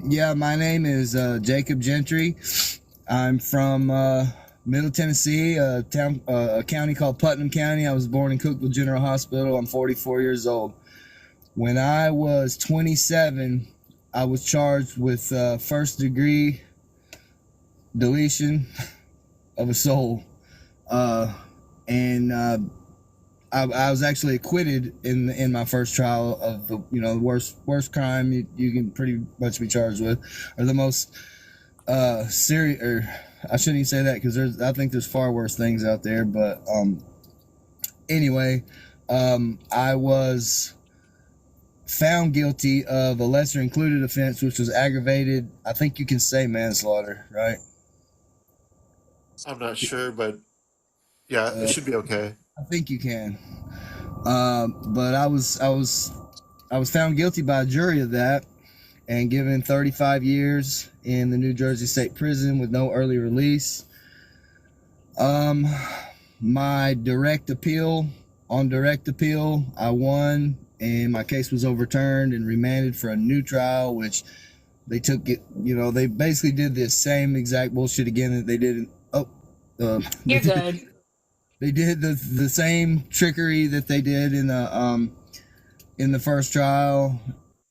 Yeah, my name is Jacob Gentry. I'm from Middle Tennessee, a county called Putnam County. I was born in Cookville General Hospital. I'm 44 years old. When I was 27, I was charged with first-degree deletion of a soul, and I was actually acquitted in my first trial of the worst crime you can pretty much be charged with, or the most serious. Or I shouldn't even say that because I think there's far worse things out there. But anyway, I was found guilty of a lesser included offense, which was aggravated. I think you can say manslaughter, right? I'm not sure, but yeah, it should be okay. I think you can. But I was found guilty by a jury of that and given 35 years in the New Jersey State Prison with no early release. My direct appeal, I won, and my case was overturned and remanded for a new trial, which they took it, they basically did the same exact bullshit again that they did in, You're good. They did the same trickery that they did in the first trial,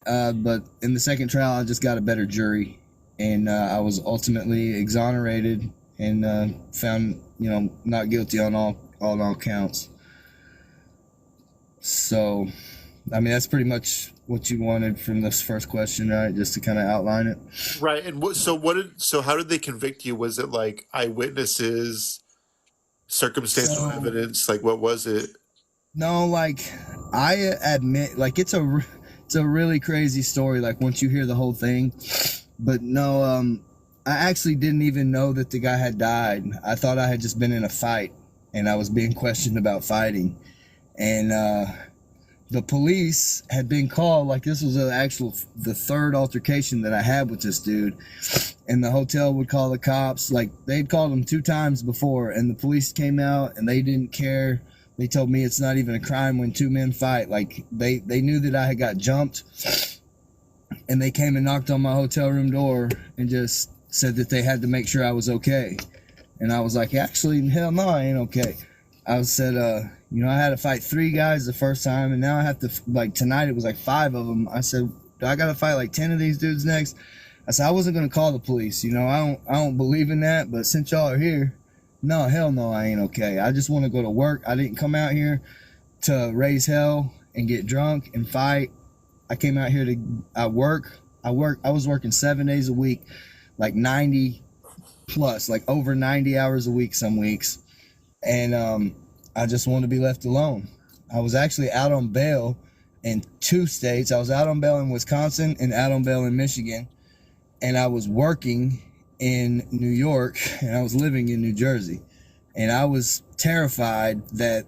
but in the second trial, I just got a better jury, and I was ultimately exonerated and found, not guilty on all counts. So, I mean, that's pretty much what you wanted from this first question, right? Just to kind of outline it. Right. And so how did they convict you? Was it like eyewitnesses, circumstantial evidence? Like, what was it? No, like, I admit, like, it's a really crazy story, like, once you hear the whole thing. But no, I actually didn't even know that the guy had died. I thought I had just been in a fight, and I was being questioned about fighting. And the police had been called, like, this was the third altercation that I had with this dude. And the hotel would call the cops. Like, they'd called them 2 times before, and the police came out, and they didn't care. They told me it's not even a crime when 2 men fight. Like, they knew that I had got jumped, and they came and knocked on my hotel room door and just said that they had to make sure I was okay. And I was like, actually, hell no, I ain't okay. I said, I had to fight 3 guys the first time, and now I have to, like, tonight it was like 5 of them. I said, do I got to fight like 10 of these dudes next? I said, I wasn't going to call the police. I don't believe in that, but since y'all are here, no, hell no, I ain't okay. I just want to go to work. I didn't come out here to raise hell and get drunk and fight. I came out here to work. I was working 7 days a week, like 90 plus, like over 90 hours a week some weeks. And I just want to be left alone. I was actually out on bail in 2 states. I was out on bail in Wisconsin and out on bail in Michigan. And I was working in New York, and I was living in New Jersey. And I was terrified that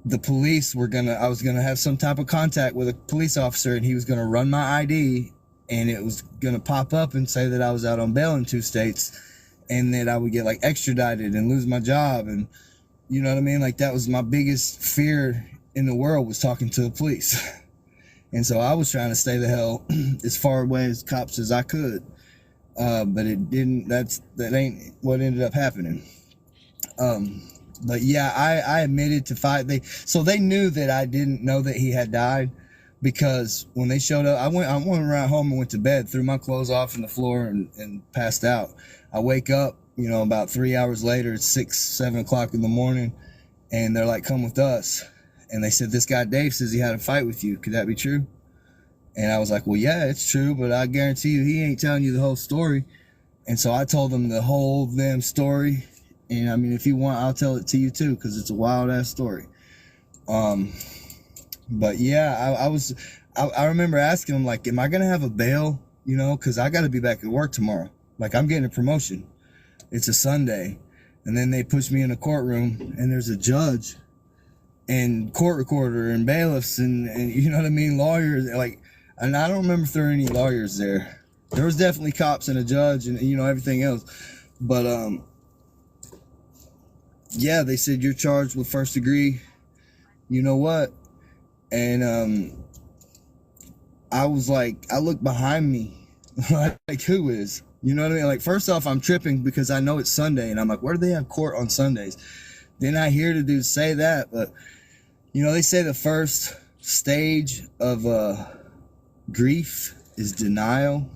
the police I was gonna have some type of contact with a police officer, and he was gonna run my ID, and it was gonna pop up and say that I was out on bail in 2 states, and that I would get, like, extradited and lose my job. And you know what I mean? Like, that was my biggest fear in the world, was talking to the police. And so I was trying to stay the hell as far away as cops as I could. But it didn't, that ain't what ended up happening. But yeah, I admitted to fight. They knew that I didn't know that he had died, because when they showed up, I went right home and went to bed, threw my clothes off on the floor and passed out. I wake up, about 3 hours later, it's 6, 7 o'clock in the morning, and they're like, come with us. And they said, this guy Dave says he had a fight with you. Could that be true? And I was like, well, yeah, it's true, but I guarantee you he ain't telling you the whole story. And so I told them the whole damn story. And I mean, if you want, I'll tell it to you too, because it's a wild ass story. But yeah, I remember asking him, like, am I going to have a bail? Because I got to be back at work tomorrow. Like, I'm getting a promotion. It's a Sunday. And then they push me in a courtroom, and there's a judge and court recorder and bailiffs and you know what I mean, lawyers, like, and I don't remember if there were any lawyers there. There was definitely cops and a judge and everything else, but yeah, they said you're charged with first degree, you know what, and I was like, I looked behind me, like who is? You know what I mean? Like, first off, I'm tripping because I know it's Sunday, and I'm like, where do they have court on Sundays? Then I hear the dude say that, but they say the first stage of grief is denial,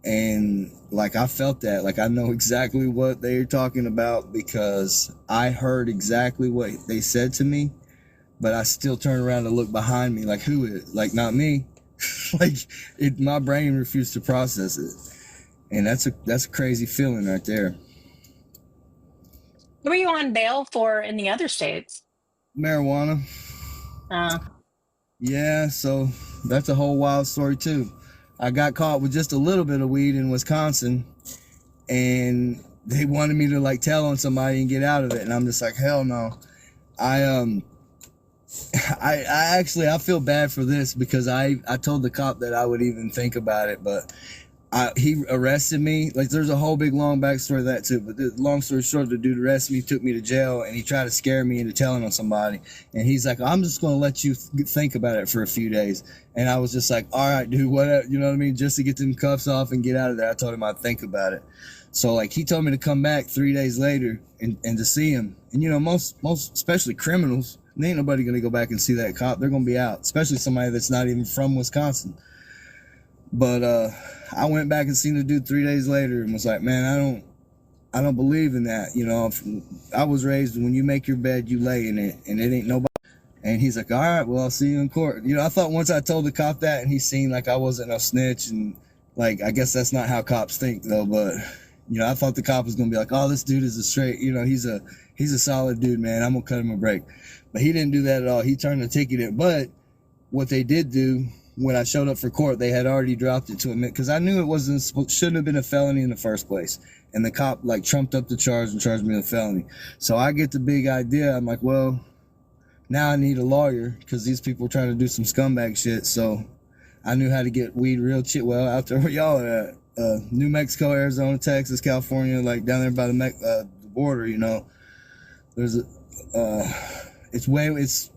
and like I felt that, like I know exactly what they're talking about because I heard exactly what they said to me, but I still turn around to look behind me, like who is? Like not me. Like my brain refused to process it. And that's a crazy feeling right there. What were you on bail for in the other states? Marijuana. Yeah, so that's a whole wild story too. I got caught with just a little bit of weed in Wisconsin, and they wanted me to like tell on somebody and get out of it, and I'm just like, hell no. I actually feel bad for this because I told the cop that I would even think about it, but he arrested me. Like, there's a whole big long backstory to that too. But long story short, the dude arrested me, took me to jail, and he tried to scare me into telling on somebody. And he's like, I'm just going to let you think about it for a few days. And I was just like, all right, dude, whatever. You know what I mean? Just to get them cuffs off and get out of there. I told him I'd think about it. So like, he told me to come back 3 days later and to see him. And most especially criminals, ain't nobody going to go back and see that cop. They're going to be out, especially somebody that's not even from Wisconsin. But I went back and seen the dude 3 days later and was like, man, I don't believe in that. I was raised when you make your bed, you lay in it, and it ain't nobody. And he's like, all right, well, I'll see you in court. I thought once I told the cop that and he seen like I wasn't no snitch, and like I guess that's not how cops think though. But I thought the cop was gonna be like, oh, this dude is a straight, he's a solid dude, man. I'm gonna cut him a break. But he didn't do that at all. He turned the ticket in. But what they did do, when I showed up for court, they had already dropped it to admit, because I knew it shouldn't have been a felony in the first place. And the cop like trumped up the charge and charged me with a felony. So I get the big idea. I'm like, well, now I need a lawyer because these people are trying to do some scumbag shit. So I knew how to get weed real cheap. Well, out there where y'all are at, New Mexico, Arizona, Texas, California, like down there by the border, there's it's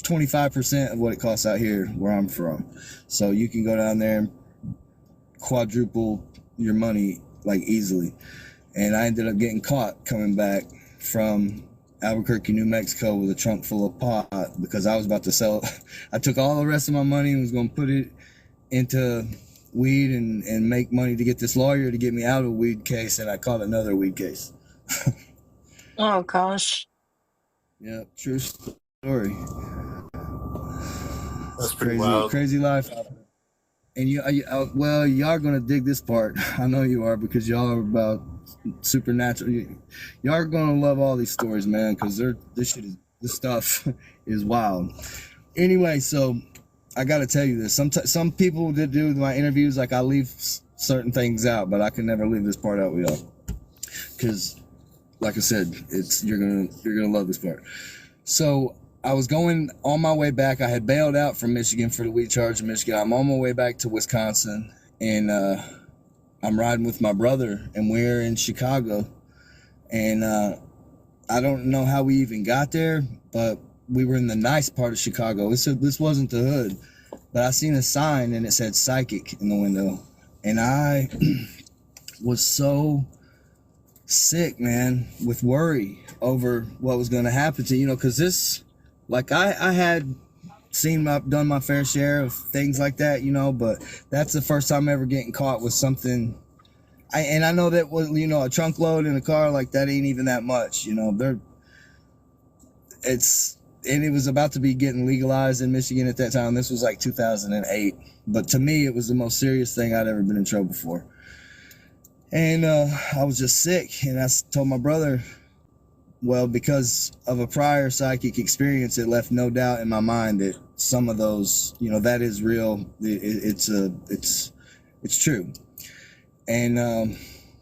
25% of what it costs out here where I'm from. So you can go down there and quadruple your money like easily. And I ended up getting caught coming back from Albuquerque, New Mexico with a trunk full of pot because I was about to sell. I took all the rest of my money and was going to put it into weed and make money to get this lawyer to get me out of a weed case, and I caught another weed case. Oh gosh. Yeah, true story. That's pretty wild. Crazy life. And y'all gonna dig this part. I know you are, because y'all are about supernatural. Y'all are gonna love all these stories, man, because this stuff is wild. Anyway, so I gotta tell you this. Some people that do my interviews, like I leave certain things out, but I can never leave this part out with y'all, because, like I said, you're gonna love this part. So I was going on my way back. I had bailed out from Michigan for the weed charge in Michigan. I'm on my way back to Wisconsin, and I'm riding with my brother, and we're in Chicago. And I don't know how we even got there, but we were in the nice part of Chicago. This wasn't the hood, but I seen a sign, and it said psychic in the window. And I was so sick, man, with worry over what was going to happen to, because this... Like I had done my fair share of things like that, but that's the first time ever getting caught with something. I know that was, a trunk load in a car, like that ain't even that much, and it was about to be getting legalized in Michigan at that time. This was like 2008, but to me, it was the most serious thing I'd ever been in trouble for. And I was just sick, and I told my brother, well, because of a prior psychic experience, it left no doubt in my mind that some of those, that is real. It's true. And,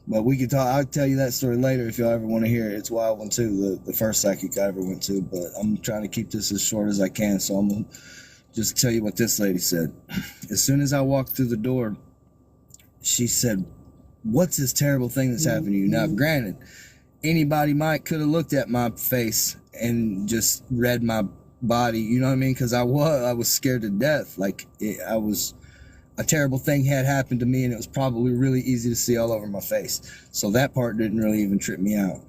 but we could talk. I'll tell you that story later if y'all ever want to hear it. It's a wild one too. The first psychic I ever went to, but I'm trying to keep this as short as I can. So I'm going to just tell you what this lady said. As soon as I walked through the door, she said, "What's this terrible thing that's happened to you?" Now, granted, anybody could have looked at my face and just read my body, you know what I mean? Because I was scared to death. Like I was a terrible thing had happened to me, and it was probably really easy to see all over my face. So that part didn't really even trip me out.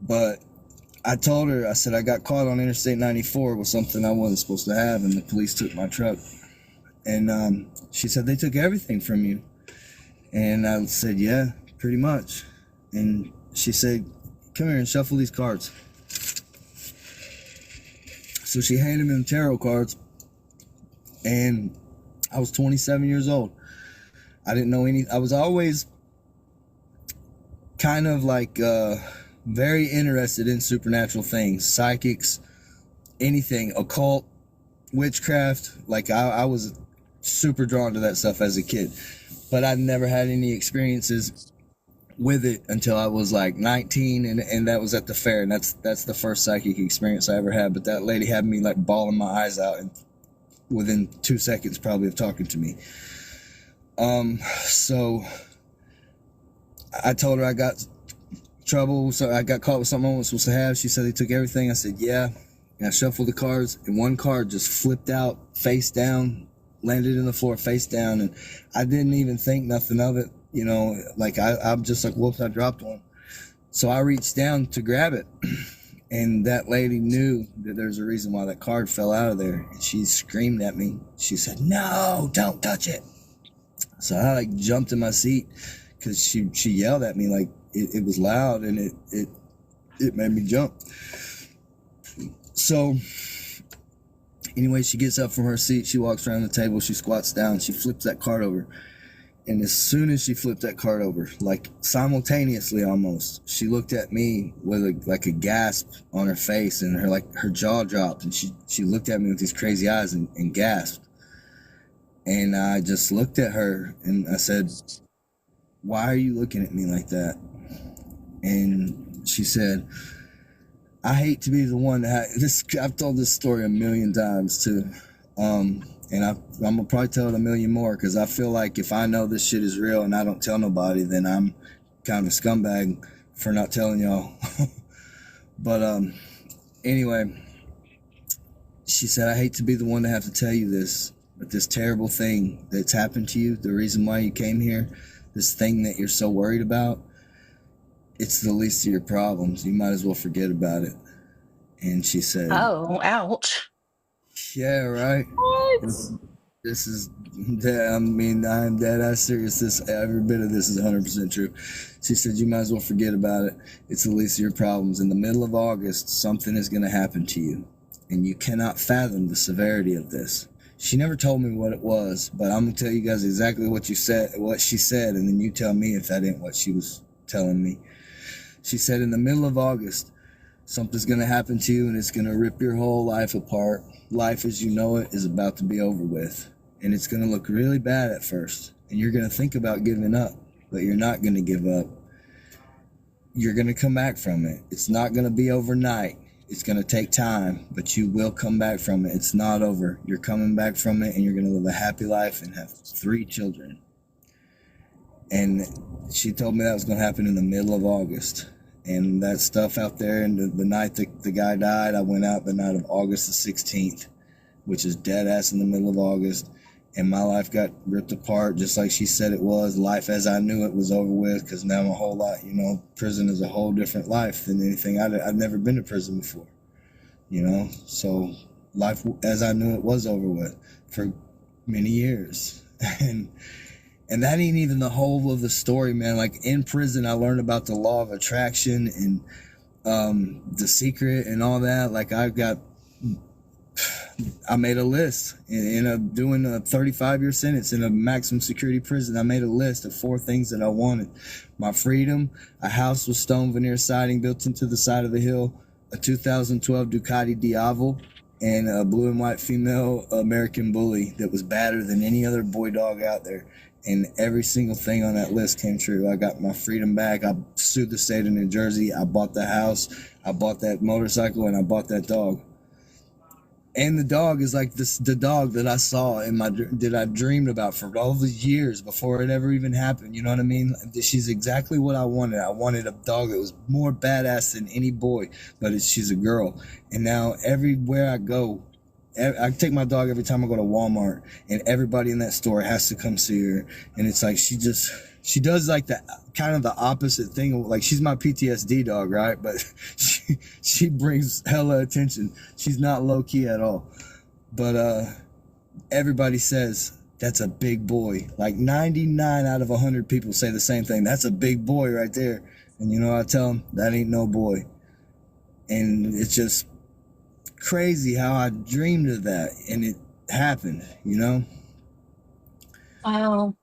But I told her, I said, I got caught on Interstate 94 with something I wasn't supposed to have, and the police took my truck. And she said, they took everything from you. And I said, yeah, pretty much. And she said, come here and shuffle these cards. So she handed me the tarot cards, and I was 27 years old. I didn't know I was always kind of like very interested in supernatural things, psychics, anything, occult, witchcraft. Like I was super drawn to that stuff as a kid, but I never had any experiences with it until I was like 19, and that was at the fair, and that's the first psychic experience I ever had. But that lady had me like bawling my eyes out, and within 2 seconds probably of talking to me. So I told her I got trouble, so I got caught with something I wasn't supposed to have. She said they took everything. I said yeah, and I shuffled the cards, and one card just flipped out face down, landed in the floor face down, and I didn't even think nothing of it, you know, like I'm just like, whoops, I dropped one. So I reached down to grab it, and that lady knew that there's a reason why that card fell out of there, and she screamed at me. She said, no, don't touch it. So I like jumped in my seat, because she yelled at me, like it was loud, and it made me jump. So anyway, she gets up from her seat, she walks around the table, she squats down, she flips that card over. And as soon as she flipped that card over, like simultaneously almost, she looked at me with like a gasp on her face, and her jaw dropped, and she looked at me with these crazy eyes and gasped. And I just looked at her and I said, why are you looking at me like that? And she said, I hate to be the one that I've told this story a million times too. And I'm gonna probably tell it a million more, because I feel like if I know this shit is real and I don't tell nobody, then I'm kind of a scumbag for not telling y'all. But anyway, she said, I hate to be the one to have to tell you this, but this terrible thing that's happened to you, the reason why you came here, this thing that you're so worried about, it's the least of your problems. You might as well forget about it. And she said, Oh, ouch. yeah, right. What? This is, I mean, I'm dead ass serious. Every bit of this is 100% true. She said, you might as well forget about it. It's the least of your problems. In the middle of August, something is going to happen to you, and you cannot fathom the severity of this. She never told me what it was, but I'm going to tell you guys exactly what she said, and then you tell me if that ain't what she was telling me. She said, in the middle of August, something's going to happen to you, and it's going to rip your whole life apart. Life as you know it is about to be over with, and it's going to look really bad at first, and you're going to think about giving up, but you're not going to give up. You're going to come back from it. It's not going to be overnight. It's going to take time, but you will come back from it. It's not over. You're coming back from it, and you're going to live a happy life and have 3 children. And she told me that was going to happen in the middle of August. And that stuff out there, and the night the guy died, I went out the night of August the 16th, which is dead ass in the middle of August, and my life got ripped apart just like she said it was. Life as I knew it was over with, because now I'm a whole lot, you know, prison is a whole different life than anything. I've never been to prison before, you know, so life as I knew it was over with for many years. And that ain't even the whole of the story, man. Like, in prison, I learned about the law of attraction and The Secret and all that. Like, I made a list doing a 35-year sentence in a maximum security prison. I made a list of 4 things that I wanted: my freedom, a house with stone veneer siding built into the side of the hill, a 2012 Ducati Diavel, and a blue and white female American bully that was badder than any other boy dog out there. And every single thing on that list came true. I got my freedom back. I sued the state of New Jersey. I bought the house. I bought that motorcycle, and I bought that dog. And the dog is like the dog that I saw that I dreamed about for all the years before it ever even happened. You know what I mean? She's exactly what I wanted. I wanted a dog that was more badass than any boy, but she's a girl. And now everywhere I go, I take my dog every time I go to Walmart, and everybody in that store has to come see her. And it's like she does like the kind of the opposite thing. Like she's my PTSD dog, right? But she brings hella attention. She's not low key at all. But everybody says that's a big boy. Like 99 out of 100 people say the same thing. That's a big boy right there. And you know, I tell them that ain't no boy. And it's just crazy how I dreamed of that, and it happened, you know? Wow.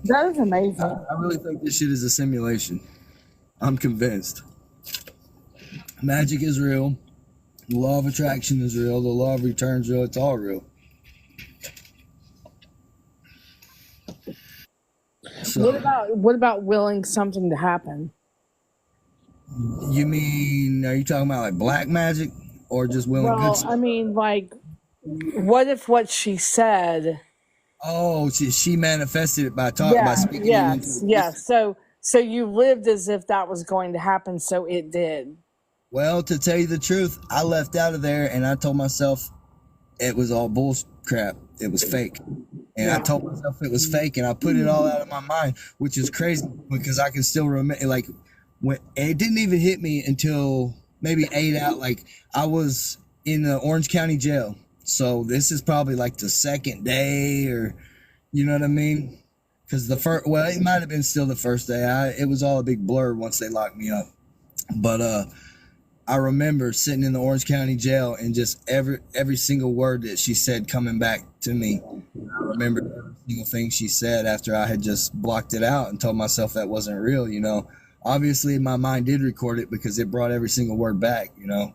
That is amazing. I really think this shit is a simulation. I'm convinced. Magic is real. The law of attraction is real. The law of return is real. It's all real. So, What about willing something to happen? you mean, are you talking about like black magic or just willing good Well, stuff? I mean, like, what if what she said? Oh, she manifested it by talking, by speaking it into existence. Yes. So you lived as if that was going to happen, so it did. Well, to tell you the truth, I left out of there and I told myself it was all bull crap. It was fake. And I told myself it was fake, and I put it all out of my mind, which is crazy because I can still remember, like, when it didn't even hit me until maybe 8 out. Like, I was in the Orange County jail. So this is probably like the second day, or, you know what I mean? Because the first, well, it might have been still the first day. It was all a big blur once they locked me up. But, I remember sitting in the Orange County jail and just every single word that she said coming back to me. I remember every single thing she said after I had just blocked it out and told myself that wasn't real, you know. Obviously, my mind did record it because it brought every single word back, you know.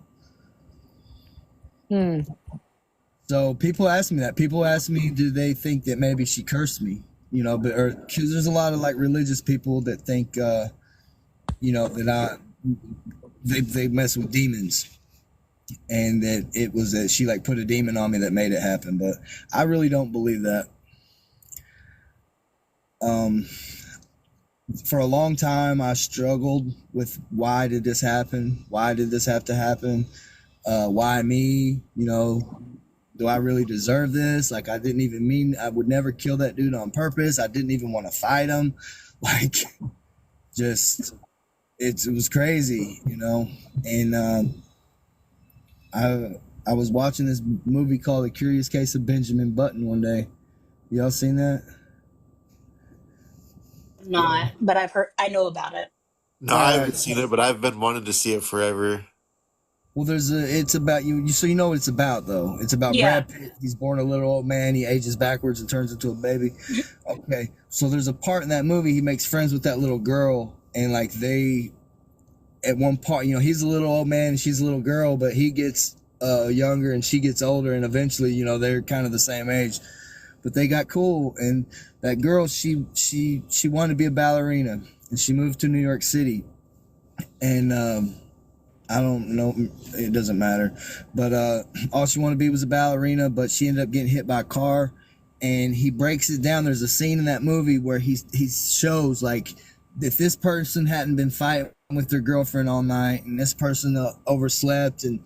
So people ask me that. People ask me, do they think that maybe she cursed me? You know, but because there's a lot of like religious people that think, you know, that they mess with demons, and that it was that she like put a demon on me that made it happen. But I really don't believe that. For a long time, I struggled with why did this happen? Why did this have to happen? Why me? You know, do I really deserve this? Like, I didn't even mean, I would never kill that dude on purpose. I didn't even want to fight him. Like, just, it was crazy, you know? And I was watching this movie called The Curious Case of Benjamin Button one day. Y'all seen that? Not, but I know about it. No, I haven't seen it, but I've been wanting to see it forever. Well, it's about you. So you know what it's about, though. It's about Brad Pitt. He's born a little old man. He ages backwards and turns into a baby. Okay, so there's a part in that movie he makes friends with that little girl, and like they, at one part, you know, he's a little old man and she's a little girl, but he gets younger and she gets older, and eventually, you know, they're kind of the same age. But they got cool, and that girl, she wanted to be a ballerina, and she moved to New York City, and I don't know, it doesn't matter, but all she wanted to be was a ballerina, but she ended up getting hit by a car, and he breaks it down. There's a scene in that movie where he shows, like, if this person hadn't been fighting with their girlfriend all night, and this person overslept and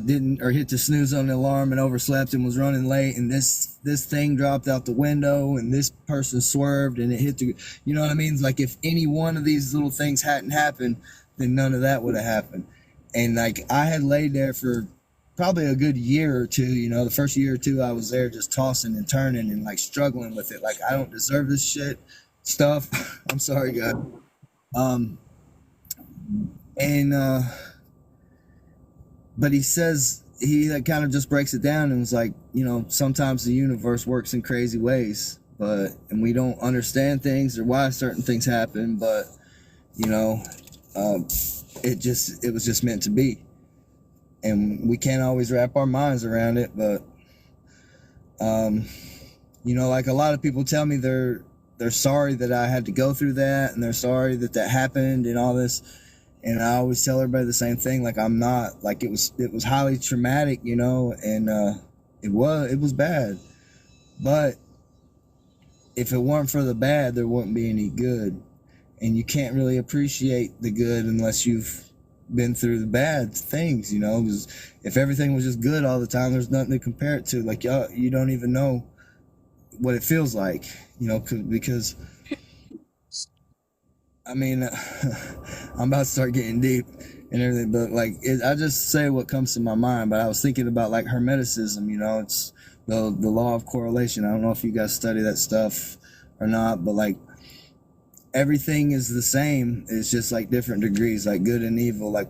didn't, or hit the snooze on the alarm and overslept and was running late, and this thing dropped out the window, and this person swerved and it hit the, you know what I mean? It's like, if any one of these little things hadn't happened, then none of that would have happened. And like, I had laid there for probably a good year or two, you know. The first year or two I was there just tossing and turning and like struggling with it, like, I don't deserve this shit stuff. I'm sorry, God. But he says, he kind of just breaks it down and was like, you know, sometimes the universe works in crazy ways, and we don't understand things or why certain things happen, but, you know, it was just meant to be. And we can't always wrap our minds around it, but, you know, like, a lot of people tell me they're sorry that I had to go through that, and they're sorry that happened and all this. And I always tell everybody the same thing. Like, I'm not, like, it was highly traumatic, you know, and it was bad. But if it weren't for the bad, there wouldn't be any good. And you can't really appreciate the good unless you've been through the bad things, you know, because if everything was just good all the time, there's nothing to compare it to. Like, you don't even know what it feels like, you know, because I mean, I'm about to start getting deep and everything, but like, I just say what comes to my mind. But I was thinking about like Hermeticism, you know, it's the law of correlation. I don't know if you guys study that stuff or not, but like, everything is the same. It's just like different degrees, like good and evil, like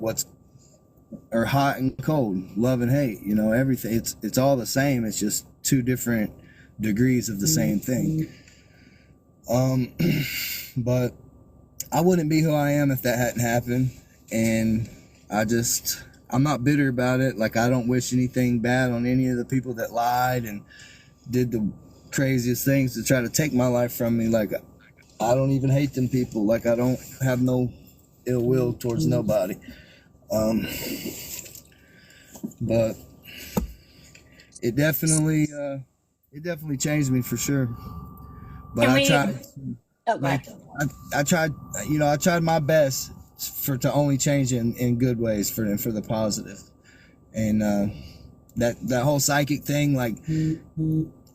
or hot and cold, love and hate, you know, everything. It's all the same. It's just two different degrees of the same thing. But I wouldn't be who I am if that hadn't happened. And I'm not bitter about it. Like, I don't wish anything bad on any of the people that lied and did the craziest things to try to take my life from me. Like, I don't even hate them people. Like, I don't have no ill will towards nobody. But it definitely changed me for sure. But I tried, I tried, you know, I tried my best to only change in good ways for the positive. And that whole psychic thing, like,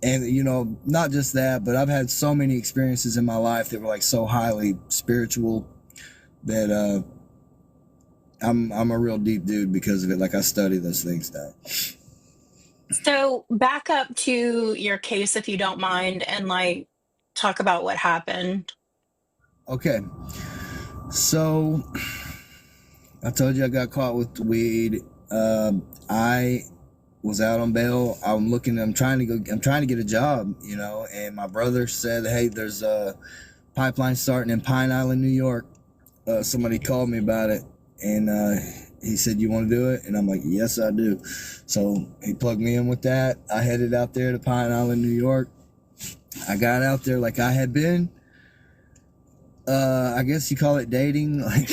and you know, not just that, but I've had so many experiences in my life that were like so highly spiritual that I'm a real deep dude because of it. Like, I study those things now. So back up to your case, if you don't mind, and like talk about what happened. Okay. So I told you I got caught with the weed. I was out on bail. I'm trying to get a job, you know, and my brother said, hey, there's a pipeline starting in Pine Island, New York. Somebody called me about it, and he said, you want to do it? And I'm like, yes, I do. So he plugged me in with that. I headed out there to Pine Island, New York. I got out there like I had been, I guess you call it dating, like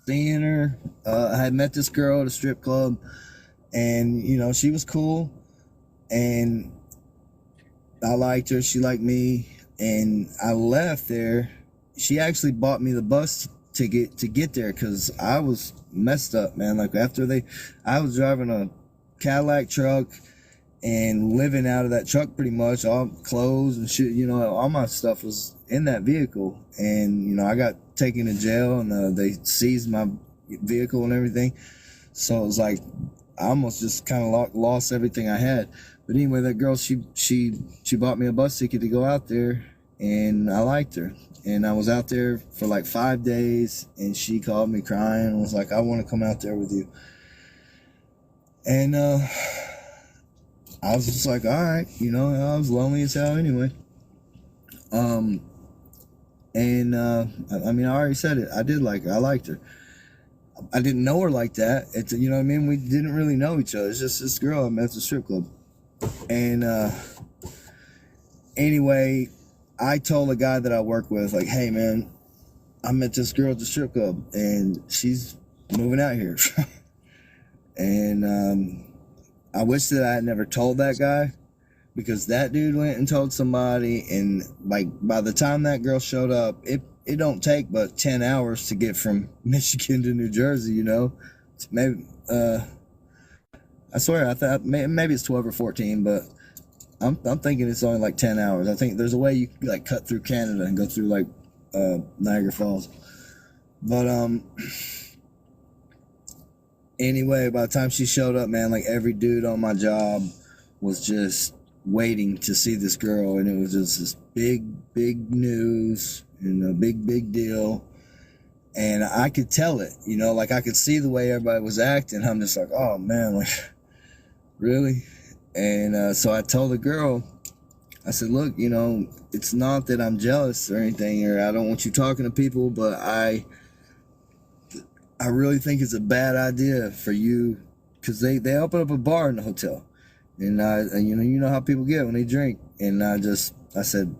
seeing her. I had met this girl at a strip club, and, you know, she was cool, and I liked her. She liked me, and I left there. She actually bought me the bus ticket to get there because I was messed up, man. Like, I was driving a Cadillac truck and living out of that truck pretty much. All clothes and shit, you know, all my stuff was in that vehicle. And, you know, I got taken to jail, and they seized my vehicle and everything. So it was like I almost just kind of lost everything I had. But anyway, that girl, she bought me a bus ticket to go out there, and I liked her. And I was out there for like 5 days, and she called me crying and was like, I want to come out there with you. And I was just like, all right, you know, I was lonely as hell anyway. I mean, I already said it. I did like her. I liked her. I didn't know her like that. It's, you know what I mean? We didn't really know each other. It's just this girl I met at the strip club. And anyway, I told a guy that I work with, like, hey, man, I met this girl at the strip club, and she's moving out here. And I wish that I had never told that guy, because that dude went and told somebody, and like by the time that girl showed up, it don't take but 10 hours to get from Michigan to New Jersey, you know. Maybe I swear I thought maybe it's 12 or 14, but I'm thinking it's only like 10 hours. I think there's a way you can like cut through Canada and go through like Niagara Falls. But anyway, by the time she showed up, man, like every dude on my job was just waiting to see this girl, and it was just this big news and a big deal. And I could tell it, you know, like I could see the way everybody was acting. I'm just like, oh man, like, really? And so I told the girl, I said, look, you know, it's not that I'm jealous or anything, or I don't want you talking to people, but I really think it's a bad idea for you, because they open up a bar in the hotel, and you know how people get when they drink. And I said,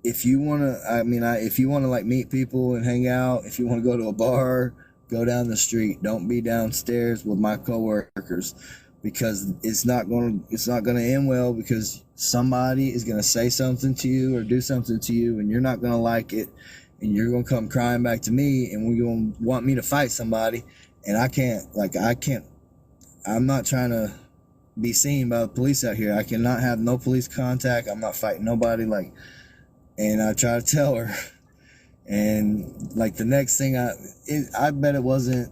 if you want to like meet people and hang out, if you want to go to a bar, go down the street. Don't be downstairs with my coworkers, because it's not going to end well, because somebody is going to say something to you or do something to you, and you're not going to like it, and you're gonna come crying back to me, and we're gonna want me to fight somebody, and I can't. I'm not trying to be seen by the police out here. I cannot have no police contact. I'm not fighting nobody. Like, and I try to tell her, and like the next thing I bet it wasn't.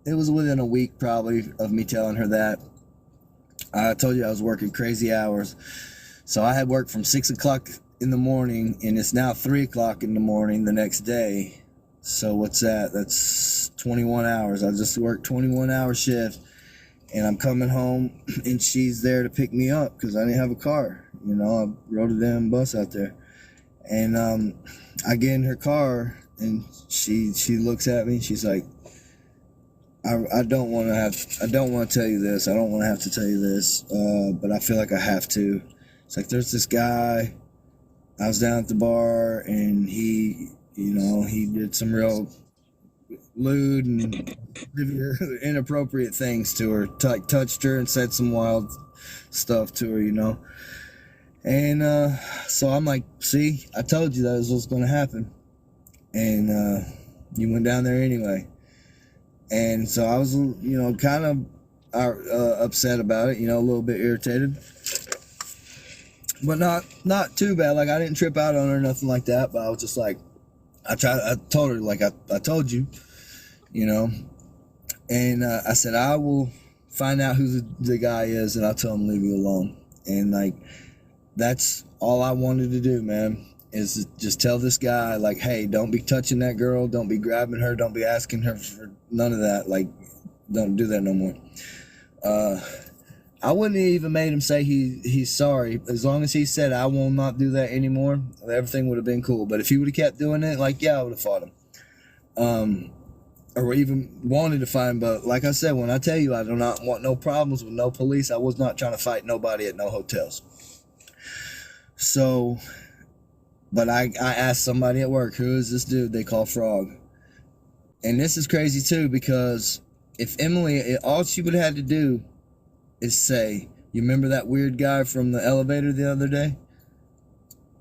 It was within a week probably of me telling her that. I told you I was working crazy hours, so I had worked from 6 o'clock in the morning, and it's now 3 o'clock in the morning the next day. So what's that? That's 21 hours. I just worked 21-hour shift, and I'm coming home, and she's there to pick me up because I didn't have a car. You know, I rode a damn bus out there, and I get in her car, and she looks at me, and she's like, I don't want to tell you this. I don't want to have to tell you this, but I feel like I have to. It's like, there's this guy. I was down at the bar, and he did some real lewd and inappropriate things to her. Touched her and said some wild stuff to her, you know. And so I'm like, see, I told you that was what's going to happen. And you went down there anyway. And so I was, kind of upset about it, a little bit irritated. But not too bad. Like, I didn't trip out on her or nothing like that. But I was just like, I told her, like, I told you, And I said, I will find out who the guy is, and I'll tell him to leave you alone. And, like, that's all I wanted to do, man, is just tell this guy, like, hey, don't be touching that girl. Don't be grabbing her. Don't be asking her for none of that. Like, don't do that no more. I wouldn't have even made him say he's sorry. As long as he said, I will not do that anymore, everything would have been cool. But if he would have kept doing it, like, yeah, I would have fought him. Or even wanted to fight him. But like I said, when I tell you I do not want no problems with no police, I was not trying to fight nobody at no hotels. So, but I asked somebody at work, who is this dude they call Frog? And this is crazy too, because if Emily, all she would have had to do is say, you remember that weird guy from the elevator the other day?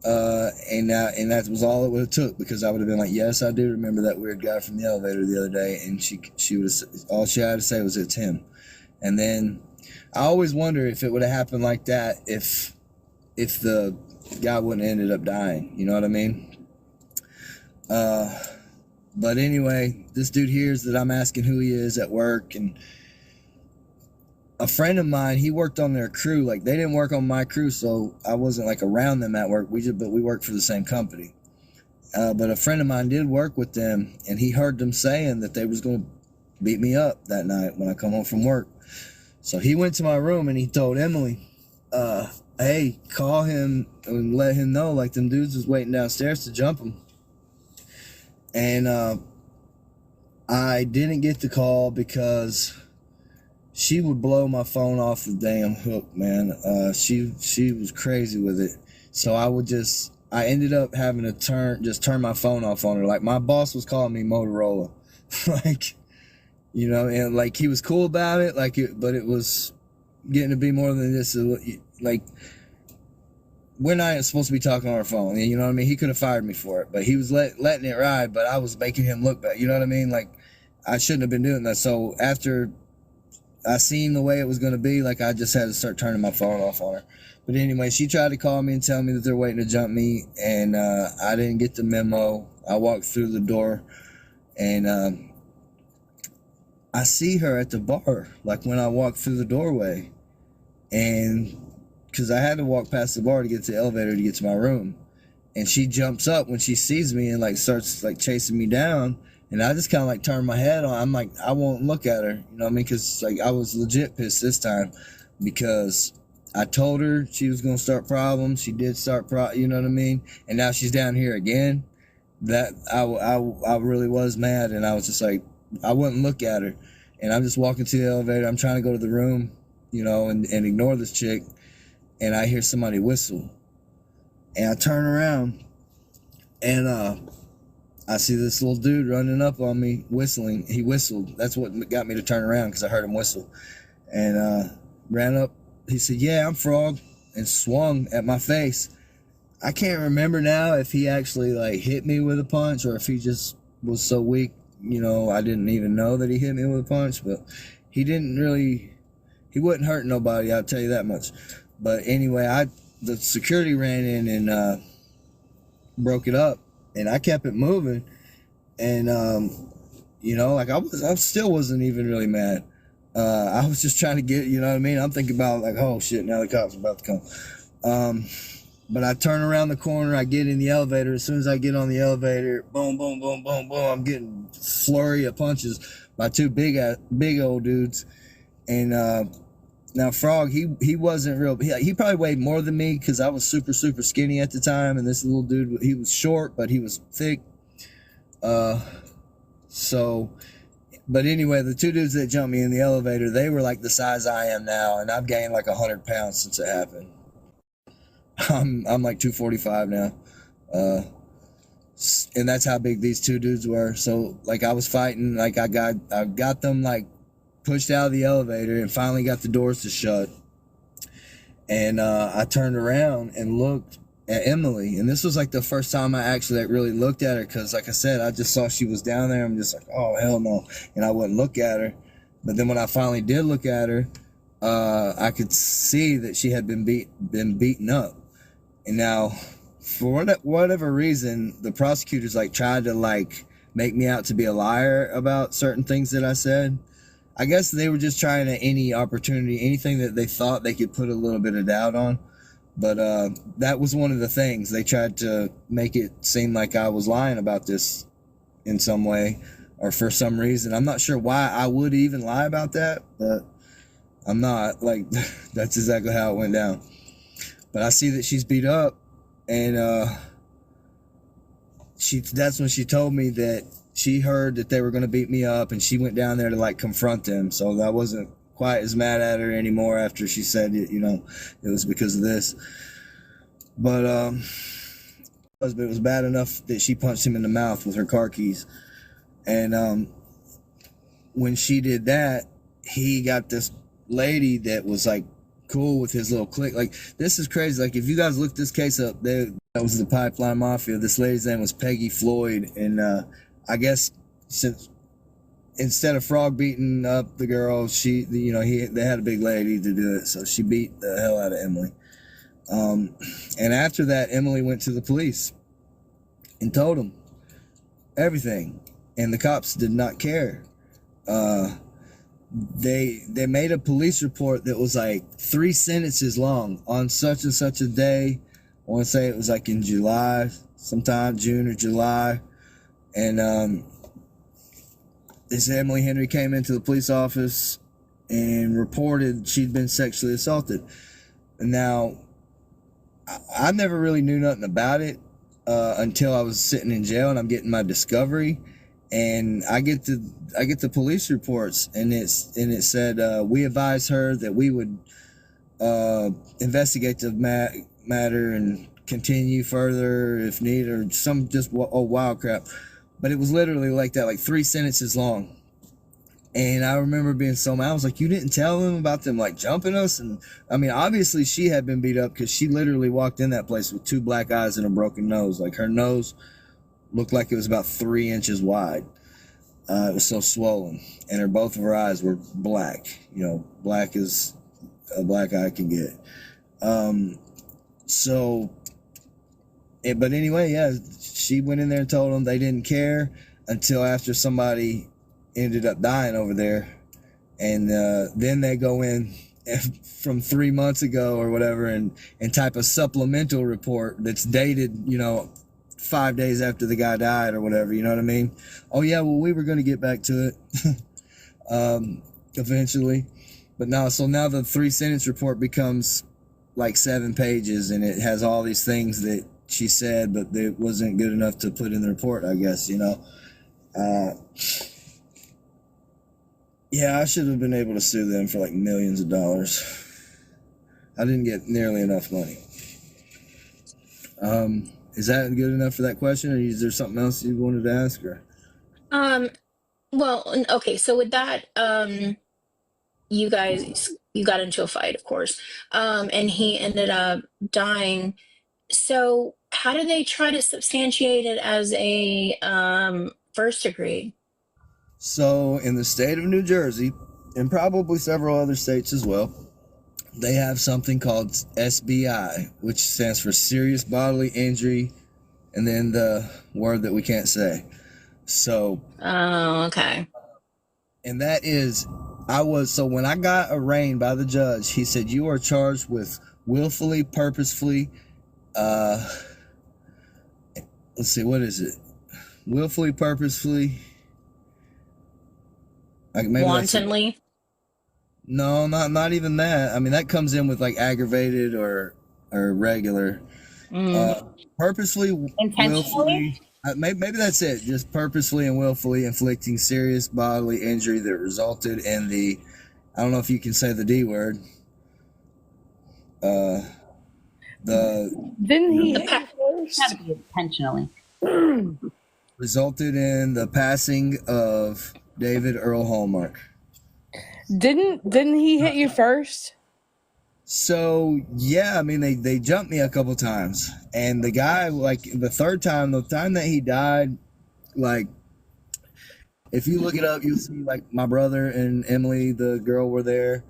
And that was all it would have took, because I would have been like, yes, I do remember that weird guy from the elevator the other day. And she would have, all she had to say was, it's him. And then I always wonder if it would have happened like that, if the guy wouldn't have ended up dying. You know what I mean? But anyway, this dude hears that I'm asking who he is at work, and a friend of mine, he worked on their crew. Like, they didn't work on my crew, so I wasn't like around them at work. But we worked for the same company. But a friend of mine did work with them, and he heard them saying that they was going to beat me up that night when I come home from work. So he went to my room and he told Emily, hey, call him and let him know, like, them dudes was waiting downstairs to jump him. And I didn't get the call because she would blow my phone off the damn hook, man. She was crazy with it. So I ended up having to turn my phone off on her. Like, my boss was calling me Motorola. Like, and like, he was cool about it, but it was getting to be more than this. Like, we're not supposed to be talking on our phone. You know what I mean? He could have fired me for it, but he was letting it ride, but I was making him look bad. You know what I mean? Like, I shouldn't have been doing that. So after I seen the way it was going to be, like, I just had to start turning my phone off on her. But anyway, she tried to call me and tell me that they're waiting to jump me, and I didn't get the memo. I walked through the door, and I see her at the bar, like, when I walked through the doorway, and because I had to walk past the bar to get to the elevator to get to my room, and she jumps up when she sees me and, like, starts, like, chasing me down. And I just kind of, like, turned my head on. I'm like, I won't look at her, you know what I mean? Because, like, I was legit pissed this time, because I told her she was going to start problems. She did start you know what I mean? And now she's down here again. That I really was mad, and I was just like, I wouldn't look at her. And I'm just walking to the elevator. I'm trying to go to the room, and ignore this chick. And I hear somebody whistle. And I turn around, and I see this little dude running up on me, whistling. He whistled. That's what got me to turn around, because I heard him whistle. And ran up. He said, yeah, I'm Frog, and swung at my face. I can't remember now if he actually like hit me with a punch or if he just was so weak, I didn't even know that he hit me with a punch. But he didn't really, he wasn't hurting nobody. I'll tell you that much. But anyway, the security ran in and broke it up, and I kept it moving, and like I still wasn't even really mad. I was just trying to get, you know what I mean? I'm thinking about like, oh shit, now the cops are about to come. But I turn around the corner, I get in the elevator. As soon as I get on the elevator, boom, boom, boom, boom, boom, I'm getting flurry of punches by two big old dudes. And now Frog, he wasn't real. He probably weighed more than me because I was super, super skinny at the time. And this little dude, he was short, but he was thick. But anyway, the two dudes that jumped me in the elevator, they were like the size I am now, and I've gained like 100 pounds since it happened. I'm like 245 now, and that's how big these two dudes were. So like I was fighting, like I got them like pushed out of the elevator and finally got the doors to shut. And I turned around and looked at Emily, and this was like the first time I actually like really looked at her, because like I said, I just saw she was down there. I'm just like, oh hell no, and I wouldn't look at her. But then when I finally did look at her, I could see that she had been beaten up. And now, for whatever reason, the prosecutors like tried to like make me out to be a liar about certain things that I said. I guess they were just trying at any opportunity, anything that they thought they could put a little bit of doubt on. But that was one of the things. They tried to make it seem like I was lying about this in some way or for some reason. I'm not sure why I would even lie about that, but I'm not. Like, that's exactly how it went down. But I see that she's beat up, and that's when she told me that she heard that they were going to beat me up, and she went down there to like confront them. So I wasn't quite as mad at her anymore after she said it, it was because of this. But it was bad enough that she punched him in the mouth with her car keys. And when she did that, he got this lady that was like cool with his little clique. Like, this is crazy. Like, if you guys look this case up, that was the Pipeline Mafia. This lady's name was Peggy Floyd, and I guess since instead of Frog beating up the girl, they had a big lady to do it, so she beat the hell out of Emily. And after that, Emily went to the police and told them everything, and the cops did not care. They made a police report that was like 3 sentences long on such and such a day. I want to say it was like in July, sometime June or July. And this Emily Henry came into the police office and reported she'd been sexually assaulted. And now, I never really knew nothing about it until I was sitting in jail and I'm getting my discovery. And I get the police reports, and it said we advised her that we would investigate the matter and continue further if needed, or some just wild crap. But it was literally like that, like 3 sentences long. And I remember being so mad. I was like, you didn't tell them about them like jumping us? And I mean, obviously she had been beat up because she literally walked in that place with 2 black eyes and a broken nose. Like, her nose looked like it was about 3 inches wide. It was so swollen, and both of her eyes were black. Black as a black eye can get. But anyway, yeah, she went in there and told them. They didn't care until after somebody ended up dying over there, and then they go in from 3 months ago or whatever and type a supplemental report that's dated 5 days after the guy died or whatever, you know what I mean? Oh yeah, well, we were going to get back to it eventually. But now the 3-sentence report becomes like 7 pages, and it has all these things that she said, but it wasn't good enough to put in the report, I guess, Yeah, I should have been able to sue them for like millions of dollars. I didn't get nearly enough money. Is that good enough for that question, or is there something else you wanted to ask her? Well, okay, so with that, you got into a fight, of course, and he ended up dying. So how do they try to substantiate it as a first degree? So in the state of New Jersey, and probably several other states as well, they have something called SBI, which stands for serious bodily injury, and then the word that we can't say. So, Oh, okay. and that is, so when I got arraigned by the judge, he said, you are charged with willfully, purposefully, let's see, what is it? Willfully, purposefully, like maybe Wantonly. no, not even that. I mean, that comes in with like aggravated or regular. Purposely, willfully. Maybe that's it. Just purposely and willfully inflicting serious bodily injury that resulted in the. I don't know if you can say the D word. The Didn't he The hit pa- you It's got first? to be intentionally. resulted in the passing of David Earl Hallmark. Didn't he hit you first? So yeah, I mean they jumped me a couple times, and the guy, like the time that he died, like if you look it up, you'll see like my brother and Emily, the girl, were there.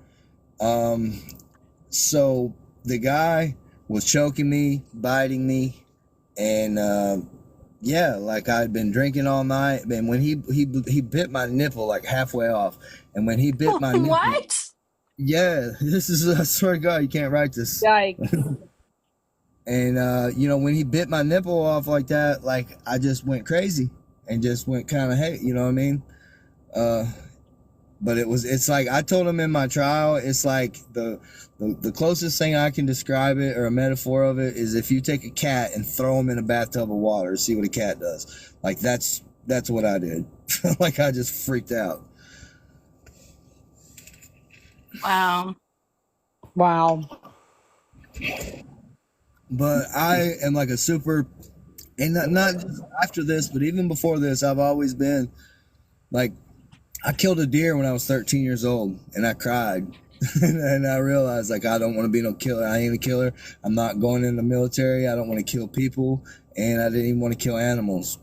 So the guy was choking me, biting me, and yeah, like I'd been drinking all night. And when he bit my nipple like halfway off, and when he bit my nipple, what? yeah, this is, I swear to God, you can't write this. Yikes. And you know, when he bit my nipple off like that, like I just went crazy and just went kind of, hey, you know what I mean? But it's like I told him in my trial, it's like the closest thing I can describe it, or a metaphor of it, is if you take a cat and throw him in a bathtub of water, see what a cat does. Like that's what I did. Like I just freaked out. Wow. Wow. But I am like a super, and not just after this, but even before this, I've always been like, I killed a deer when I was 13 years old, and I cried. And I realized, like, I don't want to be no killer. I ain't a killer. I'm not going in the military. I don't want to kill people, and I didn't even want to kill animals.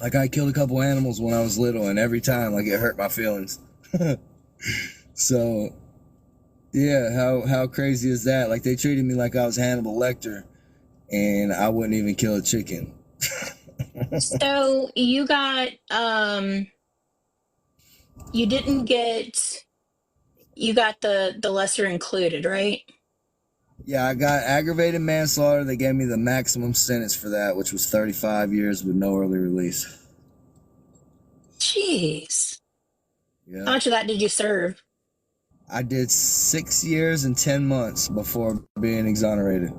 Like, I killed a couple animals when I was little, and every time, like, it hurt my feelings. So, yeah, how crazy is that? Like, they treated me like I was Hannibal Lecter, and I wouldn't even kill a chicken. So you got you didn't get you got the lesser included, right? Yeah, I got aggravated manslaughter. They gave me the maximum sentence for that, which was 35 years with no early release. Jeez. How Yeah. much of that did you serve? I did 6 years and 10 months before being exonerated.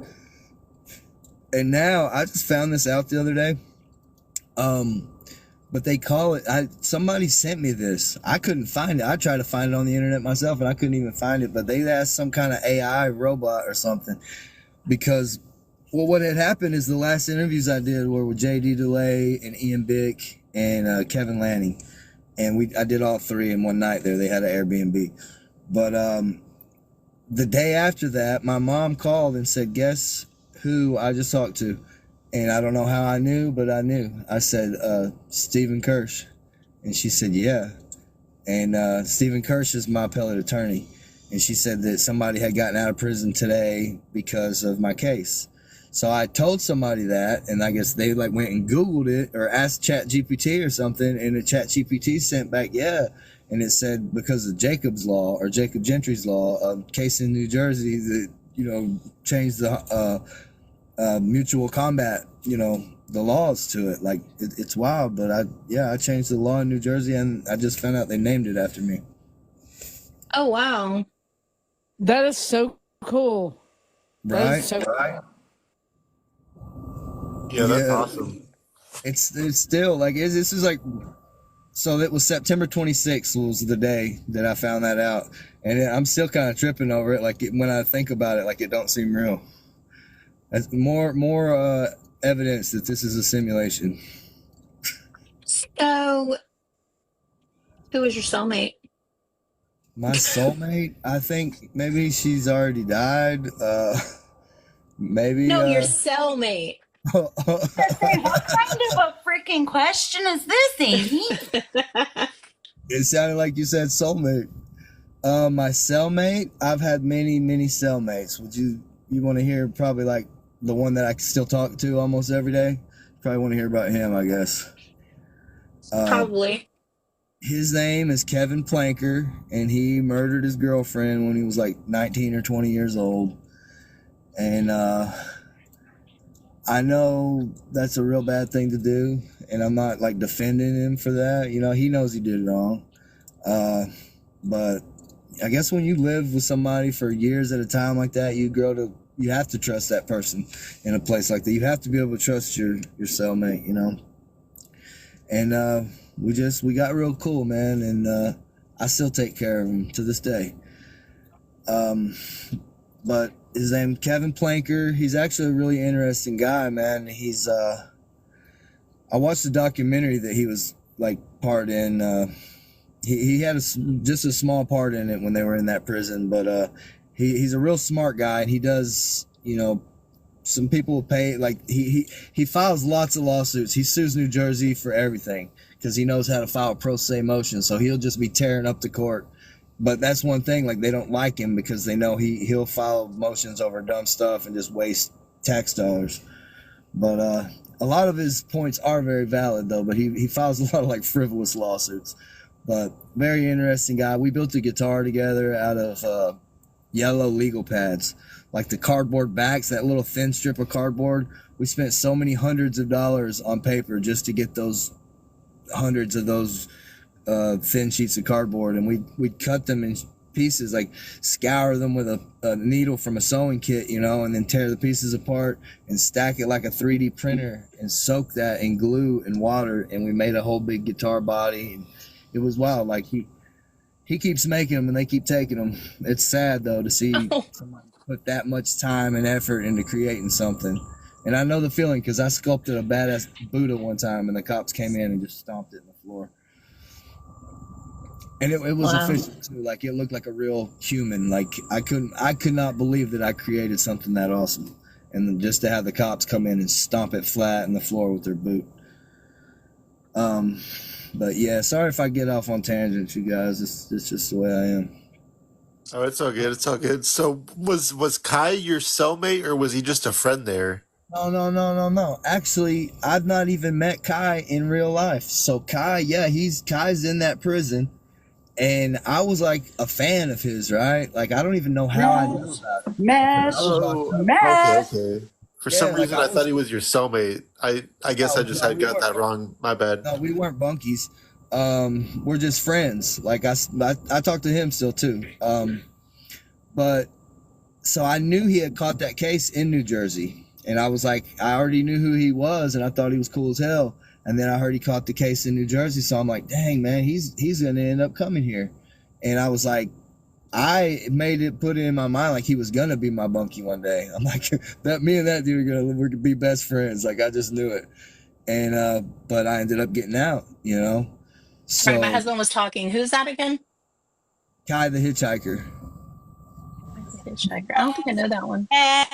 And now I just found this out the other day. But they call it, somebody sent me this. I couldn't find it. I tried to find it on the internet myself and I couldn't even find it. But they asked some kind of AI robot or something. Because, well, what had happened is the last interviews I did were with JD DeLay and Ian Bick and Kevin Lanning. And I did all three in one night there. They had an Airbnb. But the day after that, my mom called and said, guess who I just talked to? And I don't know how I knew, but I knew. I said, Stephen Kirsch. And she said, yeah. And Stephen Kirsch is my appellate attorney. And she said that somebody had gotten out of prison today because of my case. So I told somebody that, and I guess they like went and Googled it or asked ChatGPT or something, and the ChatGPT sent back, yeah. And it said because of Jacob's law or Jacob Gentry's law, a case in New Jersey that, you know, changed the mutual combat, you know, the laws to it. Like it's wild, but I changed the law in New Jersey, and I just found out they named it after me. Oh wow. That is so cool. That Right? is so Right. Yeah, that's Yeah. awesome. It's still like this is like, so it was September 26th was the day that I found that out, and I'm still kind of tripping over it. Like when I think about it, like it don't seem real. That's more evidence that this is a simulation. So who was your soulmate? My soulmate, I think maybe she's already died. Maybe. No, your cellmate. Say, what kind of a freaking question is this, Amy? It sounded like you said soulmate. My cellmate. I've had many cellmates. Would you want to hear probably like the one that I still talk to almost every day? Probably want to hear about him, I guess. Probably. His name is Kevin Planker, and he murdered his girlfriend when he was like 19 or 20 years old. And I know that's a real bad thing to do, and I'm not like defending him for that. You know, he knows he did it wrong. But I guess when you live with somebody for years at a time like that, you have to trust that person in a place like that. You have to be able to trust your cellmate, you know. And we got real cool, man, and I still take care of him to this day. But his name Kevin Planker. He's actually a really interesting guy, man. He's I watched the documentary that he was like part in. He had just a small part in it when they were in that prison, but he's a real smart guy, and he does, you know, some people pay, like he files lots of lawsuits. He sues New Jersey for everything because he knows how to file a pro se motion, so he'll just be tearing up the court. But that's one thing, like they don't like him because they know he'll file motions over dumb stuff and just waste tax dollars. But a lot of his points are very valid though, but he files a lot of like frivolous lawsuits. But very interesting guy. We built a guitar together out of yellow legal pads, like the cardboard backs, that little thin strip of cardboard. We spent so many hundreds of dollars on paper just to get those hundreds of those thin sheets of cardboard, and we'd cut them in pieces, like scour them with a needle from a sewing kit, you know, and then tear the pieces apart and stack it like a 3D printer and soak that in glue and water, and we made a whole big guitar body. And it was wild. Like he keeps making them and they keep taking them. It's sad though to see someone put that much time and effort into creating something. And I know the feeling because I sculpted a badass Buddha one time and the cops came in and just stomped it in the floor. And it was official too. Like it looked like a real human. Like I could not believe that I created something that awesome. And then just to have the cops come in and stomp it flat in the floor with their boot. But yeah, sorry if I get off on tangents, you guys. It's just the way I am. Oh, it's all good. It's all good. So was Kai your cellmate, or was he just a friend there? No. Actually, I've not even met Kai in real life. So Kai, yeah, Kai's in that prison. And I was like a fan of his, right? Like I don't even know how I knew about it. Mash. Okay. For some reason, I thought he was your cellmate. I guess I just had got that wrong. My bad. No, we weren't bunkies. We're just friends. Like I talk to him still too. But so I knew he had caught that case in New Jersey, and I was like, I already knew who he was, and I thought he was cool as hell. And then I heard he caught the case in New Jersey, so I'm like, dang man, he's gonna end up coming here. And I was like, I put it in my mind like he was gonna be my bunkie one day. I'm like, that me and that dude we're gonna be best friends. Like I just knew it. And but I ended up getting out, you know. So Right, my husband was talking. Who's that again? Kai the hitchhiker. Hitchhiker. I don't think I know that one.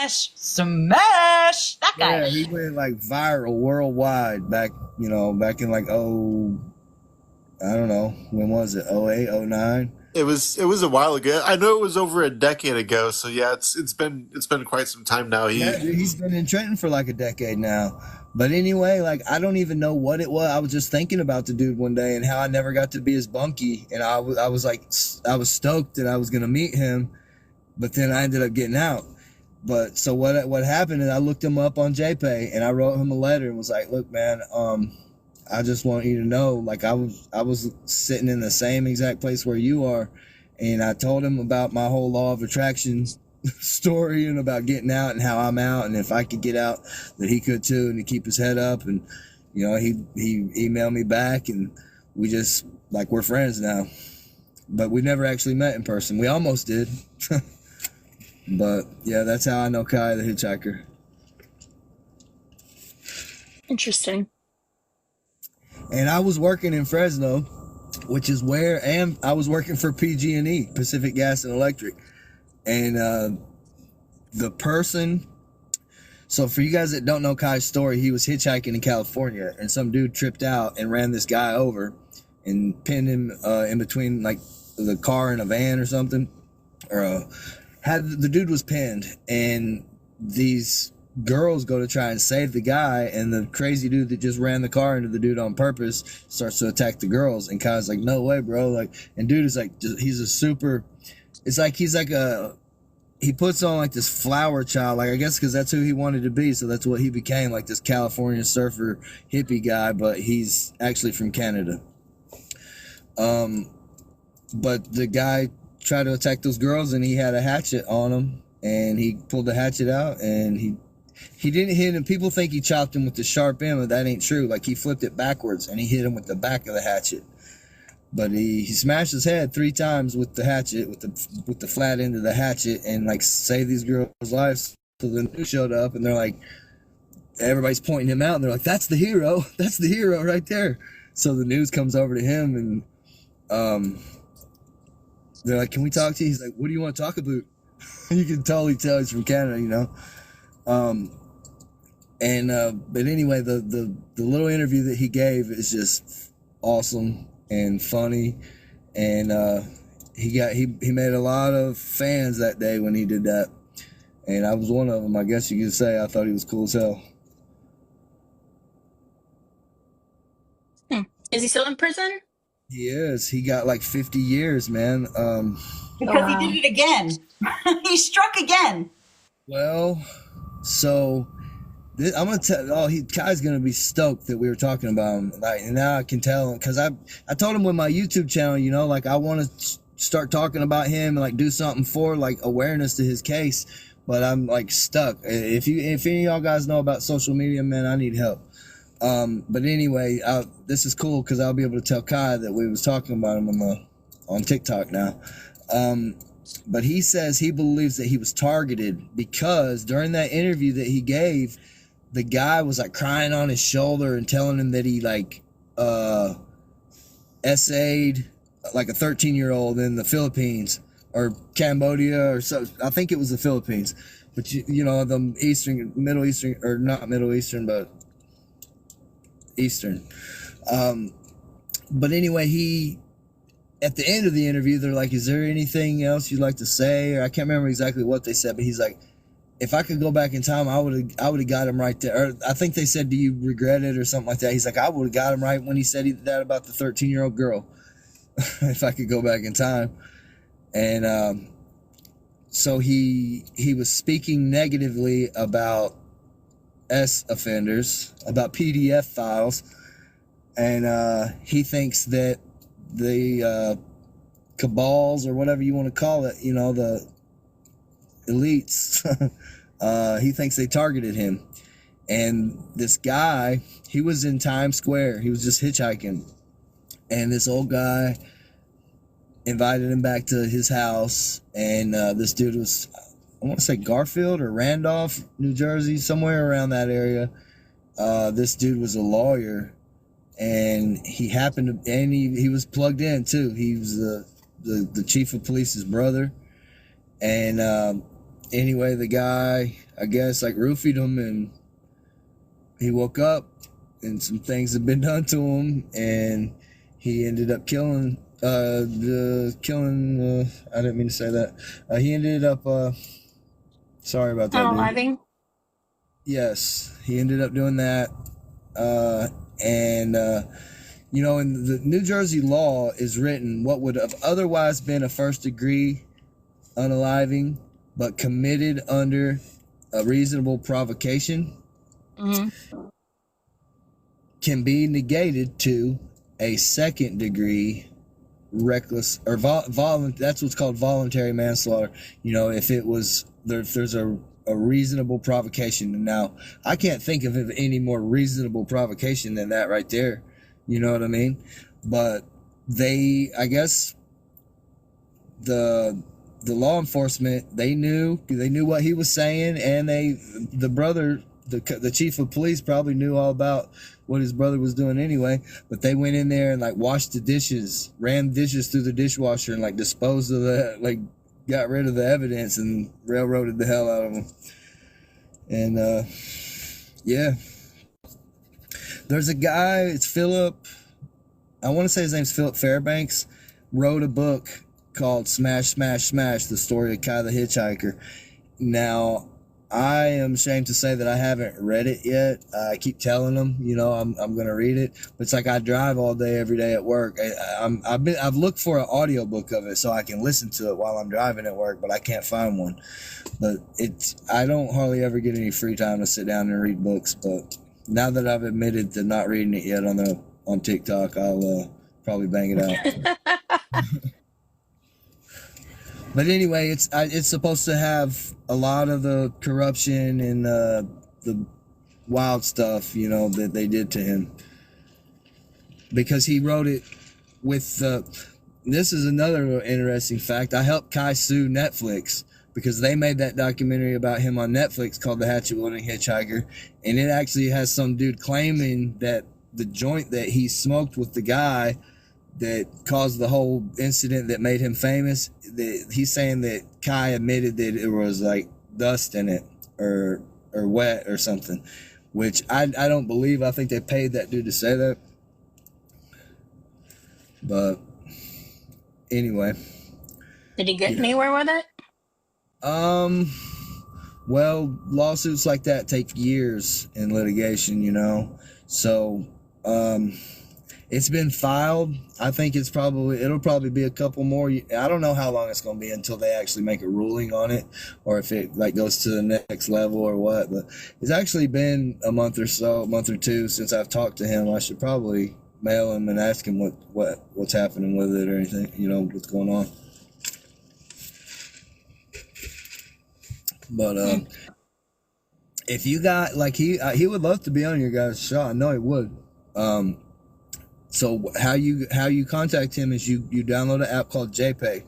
Smash that guy. Yeah, he went like viral worldwide back in like I don't know, when was it? 08, 09? It was a while ago. I know it was over a decade ago. So yeah, it's been quite some time now. He's been in Trenton for like a decade now. But anyway, like I don't even know what it was. I was just thinking about the dude one day and how I never got to be his bunkie, and I was stoked that I was gonna meet him, but then I ended up getting out. But so what happened is I looked him up on JPay and I wrote him a letter and was like, look, man, I just want you to know, like I was sitting in the same exact place where you are, and I told him about my whole law of attraction story and about getting out and how I'm out, and if I could get out, that he could too, and to keep his head up. And you know, he emailed me back, and we just like we're friends now, but we never actually met in person. We almost did. But yeah, that's how I know Kai the hitchhiker. Interesting. And I was working in Fresno, which is where I was working for PG&E, Pacific Gas and Electric. And the person So for you guys that don't know Kai's story, he was hitchhiking in California, and some dude tripped out and ran this guy over and pinned him in between like the car and a van or something. The dude was pinned, and these girls go to try and save the guy, and the crazy dude that just ran the car into the dude on purpose starts to attack the girls, and Kai's like, no way, bro. Like, and dude is like, he's a super, it's like he's like he puts on like this flower child, like I guess because that's who he wanted to be, so that's what he became, like this California surfer hippie guy, but he's actually from Canada. But the guy tried to attack those girls, and he had a hatchet on him, and he pulled the hatchet out, and he didn't hit him. People think he chopped him with the sharp end, but that ain't true. Like, he flipped it backwards, and he hit him with the back of the hatchet. But he smashed his head 3 times with the hatchet, with the flat end of the hatchet, and like saved these girls' lives. So the news showed up, and they're like, everybody's pointing him out, and they're like, that's the hero. That's the hero right there. So the news comes over to him, and they're like, can we talk to you? He's like, what do you want to talk about? You can totally tell he's from Canada, you know. But anyway, the little interview that he gave is just awesome and funny, and he made a lot of fans that day when he did that, and I was one of them. I guess you could say I thought he was cool as hell. Is he still in prison? He is. He got like 50 years, man. Because he did it again. He struck again. Well, so I'm gonna tell. Kai's gonna be stoked that we were talking about him. Like, and now I can tell him, because I told him with my YouTube channel, you know, like I want to start talking about him and like do something for like awareness to his case, but I'm like stuck. If any of y'all guys know about social media, man, I need help. But anyway, this is cool because I'll be able to tell Kai that we was talking about him on TikTok now. But he says he believes that he was targeted because during that interview that he gave, the guy was like crying on his shoulder and telling him that he like essayed like a 13-year-old in the Philippines or Cambodia or so. I think it was the Philippines, but you know, the Middle Eastern, or not Middle Eastern, but Eastern. But anyway, at the end of the interview, they're like, is there anything else you'd like to say? Or I can't remember exactly what they said, but he's like, if I could go back in time, I would have got him right there. Or I think they said, do you regret it or something like that? He's like, I would have got him right when he said that about the 13-year-old girl. If I could go back in time. And so he was speaking negatively about offenders, about PDF files, and he thinks that the cabals, or whatever you want to call it, you know, the elites, he thinks they targeted him. And this guy, he was in Times Square, he was just hitchhiking, and this old guy invited him back to his house, and this dude was, I want to say Garfield or Randolph, New Jersey, somewhere around that area. This dude was a lawyer, and he happened to, and he was plugged in too. He was the chief of police's brother. And anyway, the guy, I guess, like roofied him, and he woke up, and some things had been done to him, and he ended up killing. I didn't mean to say that. He ended up. Sorry about that. Unaliving? Yes, he ended up doing that. You know, in the New Jersey law is written, what would have otherwise been a first-degree unaliving, but committed under a reasonable provocation, can be negated to a second-degree reckless or that's what's called voluntary manslaughter. You know, if it was if there's a reasonable provocation. And now I can't think of any more reasonable provocation than that right there. You know what I mean? But I guess the law enforcement, they knew what he was saying, and the chief of police probably knew all about what his brother was doing anyway, but they went in there and like washed the dishes, ran dishes through the dishwasher, and like disposed of got rid of the evidence and railroaded the hell out of him. And yeah, there's a guy. It's Philip. I want to say his name's Philip Fairbanks. Wrote a book called Smash, Smash, Smash: The Story of Kai the Hitchhiker. Now, I am ashamed to say that I haven't read it yet. I keep telling them, I'm going to read it. But it's like I drive all day, every day at work. I've looked for an audiobook of it so I can listen to it while I'm driving at work, but I can't find one. But I don't hardly ever get any free time to sit down and read books. But now that I've admitted to not reading it yet on TikTok, I'll probably bang it out. But anyway, it's supposed to have a lot of the corruption and the wild stuff, that they did to him. Because he wrote it with, this is another interesting fact. I helped Kai sue Netflix because they made that documentary about him on Netflix called The Hatchet-Wielding Hitchhiker. And it actually has some dude claiming that the joint that he smoked with the guy that caused the whole incident that made him famous, he's saying that Kai admitted that it was like dust in it or wet or something, which I don't believe. I think they paid that dude to say that. But anyway. Did he get anywhere with it? Well, lawsuits like that take years in litigation, So, it's been filed. I think it'll probably be a couple more. I don't know how long it's going to be until they actually make a ruling on it, or if it goes to the next level or what. But it's actually been a month or two since I've talked to him. I should probably mail him and ask him what's happening with it or anything, what's going on. But if you got he would love to be on your guys' show. I know he would. So how you contact him is you download an app called JPay. It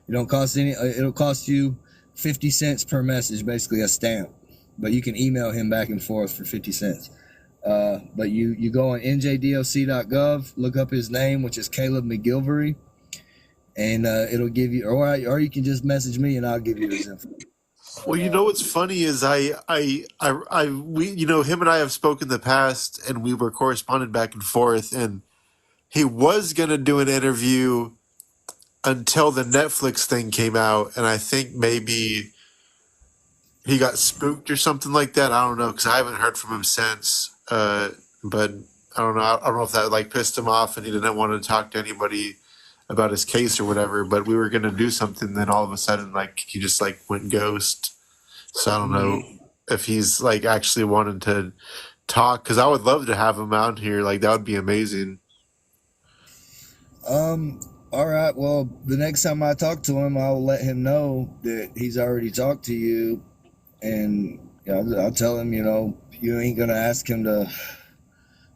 don't cost it'll cost you 50 cents per message, basically a stamp. But you can email him back and forth for 50 cents. But you go on njdoc.gov, look up his name, which is Caleb McGilvery, and it'll give you, or you can just message me and I'll give you his info. Well, what's funny is him and I have spoken in the past, and we were corresponding back and forth, and he was gonna do an interview until the Netflix thing came out, and I think maybe he got spooked or something like that. I don't know, because I haven't heard from him since. But I don't know. I don't know if that pissed him off, and he didn't want to talk to anybody about his case or whatever. But we were gonna do something, then all of a sudden, he just went ghost. So I don't know if he's actually wanted to talk, because I would love to have him out here. That would be amazing. All right. Well, the next time I talk to him, I'll let him know that he's already talked to you, and I'll tell him, you ain't gonna ask him to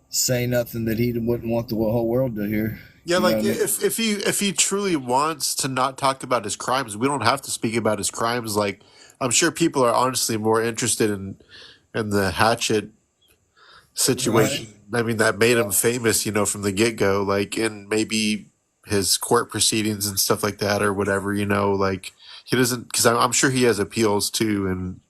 say nothing that he wouldn't want the whole world to hear. Yeah, if he truly wants to not talk about his crimes, we don't have to speak about his crimes. I'm sure people are honestly more interested in the hatchet situation. Right. I mean, that made him famous, from the get-go, in maybe his court proceedings and stuff like that or whatever, he doesn't, because I'm sure he has appeals too. And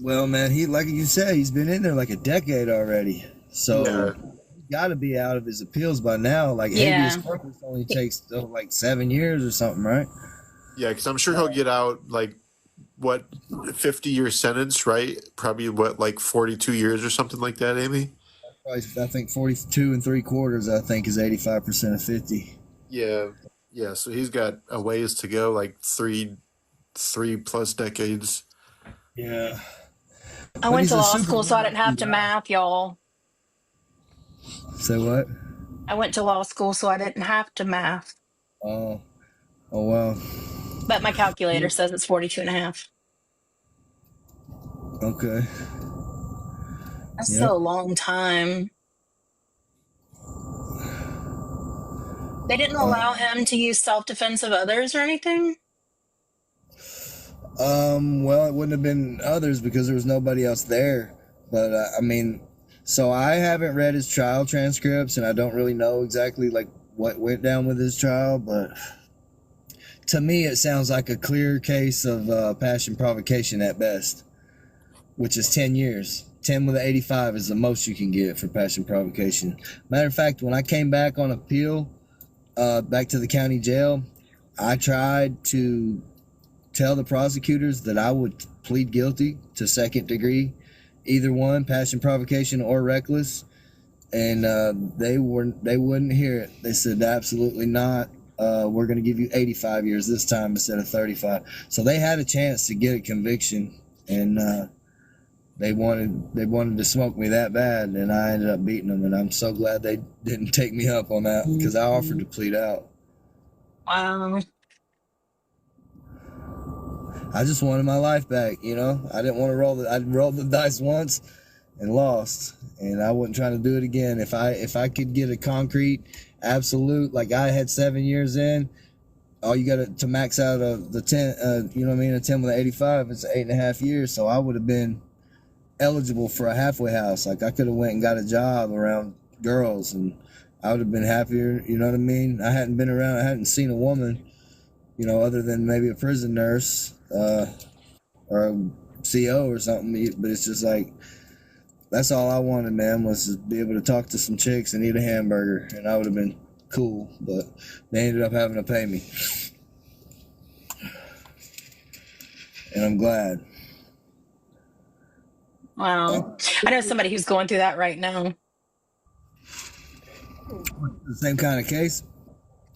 well, man, he, like you said, he's been in there a decade already. So he's got to be out of his appeals by now. Habeas corpus only takes 7 years or something, right? Yeah, because I'm sure he'll get out 50-year sentence, right? Probably 42 years or something like that, Amy? I think 42 3/4, I think, is 85% of 50. Yeah. So he's got a ways to go, 3+ decades. Yeah. I went to law school, so I didn't have to math, y'all. Say what? I went to law school, so I didn't have to math. Oh wow. But my calculator says it's 42.5. Okay. That's still a long time. They didn't allow him to use self-defense of others or anything? Well, it wouldn't have been others because there was nobody else there. But, so I haven't read his trial transcripts, and I don't really know exactly, what went down with his trial, but to me, it sounds like a clear case of passion provocation at best. which is 10 years. 10 with an 85 is the most you can get for passion provocation. Matter of fact, when I came back on appeal, back to the county jail, I tried to tell the prosecutors that I would plead guilty to second degree, either one, passion provocation or reckless, and they wouldn't hear it. They said absolutely not. We're going to give you 85 years this time instead of 35. So they had a chance to get a conviction, and they wanted to smoke me that bad, and I ended up beating them. And I'm so glad they didn't take me up on that, because I offered to plead out. Wow. I just wanted my life back, you know. I didn't want to I'd rolled the dice once and lost, and I wasn't trying to do it again. If I could get a concrete, absolute, like I had 7 years in, all you got to max out of the 10, you know what I mean, a 10 with an 85, it's 8.5 years, so I would have been eligible for a halfway house. Like I could have went and got a job around girls, and I would have been happier, you know what I mean? I hadn't seen a woman, you know, other than maybe a prison nurse, or a CO or something, but it's just like, that's all I wanted, man, was to be able to talk to some chicks and eat a hamburger, and I would have been cool, but they ended up having to pay me. And I'm glad. Wow. I know somebody who's going through that right now. The same kind of case?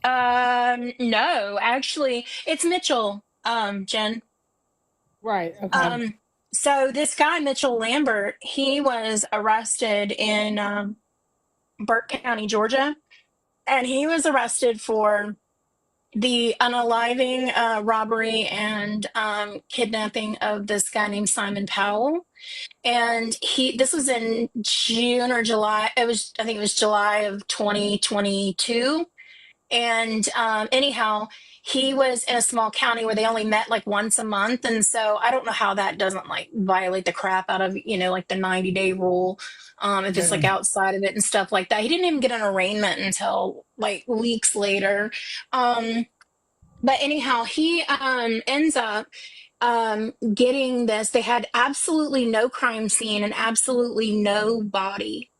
No, actually, it's Mitchell, Jen. Right. Okay. So this guy, Mitchell Lambert, he was arrested in Burke County, Georgia, and he was arrested for the unaliving, robbery, and kidnapping of this guy named Simon Powell. And this was in June or July. I think it was July of 2022. And anyhow, he was in a small county where they only met like once a month. And so I don't know how that doesn't like violate the crap out of, like the 90-day rule. If it's like outside of it and stuff like that. He didn't even get an arraignment until like weeks later. But anyhow, he ends up getting this. They had absolutely no crime scene and absolutely no body.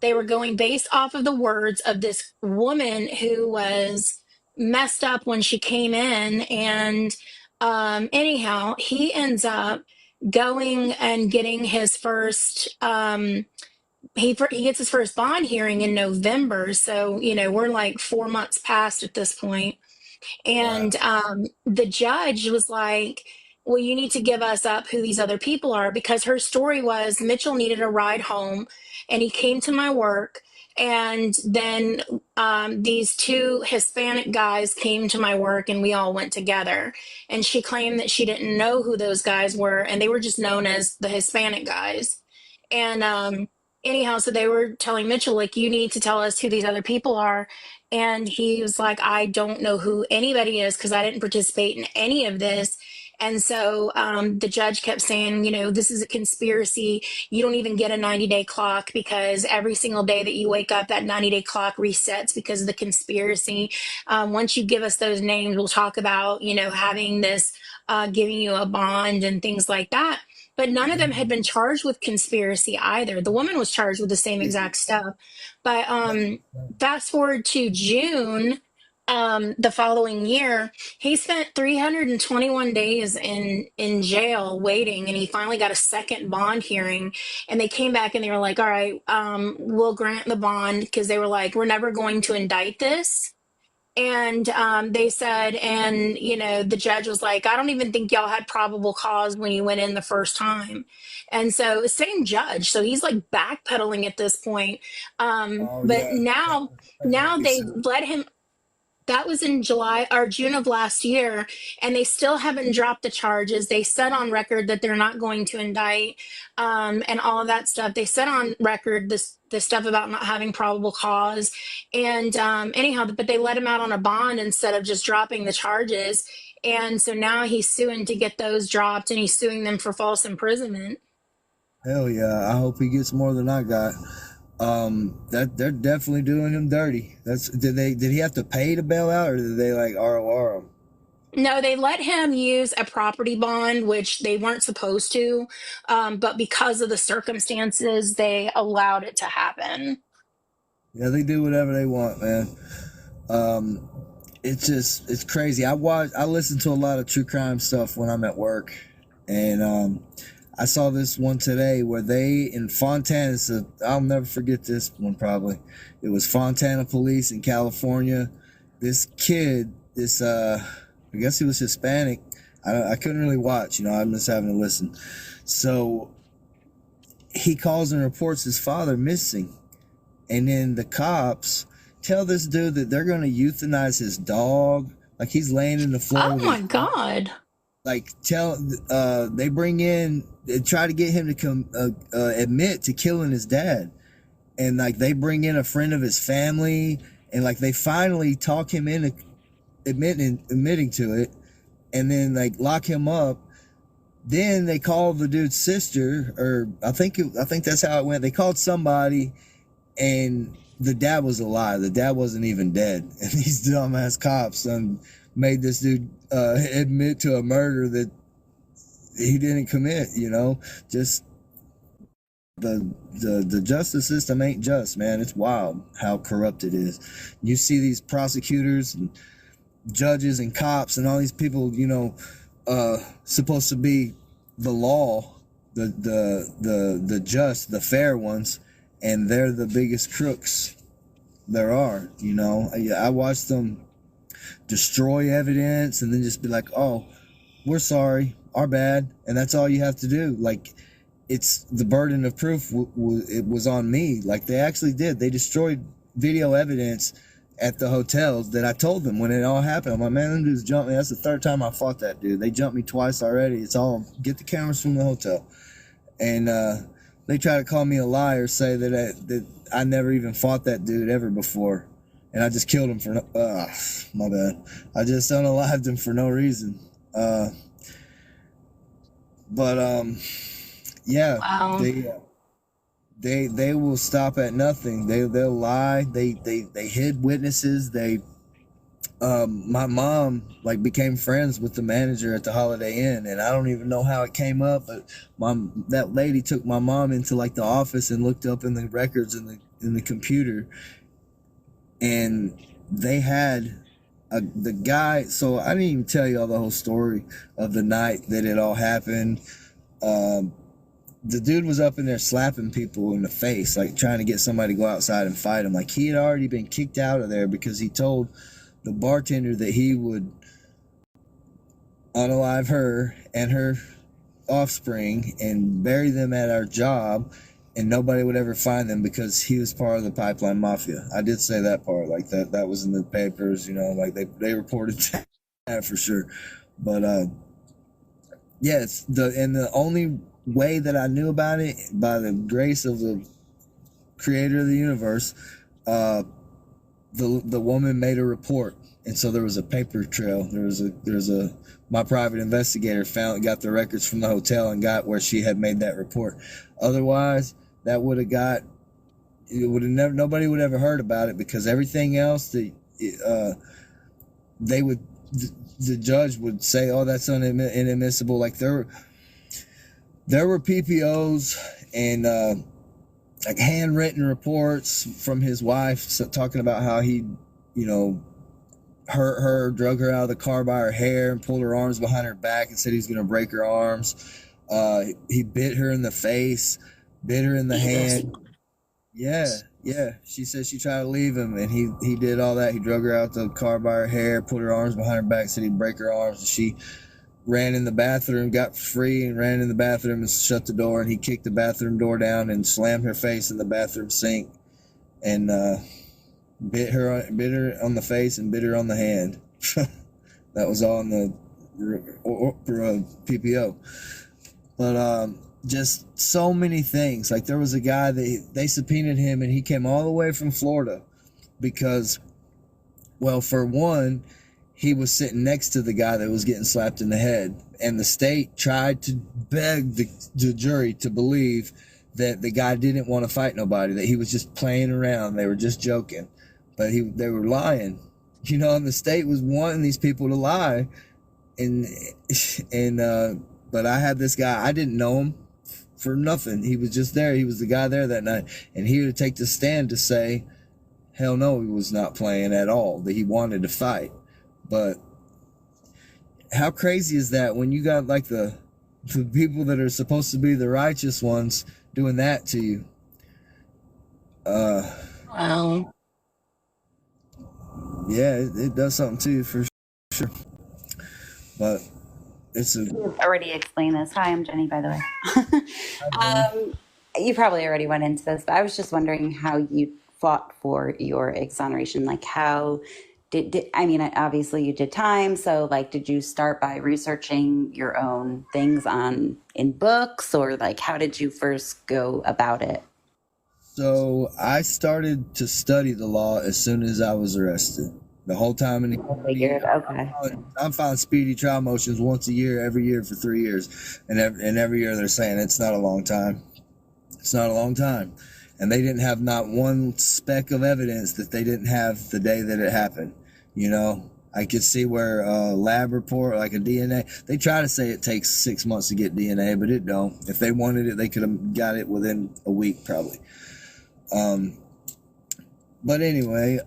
They were going based off of the words of this woman who was messed up when she came in. And anyhow, he ends up going and getting his first, he gets his first bond hearing in November. So, we're like 4 months past at this point. And the judge was like, well, you need to give us up who these other people are, because her story was Mitchell needed a ride home and he came to my work. And then these two Hispanic guys came to my work and we all went together. And she claimed that she didn't know who those guys were, and they were just known as the Hispanic guys. And anyhow, so they were telling Mitchell, like, you need to tell us who these other people are. And he was like, I don't know who anybody is because I didn't participate in any of this. And so the judge kept saying, this is a conspiracy. You don't even get a 90-day clock, because every single day that you wake up, that 90-day clock resets because of the conspiracy. Once you give us those names, we'll talk about, having this, giving you a bond and things like that. But none of them had been charged with conspiracy either. The woman was charged with the same exact stuff. But fast forward to June, the following year, he spent 321 days in jail waiting, and he finally got a second bond hearing. And they came back and they were like, all right, we'll grant the bond, because they were like, we're never going to indict this. And they said, and, the judge was like, I don't even think y'all had probable cause when you went in the first time. And so same judge. So he's like backpedaling at this point. But now they let him. That was in July or June of last year, and they still haven't dropped the charges. They said on record that they're not going to indict, and all of that stuff. They said on record this stuff about not having probable cause, and anyhow, but they let him out on a bond instead of just dropping the charges. And so now he's suing to get those dropped, and he's suing them for false imprisonment. Hell yeah! I hope he gets more than I got. That they're definitely doing him dirty. Did he have to pay to bail out, or did they like ROR him? No, they let him use a property bond, which they weren't supposed to, but because of the circumstances, they allowed it to happen. Yeah, they do whatever they want, man. Um, it's crazy. I listen to a lot of true crime stuff when I'm at work, and I saw this one today where they in Fontana. So I'll never forget this one. Probably it was Fontana police in California. This kid, I guess he was Hispanic. I couldn't really watch, I'm just having to listen. So he calls and reports his father missing, and then the cops tell this dude that they're going to euthanize his dog. Like, he's laying in the floor. Oh my God. Like, they bring in, they try to get him to come admit to killing his dad. And like, they bring in a friend of his family, and like, they finally talk him into admitting to it, and then like lock him up. Then they call the dude's sister, or I think that's how it went. They called somebody, and the dad was alive. The dad wasn't even dead. And these dumbass cops made this dude admit to a murder that he didn't commit. Just the justice system ain't just, man. It's wild how corrupt it is. You see these prosecutors and judges and cops and all these people, supposed to be the law, the just, the fair ones, and they're the biggest crooks there are. I watched them destroy evidence and then just be like, oh, we're sorry, our bad, and that's all you have to do. Like, it's the burden of proof. It was on me. Like, they actually did. They destroyed video evidence at the hotels that I told them when it all happened. I'm like, man, them dudes jumped me. That's the third time I fought that dude. They jumped me twice already. It's all, get the cameras from the hotel. And they try to call me a liar, say that I never even fought that dude ever before. And I just killed him for, my bad. I just unalived him for no reason. Yeah. Wow. They will stop at nothing. They'll lie. They hid witnesses. My mom became friends with the manager at the Holiday Inn, and I don't even know how it came up, but that lady took my mom into the office and looked up in the records in the computer, and they had the guy. So I didn't even tell you all the whole story of the night that it all happened. The dude was up in there slapping people in the face, trying to get somebody to go outside and fight him. He had already been kicked out of there because he told the bartender that he would unalive her and her offspring and bury them at our job, and nobody would ever find them because he was part of the pipeline mafia. I did say that part, that was in the papers, they reported that for sure. But yeah, the only way that I knew about it, by the grace of the creator of the universe, the woman made a report, and so there was a paper trail. My private investigator got the records from the hotel and got where she had made that report. Otherwise, nobody would ever heard about it, because everything else the judge would say, oh, that's inadmissible. There were PPOs and handwritten reports from his wife talking about how he, hurt her, drug her out of the car by her hair and pulled her arms behind her back and said he was going to break her arms. He bit her in the face, bit her in the hand. Yeah. She said she tried to leave him, and he did all that. He drug her out the car by her hair, put her arms behind her back, said he'd break her arms, and she ran in the bathroom, got free, and ran in the bathroom and shut the door, and he kicked the bathroom door down and slammed her face in the bathroom sink, and bit her on the face and bit her on the hand. That was all in the PPO. But just so many things. There was a guy that they subpoenaed him, and he came all the way from Florida because, well, for one, he was sitting next to the guy that was getting slapped in the head, and the state tried to beg the jury to believe that the guy didn't want to fight nobody, that he was just playing around, they were just joking, but they were lying, and the state was wanting these people to lie and but I had this guy. I didn't know him for nothing. He was just there. He was the guy there that night, and he would take the stand to say, hell no, he was not playing at all, that he wanted to fight. But how crazy is that when you got like the people that are supposed to be the righteous ones doing that to you? Wow. Yeah, it does something to you for sure. But it's a... You've already explained this. Hi, I'm Jenny, by the way. You probably already went into this, but I was just wondering how you fought for your exoneration. Like, how did I mean, obviously you did time, so like, did you start by researching your own things in books, or like, how did you first go about it? So I started to study the law as soon as I was arrested. The whole time in the Figured, okay. I'm filing speedy trial motions once a year, every year for 3 years, and every year they're saying it's not a long time. It's not a long time, and they didn't have not one speck of evidence that they didn't have the day that it happened. You know, I could see where a lab report, like a DNA, they try to say it takes 6 months to get DNA, but it don't. If they wanted it, they could have got it within a week probably. But anyway,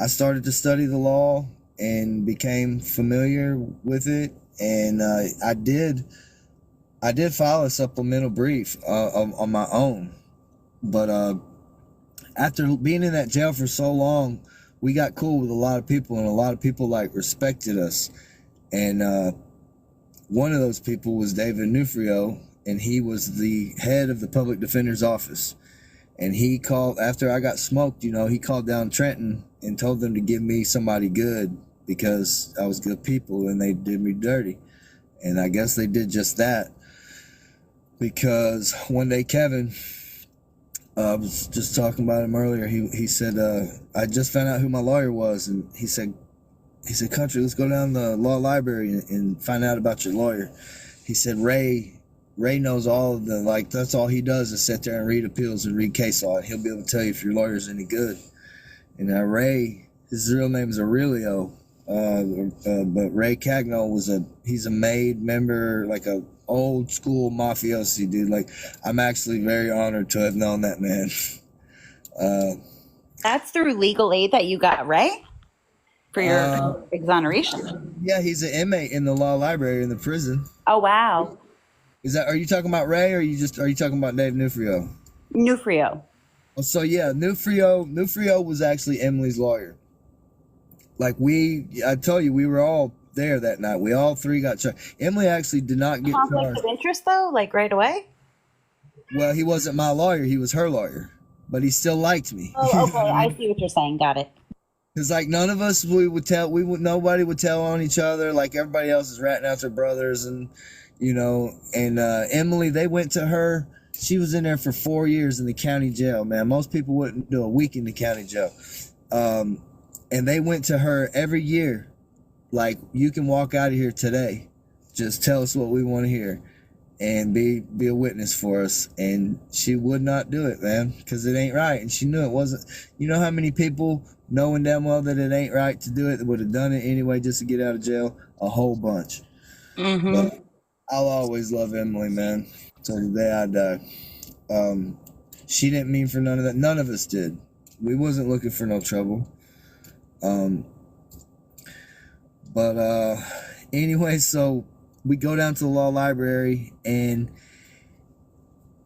I started to study the law and became familiar with it, and I did file a supplemental brief on my own. But after being in that jail for so long, we got cool with a lot of people, and a lot of people like respected us. And one of those people was David Nufrio, and he was the head of the public defender's office. And he called, after I got smoked, you know, he called down Trenton and told them to give me somebody good because I was good people and they did me dirty. And I guess they did just that, because one day Kevin, I was just talking about him earlier, he said, I just found out who my lawyer was, and he said, Country, let's go down to the law library and find out about your lawyer. He said, Ray knows all of the, like, that's all he does is sit there and read appeals and read case law, and he'll be able to tell you if your lawyer's any good. And Ray, his real name is Aurelio, but Ray Cagno he's a made member, like a old school mafiosi dude. Like, I'm actually very honored to have known that man. That's through legal aid that you got, right? For your exoneration. Yeah, he's an inmate in the law library in the prison. Oh, wow. Are you talking about Ray, or are you talking about Dave Nufrio? Nufrio. Oh, so yeah, Nufrio was actually Emily's lawyer. Like, I told you, we were all there that night. We all three got charged. Emily actually did not get Conflict charged. of interest, though, like right away? Well, he wasn't my lawyer. He was her lawyer, but he still liked me. Oh, okay. I see what you're saying. Got it. Because like none of us, nobody would tell on each other. Like, everybody else is ratting out their brothers, and you know. And Emily, they went to her. She was in there for 4 years in the county jail. Man, most people wouldn't do a week in the county jail. And they went to her every year. Like, you can walk out of here today. Just tell us what we want to hear, and be a witness for us. And she would not do it, man, because it ain't right. And she knew it wasn't. You know how many people, knowing damn well that it ain't right to do it, would have done it anyway just to get out of jail? A whole bunch. Mm-hmm. But I'll always love Emily, man, till the day I die. She didn't mean for none of that. None of us did. We wasn't looking for no trouble. But anyway, so we go down to the law library, and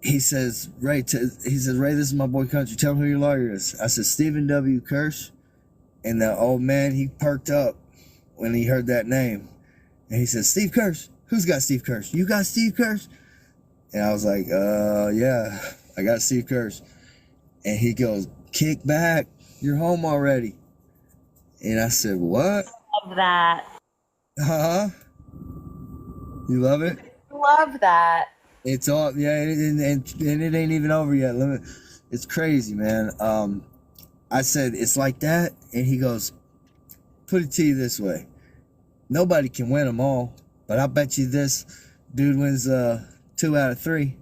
he says, Ray, this is my boy Country. Tell me who your lawyer is. I said, Stephen W. Kirsch. And the old man, he perked up when he heard that name. And he said, Steve Kirsch. Who's got Steve Kirsch? You got Steve Kirsch? And I was like, yeah, I got Steve Kirsch. And he goes, kick back. You're home already. And I said, what? Love that. Uh-huh. You love it? Love that. It's all, yeah, and it ain't even over yet. It's crazy, man. I said, it's like that. And he goes, put it to you this way. Nobody can win them all, but I bet you this dude wins 2 out of 3.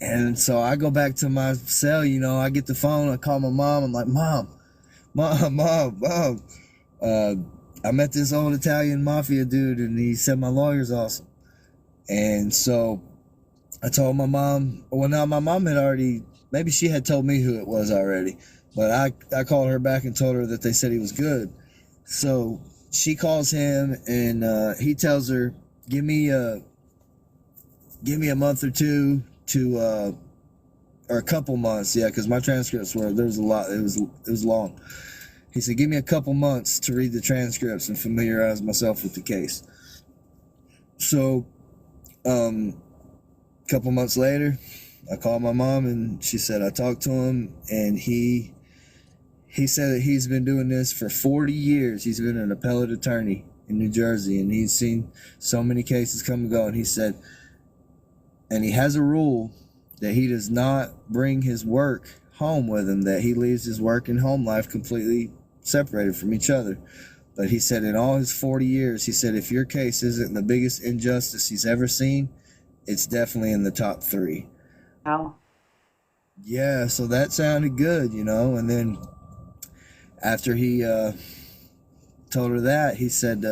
And so I go back to my cell, you know, I get the phone, I call my mom. I'm like, Mom. I met this old Italian mafia dude, and he said my lawyer's awesome. And so I told my mom. Well, now my mom had already, maybe she had told me who it was already, but I called her back and told her that they said he was good. So she calls him, and he tells her, give me a month or two to or a couple months, yeah, because my transcripts were, there was a lot, it was long. He said, give me a couple months to read the transcripts and familiarize myself with the case. So a couple months later, I called my mom, and she said I talked to him, and he said that he's been doing this for 40 years. He's been an appellate attorney in New Jersey, and he's seen so many cases come and go. And he said, and he has a rule that he does not bring his work home with him, that he leaves his work and home life completely separated from each other. But he said in all his 40 years, he said if your case isn't the biggest injustice he's ever seen, it's definitely in the top 3. Wow. Yeah, so that sounded good, you know. And then after he told her that, he said,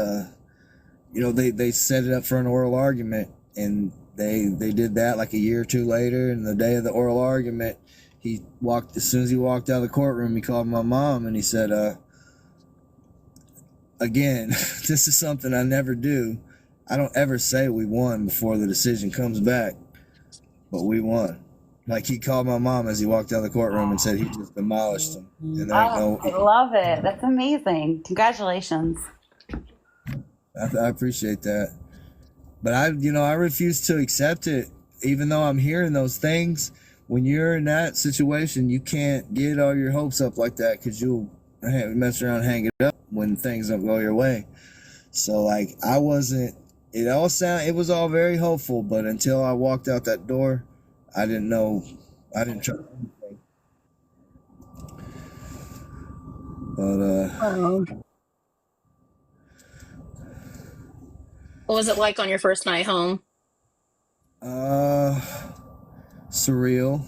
you know, they set it up for an oral argument, and they did that like a year or two later. And the day of the oral argument, as soon as he walked out of the courtroom, he called my mom, and he said, again, this is something I never do. I don't ever say we won before the decision comes back, but we won. Like, he called my mom as he walked out of the courtroom and said he just demolished him. And I love it. That's amazing. Congratulations. I appreciate that. But I refuse to accept it, even though I'm hearing those things. When you're in that situation, you can't get all your hopes up like that, because you'll mess around and hang it up when things don't go your way. So, like, it was all very hopeful, but until I walked out that door, I didn't try anything. But What was it like on your first night home? surreal.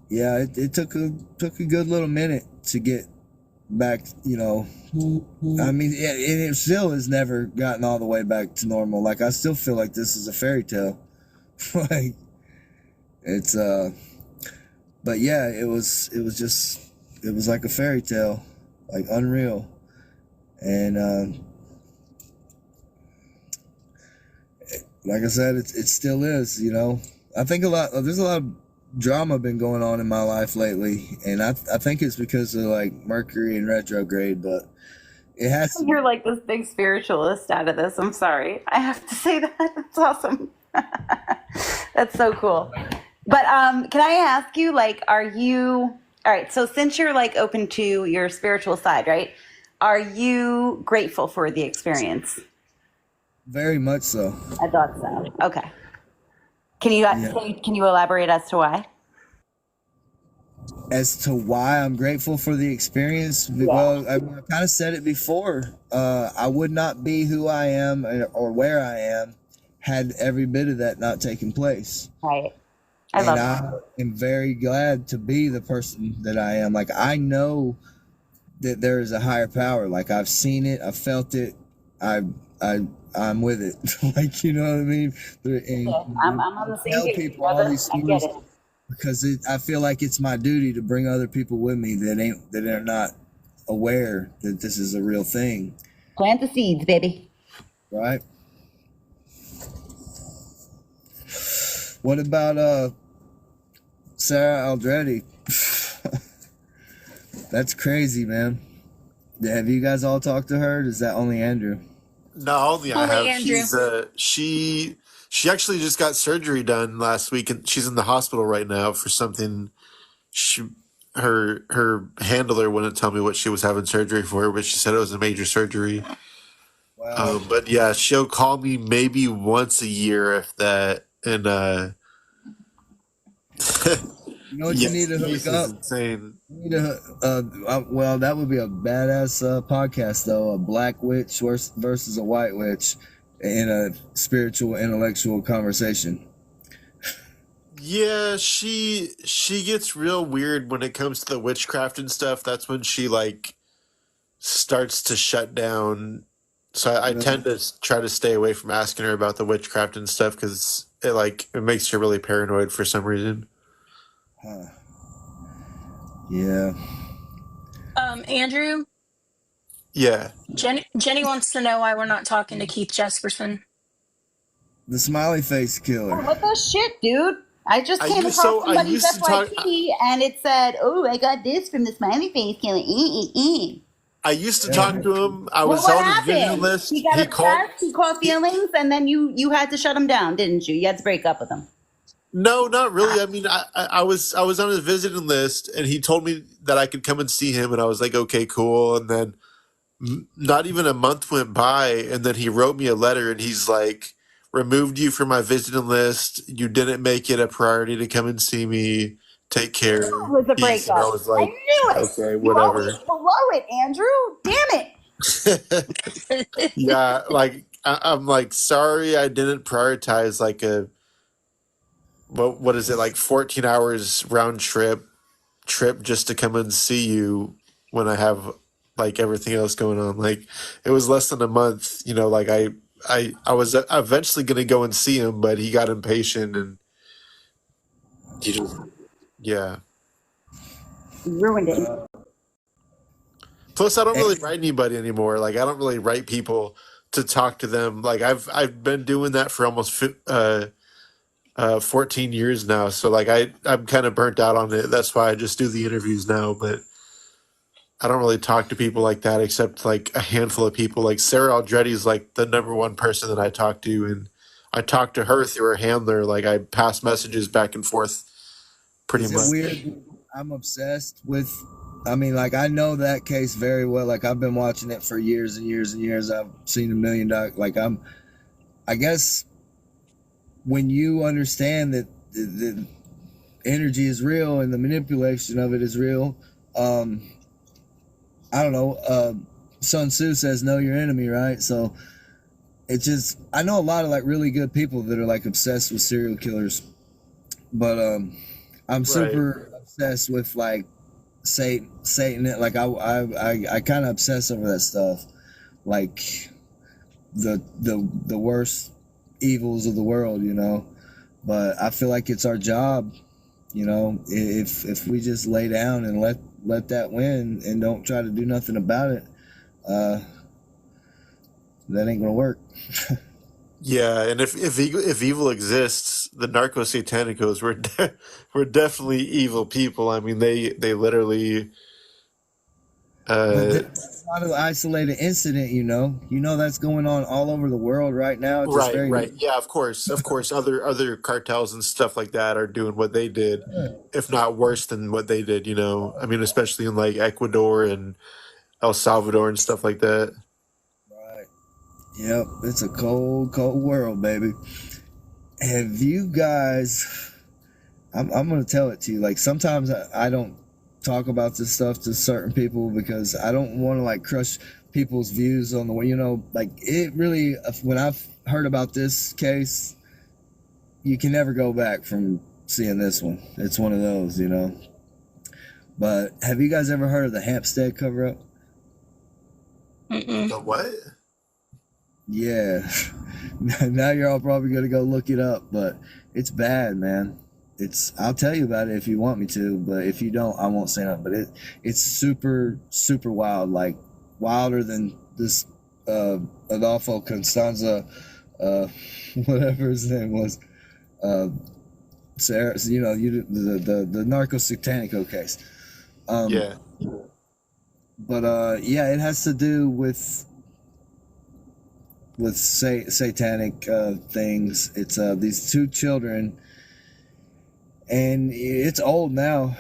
Yeah, it took a good little minute to get back, you know. I mean, and it still has never gotten all the way back to normal. Like, I still feel like this is a fairy tale. Like, it's but yeah, it was like a fairy tale, like unreal. And like I said, it still is, you know. I think there's a lot of drama been going on in my life lately, and I think it's because of like Mercury in retrograde, but it has to. You're like this big spiritualist out of this. I'm sorry. I have to say that. That's awesome. That's so cool. But can I ask you, like, all right, so since you're like open to your spiritual side, right? Are you grateful for the experience? Very much so. I thought so. Okay. Can you elaborate as to why? As to why I'm grateful for the experience, well, I kind of said it before. I would not be who I am or where I am had every bit of that not taken place. Right. I am very glad to be the person that I am. Like, I know that there is a higher power. Like, I've seen it, I've felt it, I'm with it. Like, you know what I mean? I'm on the same page. People all these stories because I feel like it's my duty to bring other people with me that are not aware that this is a real thing. Plant the seeds, baby. Right. What about Sarah Aldretti? That's crazy, man. Have you guys all talked to her? Is that only Andrew? No, only I have. Andrew. She actually just got surgery done last week, and she's in the hospital right now for something. Her handler wouldn't tell me what she was having surgery for, but she said it was a major surgery. Wow. But yeah, she'll call me maybe once a year, if that. And you know what you need to hook up? Insane. You need to, well, that would be a badass podcast, though. A black witch versus a white witch in a spiritual, intellectual conversation. Yeah, she gets real weird when it comes to the witchcraft and stuff. That's when she like starts to shut down. So I tend to try to stay away from asking her about the witchcraft and stuff because it makes her really paranoid for some reason. Huh. Yeah. Andrew, Yeah. Jenny wants to know why we're not talking to Keith Jesperson. The smiley face killer. What the shit, dude? I just I came used- across so I somebody's used to talk- FYP and it said, "Oh, I got this from the smiley face killer." I used to talk to him. I Well, was what on his vision happened? list. He got called. obsessed. He caught feelings, and then you had to shut him down, didn't you? You had to break up with him. No, not really. I mean, I was on his visiting list, and he told me that I could come and see him, and I was like, okay, cool. And then not even a month went by, and then he wrote me a letter, and he's like, removed you from my visiting list. You didn't make it a priority to come and see me. Take care. It was a Peace. And I breakup. was I like, knew it. okay, You whatever. always below it, Andrew. Damn it. Yeah, I'm like, sorry, I didn't prioritize like what is it, like 14 hours round trip just to come and see you when I have like everything else going on. Like it was less than a month, like I was eventually gonna go and see him, but he got impatient and he just yeah. Ruined it. Plus, I don't really write anybody anymore. Like, I don't really write people to talk to them. Like, I've been doing that for almost 14 years now. So, like, I'm kind of burnt out on it. That's why I just do the interviews now. But I don't really talk to people like that except, like, a handful of people. Like, Sarah Aldretti's, like, the number one person that I talk to. And I talk to her through her handler. Like, I pass messages back and forth pretty much. Is it weird? I'm obsessed with, I mean, like, I know that case very well. Like, I've been watching it for years and years and years. I've seen a million like, I guess when you understand that the energy is real and the manipulation of it is real, I don't know, Sun Tzu says, know your enemy, right? So it's just, I know a lot of, like, really good people that are, like, obsessed with serial killers, but I'm super obsessed with, like, Satan. Like, I kind of obsess over that stuff, like the worst evils of the world, but I feel like it's our job, if we just lay down and let that win and don't try to do nothing about it, that ain't gonna work. Yeah, and if evil exists, the narco satanicos were definitely evil people. I mean, they literally. But that's not an isolated incident, that's going on all over the world right now. It's just Right. Yeah, of course. Other cartels and stuff like that are doing what they did, if not worse than what they did. I mean, especially in like Ecuador and El Salvador and stuff like that. Right. Yep, it's a cold, cold world, baby. Have you guys? I'm gonna tell it to you. Like, sometimes I don't talk about this stuff to certain people because I don't want to, like, crush people's views on the way. Like, it really, when I've heard about this case, you can never go back from seeing this one. It's one of those, But have you guys ever heard of the Hampstead cover-up? Mm-mm. The what? Yeah. Now you're all probably gonna go look it up, but it's bad, man. I'll tell you about it if you want me to, but if you don't, I won't say nothing. But it's super, super wild, like wilder than this Adolfo Constanza, whatever his name was, Sarah, the Narco Satanico case. Yeah. But yeah, it has to do with satanic things. It's these two children, and it's old now.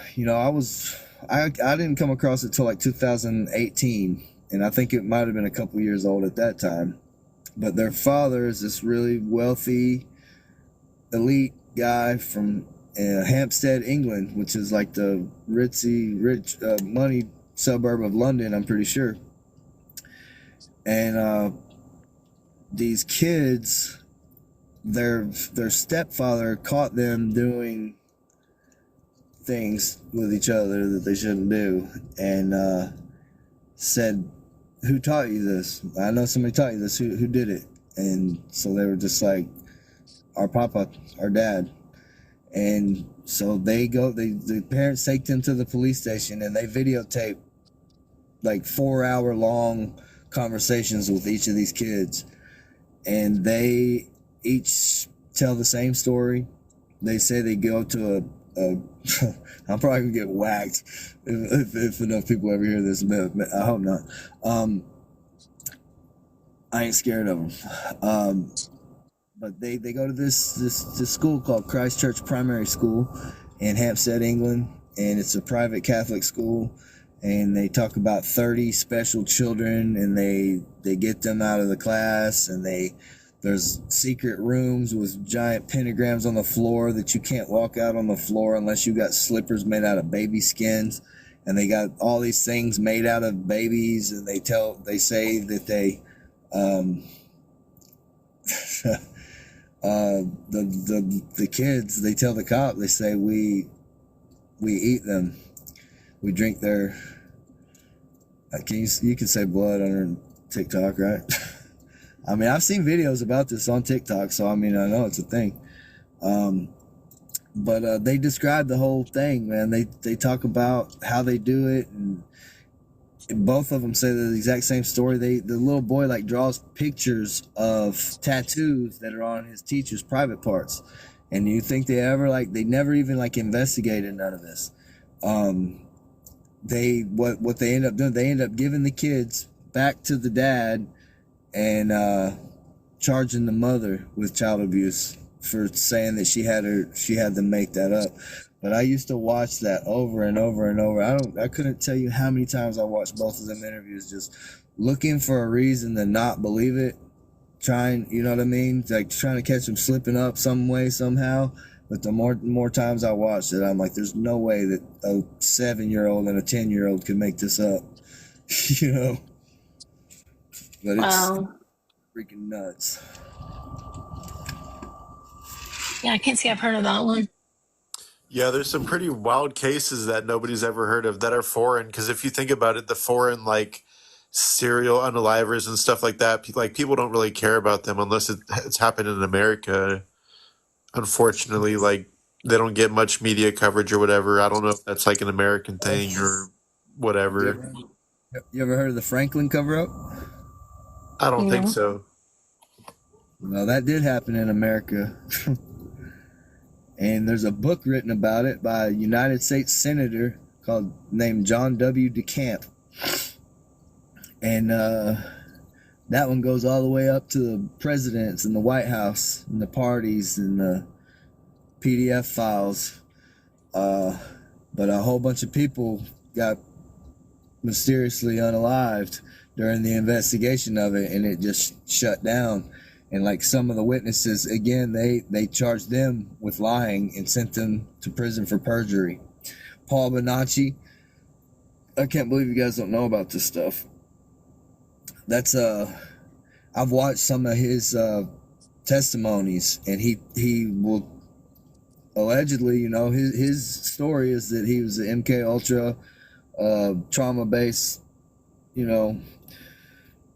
I didn't come across it till like 2018, and I think it might have been a couple years old at that time. But their father is this really wealthy, elite guy from Hampstead, England, which is like the rich money suburb of London, I'm pretty sure. And these kids, their stepfather caught them doing things with each other that they shouldn't do, and said who taught you this? I know somebody taught you this. Who did it? And so they were just like, our papa, our dad. And so the parents take them to the police station and they videotape like 4-hour long conversations with each of these kids. And they each tell the same story. They say they go to I'm probably gonna get whacked if enough people ever hear this, but I hope not. I ain't scared of them. But they go to this school called Christ Church Primary School in Hampstead, England, and it's a private Catholic school. And they talk about 30 special children, and they get them out of the class, and there's secret rooms with giant pentagrams on the floor that you can't walk out on the floor unless you got slippers made out of baby skins. And they got all these things made out of babies, and they say that they the kids, they tell the cop, they say we eat them, we drink their you can say blood on TikTok, right? I mean, I've seen videos about this on TikTok, so I mean, I know it's a thing. But they describe the whole thing, man. They talk about how they do it, and both of them say the exact same story. The little boy like draws pictures of tattoos that are on his teacher's private parts, and you think they never even like investigated none of this. What they end up doing, they end up giving the kids back to the dad and charging the mother with child abuse for saying that she had them make that up. But I used to watch that over and over and over. I couldn't tell you how many times I watched both of them interviews, just looking for a reason to not believe it, trying, you know what I mean? Like trying to catch them slipping up some way, somehow. But the more times I watched it, I'm like, there's no way that a 7-year-old and a 10-year-old could make this up, you know? But it's freaking nuts. Yeah, I can't say I've heard of that one. Yeah, there's some pretty wild cases that nobody's ever heard of that are foreign. Because if you think about it, the foreign like serial unalivers and stuff like that, people don't really care about them unless it's happened in America. Unfortunately, like they don't get much media coverage or whatever. I don't know if that's like an American thing or whatever. You ever heard of the Franklin cover-up? I don't think so. Well, that did happen in America. And there's a book written about it by a United States Senator named John W. DeCamp. And that one goes all the way up to the presidents and the White House and the parties and the PDF files. But a whole bunch of people got mysteriously unalived during the investigation of it, and it just shut down. And like some of the witnesses, again, they charged them with lying and sent them to prison for perjury. Paul Bonacci, I can't believe you guys don't know about this stuff. That's I've watched some of his testimonies, and he will allegedly, you know, his story is that he was an MK Ultra trauma based, you know,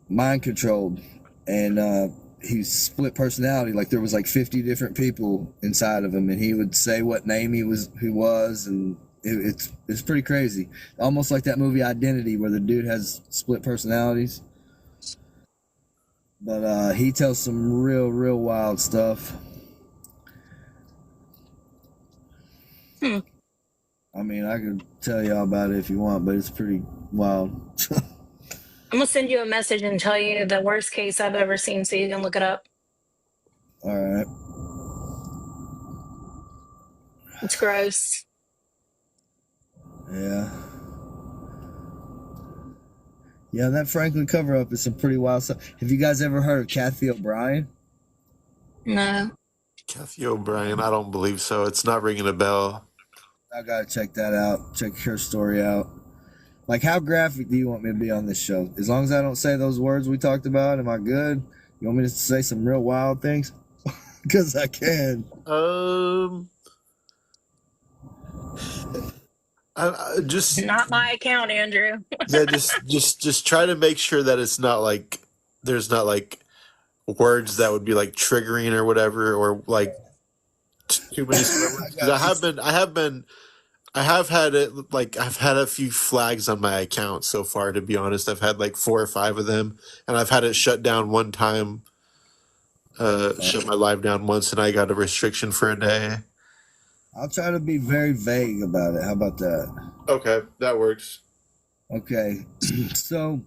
mind controlled, and he's split personality. Like there was like 50 different people inside of him, and he would say what name he was, and it's pretty crazy. Almost like that movie Identity, where the dude has split personalities. But he tells some real wild stuff. I mean, I could tell y'all about it if you want, but it's pretty wild. I'm gonna send you a message and tell you the worst case I've ever seen, so you can look it up. All right. It's gross. Yeah. Yeah, that Franklin cover-up is some pretty wild stuff. Have you guys ever heard of Kathy O'Brien? No. Kathy O'Brien, I don't believe so. It's not ringing a bell. I gotta check that out. Check her story out. Like, how graphic do you want me to be on this show? As long as I don't say those words we talked about, am I good? You want me to say some real wild things? Because I can. Just Not my account, Andrew. yeah, just try to make sure that it's not like there's not like words that would be like triggering or whatever, or like too many swear I words. Because got you. I have had it like I've had a few flags on my account so far. To be honest, I've had like 4 or 5 of them, and I've had it shut down one time. Shut my live down once, and I got a restriction for a day. I'll try to be very vague about it. How about that? Okay, that works. Okay, so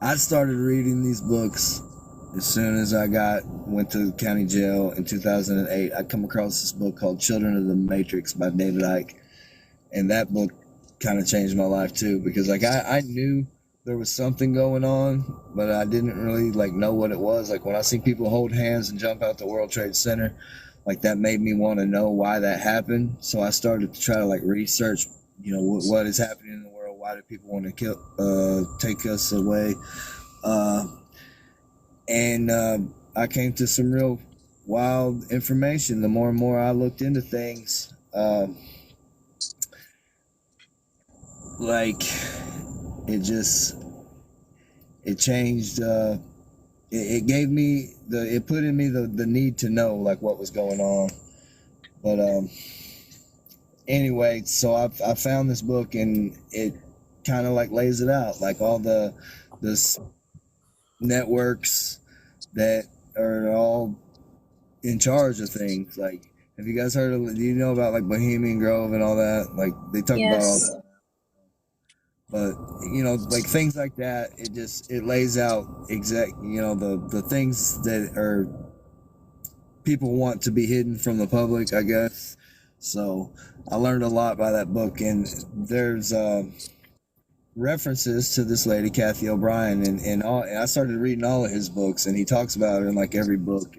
I started reading these books as soon as I went to county jail in 2008. I come across this book called Children of the Matrix by David Icke, and that book kind of changed my life too, because like I knew there was something going on, but I didn't really like know what it was. Like when I see people hold hands and jump out the World Trade Center, like that made me want to know why that happened. So I started to try to like research, what is happening in the world. Why do people want to take us away? And I came to some real wild information. The more and more I looked into things, like it changed. It gave me it put in me the need to know like what was going on. But anyway, so I found this book, and it kind of like lays it out, like all this networks that are all in charge of things. Like, have you guys heard of? Do you know about like Bohemian Grove and all that? Like they talk about all Yes. that. But like things like that, it lays out the things that are people want to be hidden from the public, I guess. So I learned a lot by that book, and there's references to this lady Kathy O'Brien, and I started reading all of his books, and he talks about her in like every book.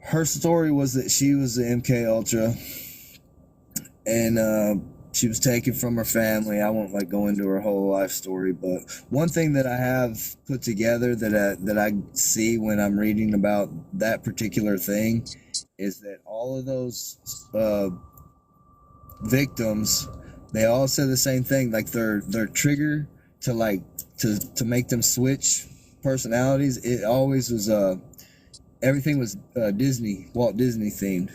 Her story was that she was the MK Ultra, and she was taken from her family. I won't like go into her whole life story, but one thing that I have put together that I see when I'm reading about that particular thing is that all of those victims, they all said the same thing. Like their trigger to like to make them switch personalities, it always was everything was Walt Disney themed.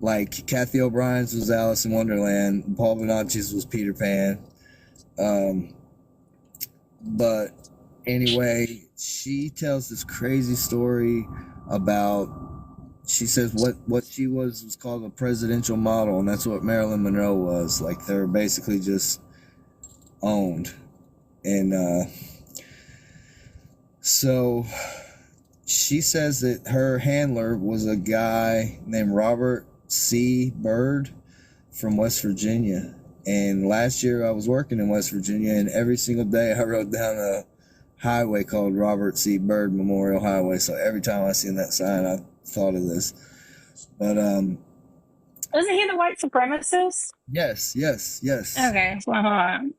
Like Kathy O'Brien's was Alice in Wonderland, Paul Bonacci's was Peter Pan. But anyway, she tells this crazy story about, she says what she was called a presidential model, and that's what Marilyn Monroe was. Like they're basically just owned. And so she says that her handler was a guy named Robert C. Byrd from West Virginia. And last year I was working in West Virginia, and every single day I wrote down a highway called Robert C. Byrd Memorial Highway. So every time I seen that sign, I thought of this. But Isn't he the white supremacist? yes. Okay, well, hold on.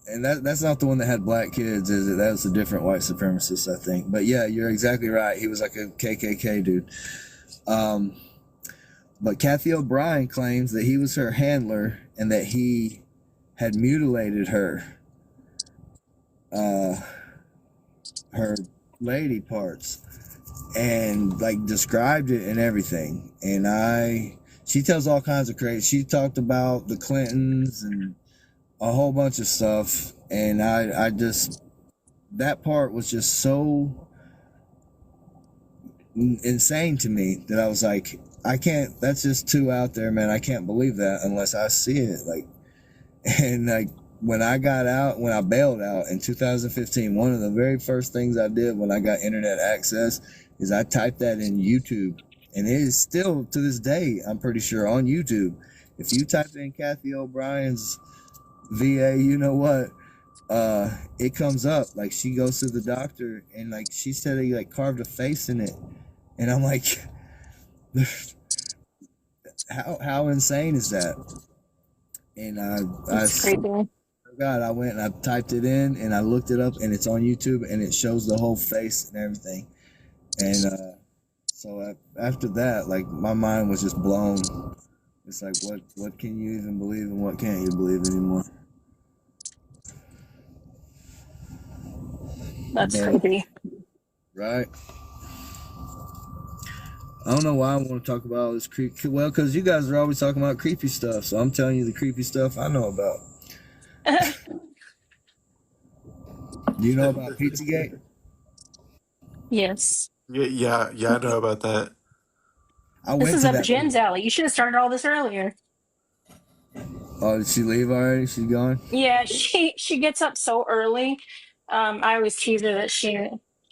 And that's not the one that had black kids, is it? That was a different white supremacist, I think. But yeah, you're exactly right. He was like a KKK dude. But Kathy O'Brien claims that he was her handler and that he had mutilated her lady parts, and like described it and everything. And she tells all kinds of crazy. She talked about the Clintons and a whole bunch of stuff, and I just, that part was just so insane to me that I was like, I can't, that's just too out there, man. I can't believe that unless I see it. Like, and like when I bailed out in 2015, one of the very first things I did when I got internet access is I typed that in YouTube, and it is still to this day, I'm pretty sure, on YouTube. If you type in Kathy O'Brien's VA, you know what, it comes up. Like she goes to the doctor, and like she said he like carved a face in it, and I'm like, how insane is that? And It's creepy. God, I went and I typed it in and I looked it up, and it's on YouTube, and it shows the whole face and everything. And so after that, like my mind was just blown. It's like what can you even believe and what can't you believe anymore? That's But, creepy. right. I don't know why I want to talk about all this creepy. Well, because you guys are always talking about creepy stuff, so I'm telling you the creepy stuff I know about. Do you know about Pizzagate? Yes. Yeah, I know about that. I This went is to up that. Jen's alley. You should have started all this earlier. Oh, did she leave already? She's gone? Yeah, she gets up so early. I always tease her that she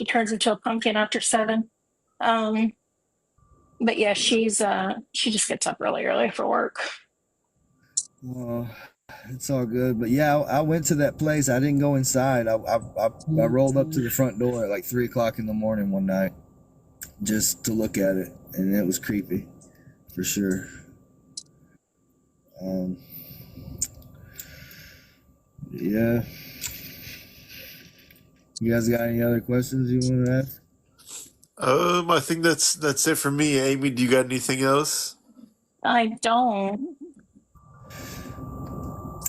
turns into a pumpkin after 7. Um, but yeah, she just gets up really early for work. Oh, it's all good. But yeah, I went to that place. I didn't go inside. I rolled up to the front door at like 3 o'clock in the morning one night just to look at it, and it was creepy for sure. Um, yeah. You guys got any other questions you want to ask? I think that's it for me. Amy, do you got anything else? I don't.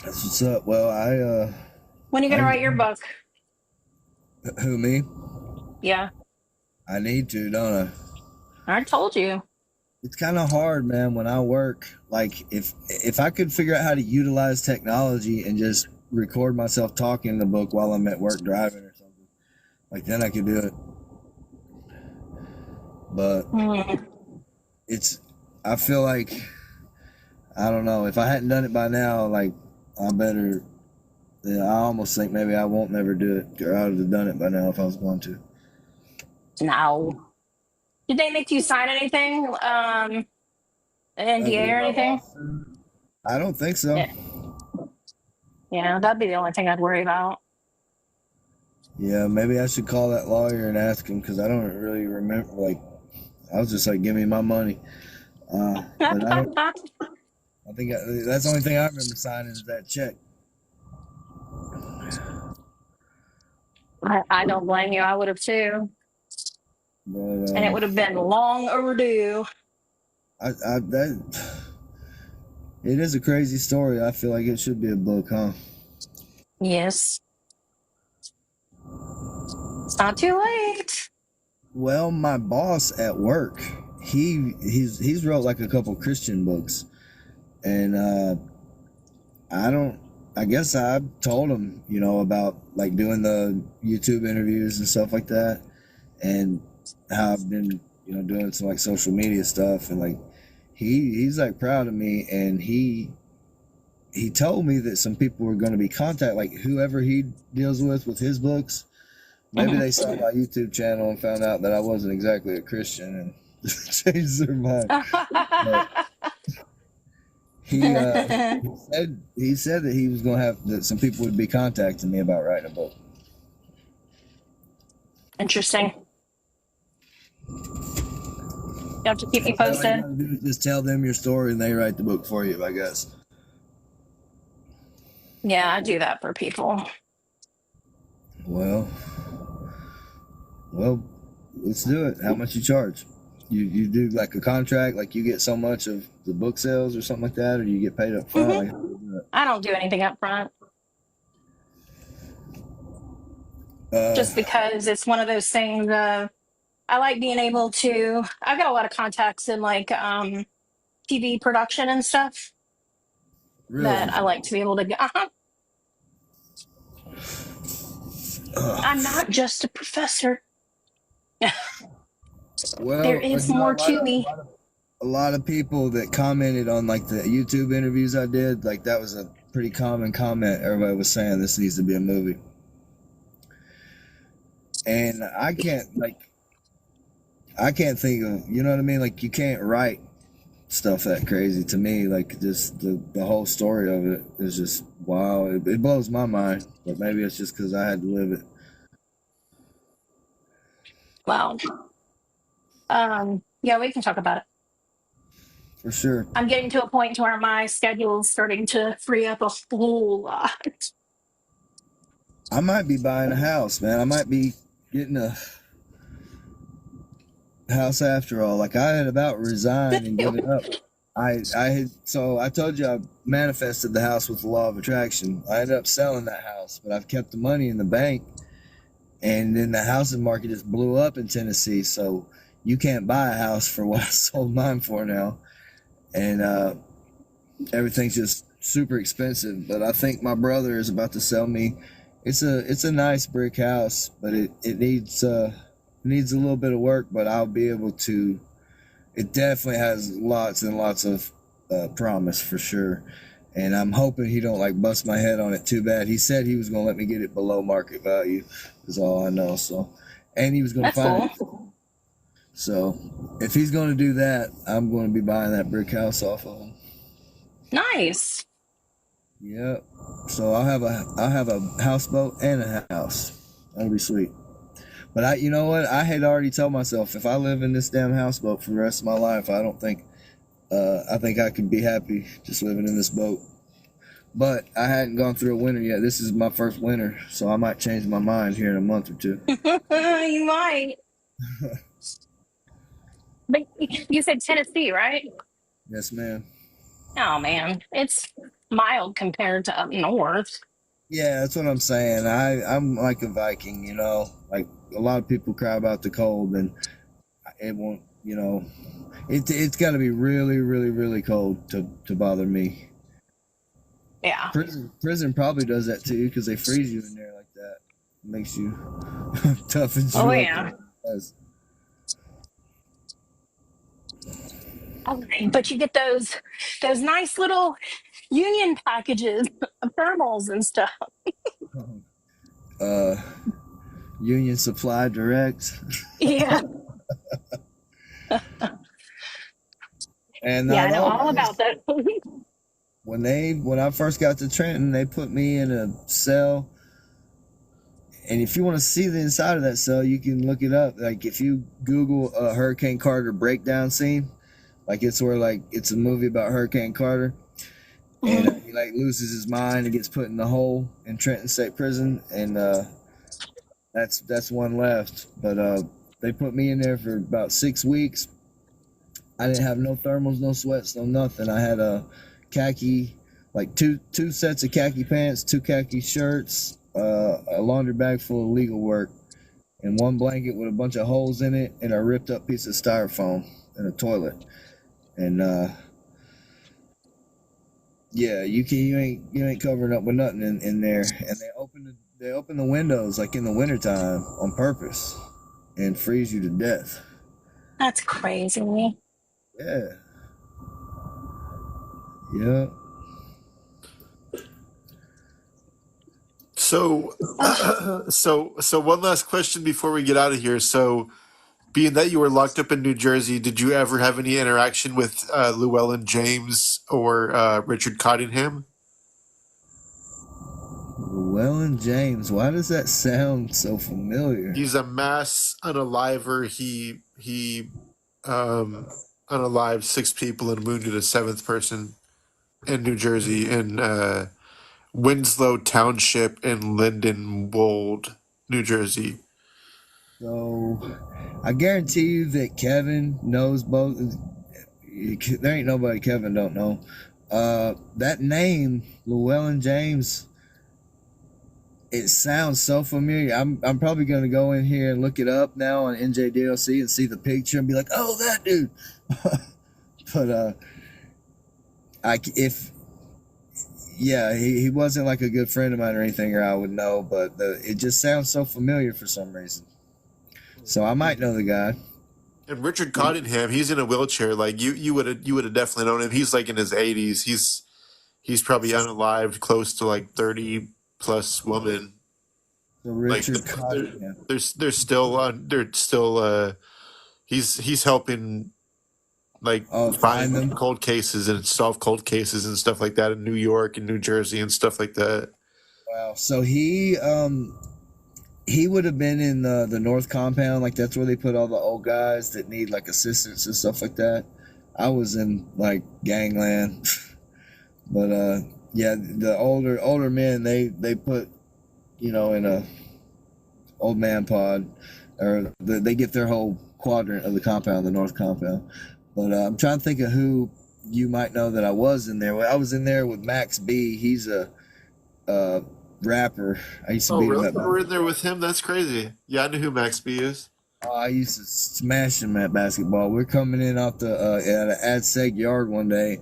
That's what's up. Well, When are you gonna write your book? who, me? Yeah, I need to, don't I? I told you. It's kind of hard, man, when I work. Like, if I could figure out how to utilize technology and just record myself talking in the book while I'm at work driving or something, like, then I could do it. But I feel like, I don't know, if I hadn't done it by now, like, I almost think maybe I won't never do it, or I would have done it by now if I was going to. No. Did they make you sign anything? An NDA or anything? I don't think so. Yeah. Yeah, that'd be the only thing I'd worry about. Yeah, maybe I should call that lawyer and ask him, because I don't really remember. Like, I was just like, give me my money. But I think that's the only thing I remember signing is that check. I don't blame you. I would have too. But And it would have been long overdue. it is a crazy story. I feel like it should be a book, huh? Yes. It's not too late. Well, my boss at work, he's wrote like a couple Christian books, and I guess I told him, about like doing the YouTube interviews and stuff like that, and how I've been, doing some like social media stuff, and like he's like proud of me, and he told me that some people were going to be contact, like whoever he deals with his books. Maybe they saw my YouTube channel and found out that I wasn't exactly a Christian and changed their mind. But he said that he was going to have that some people would be contacting me about writing a book. Interesting. You have to keep me All you posted. gotta do is just tell them your story and they write the book for you, I guess. Yeah, I do that for people. Well, let's do it. How much you charge? You do like a contract, like you get so much of the book sales or something like that, or you get paid up front? Like, how do you do it? I don't do anything up front. Just because it's one of those things. I like being able to. I've got a lot of contacts in like TV production and stuff Really? that I like to be able to get. I'm not just a professor. Well, There is more to me. A lot of people that commented on like the YouTube interviews I did, like that was a pretty common comment. Everybody was saying this needs to be a movie. And I can't think of, you know what I mean? Like you can't write stuff that crazy to me. Like just the whole story of it is just wow. It blows my mind, but maybe it's just because I had to live it. Well, yeah, we can talk about it. For sure. I'm getting to a point to where my schedule is starting to free up a whole lot. I might be buying a house, man. I might be getting a house after all. Like I had about resigned and given up I told you I manifested the house with the law of attraction. I ended up selling that house, but I've kept the money in the bank, and then the housing market just blew up in Tennessee. So you can't buy a house for what I sold mine for now, and everything's just super expensive. But I think my brother is about to sell me. It's a nice brick house, but it needs a little bit of work. But I'll be able to. It definitely has lots and lots of promise for sure, and I'm hoping he don't like bust my head on it too bad. He said he was gonna let me get it below market value, is all I know. So, and he was gonna That's find it. cool. So, if he's gonna do that, I'm gonna be buying that brick house off of him. Nice. Yep. So I'll have a houseboat and a house. That'll be sweet. But you know what? I had already told myself if I live in this damn houseboat for the rest of my life, I think I could be happy just living in this boat. But I hadn't gone through a winter yet. This is my first winter, so I might change my mind here in a month or two. You might. But you said Tennessee, right? Yes, ma'am. Oh man, it's mild compared to up north. Yeah, that's what I'm saying. I'm like a Viking, you know. Like a lot of people cry about the cold, and it won't, you know. It's got to be really, really, really cold to bother me. Yeah. Prison probably does that too because they freeze you in there like that. It makes you toughens you Oh up. yeah. But you get those nice little union packages of thermals and stuff. Uh, Union Supply Direct. Yeah. And Yeah, I not know all always. about that. When I first got to Trenton, they put me in a cell. And if you want to see the inside of that cell, you can look it up. Like if you Google a Hurricane Carter breakdown scene, like it's where like it's a movie about Hurricane Carter, and he like loses his mind and gets put in the hole in Trenton State Prison, and that's one left. But they put me in there for about 6 weeks. I didn't have no thermals, no sweats, no nothing. I had a khaki, like two sets of khaki pants, 2 khaki shirts, a laundry bag full of legal work, and 1 blanket with a bunch of holes in it, and a ripped up piece of styrofoam and a toilet. And yeah, you ain't covering up with nothing in there. And they open the windows like in the wintertime on purpose and freeze you to death. That's crazy. Yeah. Yeah. So, so one last question before we get out of here. So, being that you were locked up in New Jersey, did you ever have any interaction with Llewellyn James or Richard Cottingham? Llewellyn James. Why does that sound so familiar? He's a mass unaliver. He unalived 6 people and wounded a 7th person in New Jersey in Winslow Township in Lindenwold, New Jersey. So I guarantee you that Kevin knows both. There ain't nobody Kevin don't know. That name, Llewellyn James, it sounds so familiar. I'm probably gonna go in here and look it up now on NJDLC and see the picture and be like, oh, that dude. But he wasn't like a good friend of mine or anything, or I would know. But it just sounds so familiar for some reason. So I might know the guy. And Richard Cottingham, he's in a wheelchair. Like you would have definitely known him. He's like in his 80s. He's probably unalived, close to like 30 plus women. So Richard Cottingham. They're still he's helping like find them. cold cases and solve cold cases and stuff like that in New York and New Jersey and stuff like that. Wow. So he would have been in the North Compound. Like that's where they put all the old guys that need like assistance and stuff like that. I was in like gangland. But yeah, the older men they put, you know, in a old man pod, or they get their whole quadrant of the compound, the North Compound. But I'm trying to think of who you might know that I was in there. I was in there with Max B. He's a rapper. I used to Oh, beat him really? up. You were in there with him? That's crazy. Yeah, I knew who Max B is. I used to smash him at basketball. We're coming in off the at an ad seg yard one day,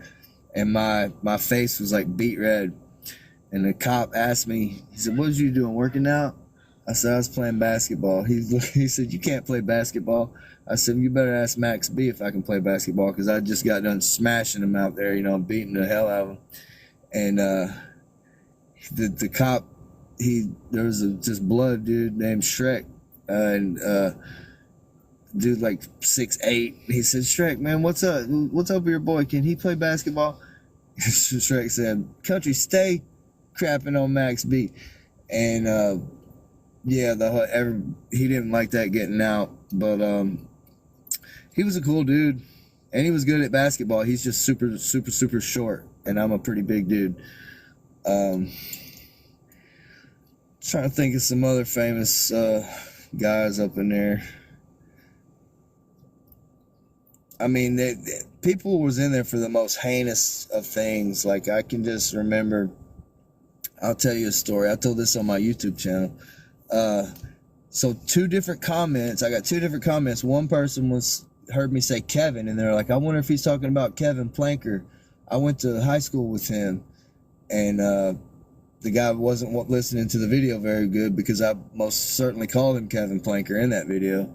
and my face was like beet red. And the cop asked me, he said, "What was you doing, working out?" I said, "I was playing basketball." He said, "You can't play basketball." I said, "You better ask Max B if I can play basketball," because I just got done smashing him out there, beating the hell out of him. And the cop, there was this blood dude named Shrek, and dude like 6'8". He said, "Shrek, man, what's up? What's up with your boy? Can he play basketball?" Shrek said, "Country, stay crapping on Max B." And yeah, he didn't like that getting out, but he was a cool dude, and he was good at basketball. He's just super, super, super short, and I'm a pretty big dude. Trying to think of some other famous guys up in there. I mean, people was in there for the most heinous of things. Like, I can just remember, I'll tell you a story. I told this on my YouTube channel. So two different comments. I got two different comments. One person heard me say Kevin, and they're like, "I wonder if he's talking about Kevin Planker. I went to high school with him." And the guy wasn't listening to the video very good, because I most certainly called him Kevin Planker in that video.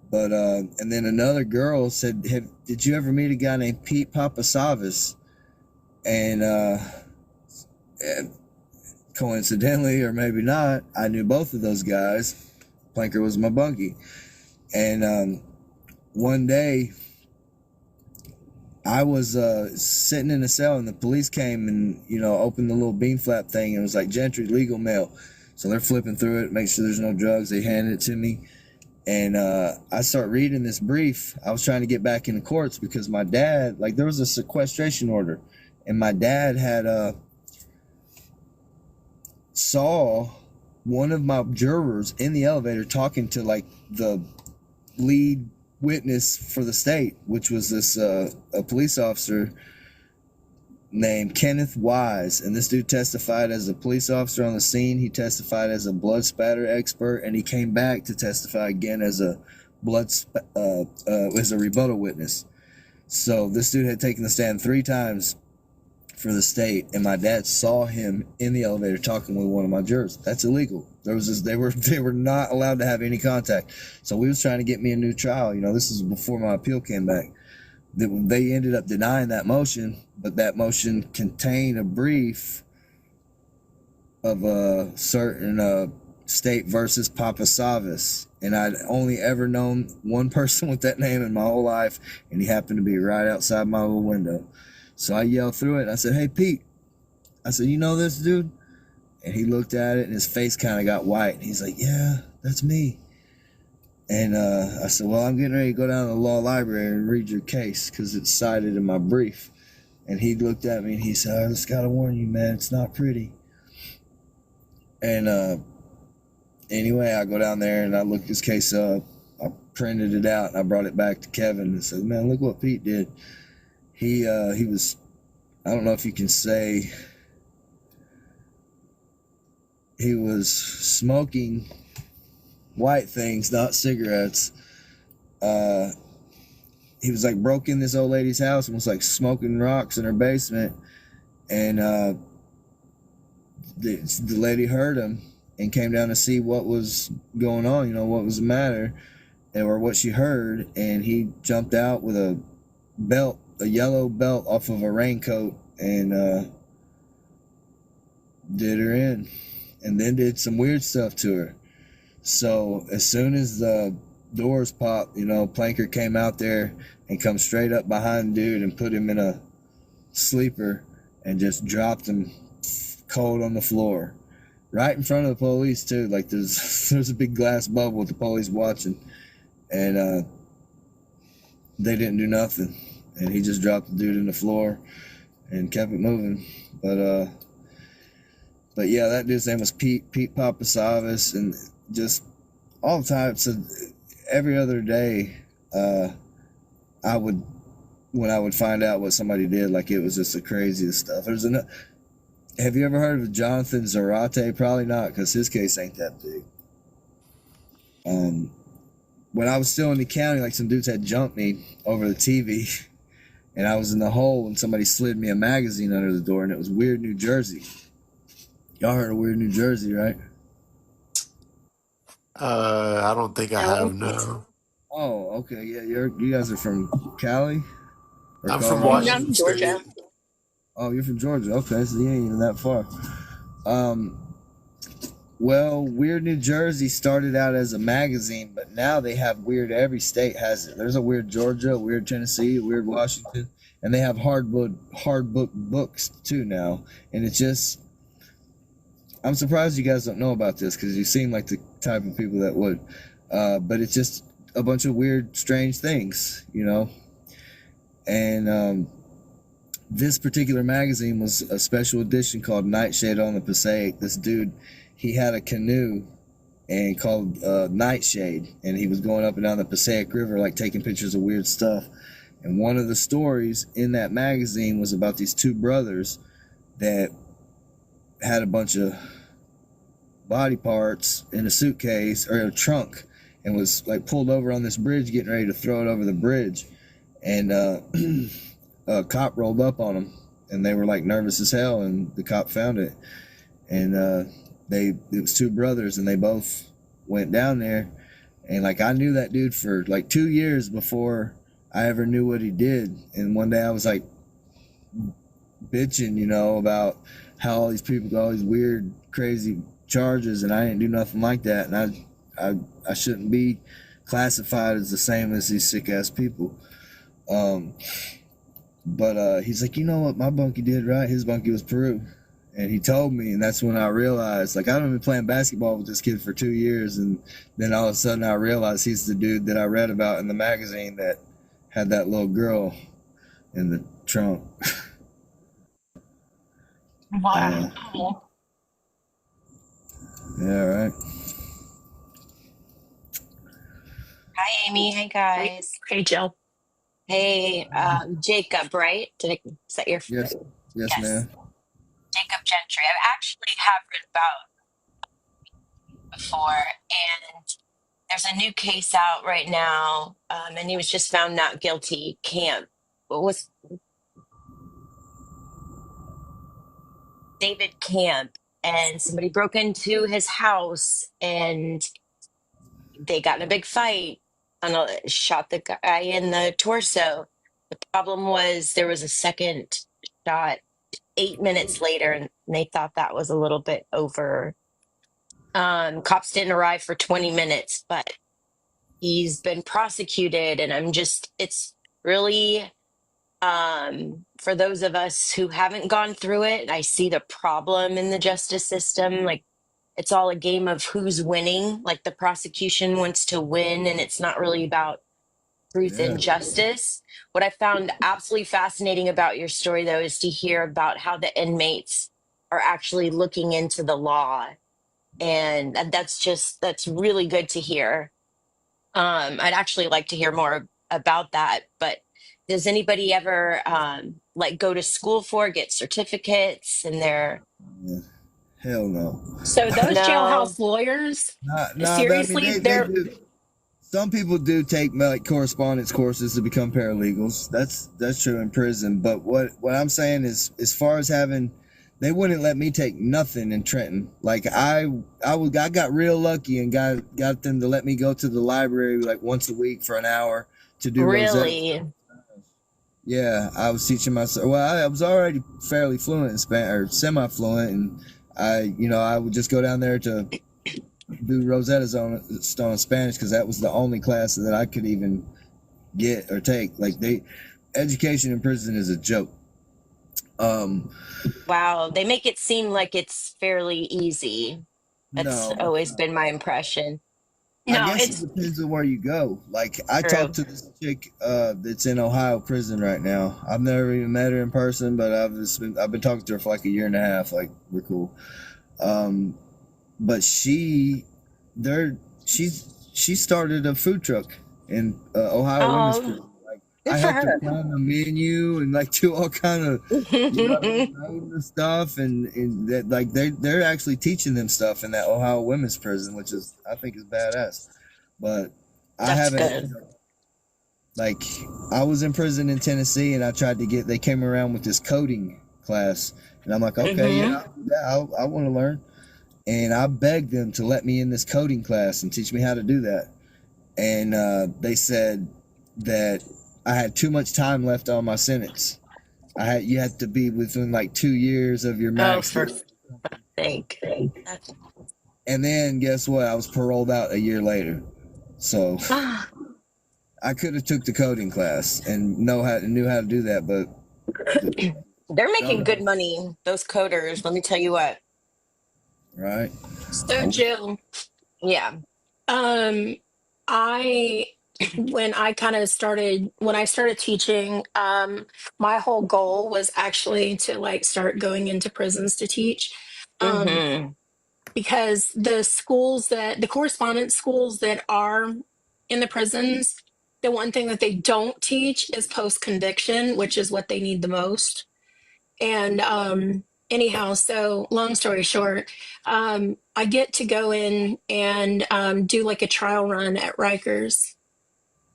But and then another girl said, "Did you ever meet a guy named Pete Papasavas?" And coincidentally, or maybe not, I knew both of those guys. Planker was my bunkie. And one day, I was sitting in a cell, and the police came and, opened the little bean flap thing, and it was like, "Gentry, legal mail." So they're flipping through it, make sure there's no drugs. They handed it to me. And I start reading this brief. I was trying to get back in the courts because my dad, there was a sequestration order, and my dad had saw one of my jurors in the elevator talking to the lead witness for the state, which was this a police officer named Kenneth Wise. And this dude testified as a police officer on the scene. He testified as a blood spatter expert, and he came back to testify again as a as a rebuttal witness. So this dude had taken the stand 3 times for the state, and my dad saw him in the elevator talking with one of my jurors. That's illegal. They were not allowed to have any contact. So we was trying to get me a new trial. This is before my appeal came back. They ended up denying that motion, but that motion contained a brief of a certain state versus Papasavas, and I'd only ever known one person with that name in my whole life, and he happened to be right outside my little window. So I yelled through it. I said, "Hey, Pete." I said, "You know this dude?" And he looked at it, and his face kind of got white. And he's like, "Yeah, that's me." And I said, "Well, I'm getting ready to go down to the law library and read your case because it's cited in my brief." And he looked at me, and he said, "I just got to warn you, man, it's not pretty." And anyway, I go down there, and I looked his case up. I printed it out, and I brought it back to Kevin and said, "Man, look what Pete did. He was, I don't know if you can say, he was smoking white things, not cigarettes. He was broke in this old lady's house and was smoking rocks in her basement, and the lady heard him and came down to see what was going on, what was the matter, or what she heard, and he jumped out with a yellow belt off of a raincoat, and did her in, and then did some weird stuff to her. So as soon as the doors popped, Planker came out there and come straight up behind the dude and put him in a sleeper and just dropped him cold on the floor, right in front of the police too. There's a big glass bubble with the police watching, and they didn't do nothing. And he just dropped the dude in the floor and kept it moving. But yeah, that dude's name was Pete Papasavas, and just all the time. So every other day, I would when I would find out what somebody did. Like, it was just the craziest stuff. Have you ever heard of Jonathan Zarate? Probably not, because his case ain't that big. When I was still in the county, like, some dudes had jumped me over the TV, and I was in the hole, and somebody slid me a magazine under the door, and it was Weird New Jersey. Y'all heard of Weird New Jersey, right? I don't think I have, no. Oh, okay. Yeah, you guys are from Cali? Or I'm from Colorado? Washington Georgia. State. Oh, you're from Georgia. Okay, so you ain't even that far. Well, Weird New Jersey started out as a magazine, but now they have Weird. Every state has it. There's a Weird Georgia, a Weird Tennessee, a Weird Washington, and they have hard book books too now. And it's just, I'm surprised you guys don't know about this, because you seem like the type of people that would. But it's just a bunch of weird, strange things, you know. And this particular magazine was a special edition called Nightshade on the Passaic. This dude, he had a canoe and called Nightshade, and he was going up and down the Passaic River, like, taking pictures of weird stuff. And one of the stories in that magazine was about these two brothers that had a bunch of body parts in a suitcase or a trunk, and was, like, pulled over on this bridge, getting ready to throw it over the bridge. And a cop rolled up on them, and they were, like, nervous as hell, and the cop found it. And it was two brothers, and they both went down there. And, like, I knew that dude for, like, 2 years before I ever knew what he did. And one day I was, like, bitching, you know, about how all these people got all these weird, crazy charges, and I didn't do nothing like that. And I shouldn't be classified as the same as these sick-ass people. But he's like, you know what my bunkie did, right? His bunkie was Peru. And he told me, and that's when I realized, like, I've been playing basketball with this kid for 2 years, and then all of a sudden I realized he's the dude that I read about in the magazine that had that little girl in the trunk. Wow. Yeah, right. Hi, Amy. Hey, guys. Hey, Jill. Hey, Jacob, right? Is that your Yes, Yes. ma'am. Jacob Gentry. I actually have read about before, and there's a new case out right now, and he was just found not guilty. Camp. What was David Camp? And somebody broke into his house, and they got in a big fight and shot the guy in the torso. The problem was there was a second shot 8 minutes later, and they thought that was a little bit over. Cops didn't arrive for 20 minutes, but he's been prosecuted, and it's really, for those of us who haven't gone through it, I see the problem in the justice system. Like, it's all a game of who's winning. Like, the prosecution wants to win, and it's not really about truth and justice. What I found absolutely fascinating about your story, though, is to hear about how the inmates are actually looking into the law. And that's really good to hear. I'd actually like to hear more about that. But does anybody ever like go to school get certificates and they're Hell no. So those No. jailhouse lawyers, seriously, they do. Some people do take, like, correspondence courses to become paralegals. That's true in prison. But what I'm saying is, as far as having, they wouldn't let me take nothing in Trenton. Like, I got real lucky and got them to let me go to the library, like, once a week for an hour to do really. Rosetta. Yeah, I was teaching myself. Well, I was already fairly fluent in Spanish, or semi-fluent, and I would just go down there to do Rosetta Stone in Spanish, because that was the only class that I could even get or take. Like, education in prison is a joke. Wow, they make it seem like it's fairly easy. That's always been my impression. No, I guess it depends on where you go. Like, I True. talked to this chick that's in Ohio prison right now. I've never even met her in person, but I've been talking to her for like a year and a half. Like, we're cool. But she started a food truck in Ohio women's prison. Like, Good I for helped her her. plan the menu and like do all kind of, name the stuff and that like they're actually teaching them stuff in that Ohio women's prison, which is I think is badass. But I That's haven't good. like I was in prison in Tennessee and I tried to they came around with this coding class and I'm like, okay, yeah, I want to learn. And I begged them to let me in this coding class and teach me how to do that. And they said that I had too much time left on my sentence. You had to be within like 2 years of your Oh, max. for sake. That's, And then guess what? I was paroled out a year later. So I could have took the coding class and knew how to do that, but they're making no, good money, those coders. Let me tell you what. right? So Jill, Yeah. I when I started teaching, my whole goal was actually to like start going into prisons to teach. Um, Mm-hmm. because the correspondence schools that are in the prisons, the one thing that they don't teach is post conviction, which is what they need the most. And anyhow, so long story short, I get to go in and do like a trial run at Rikers.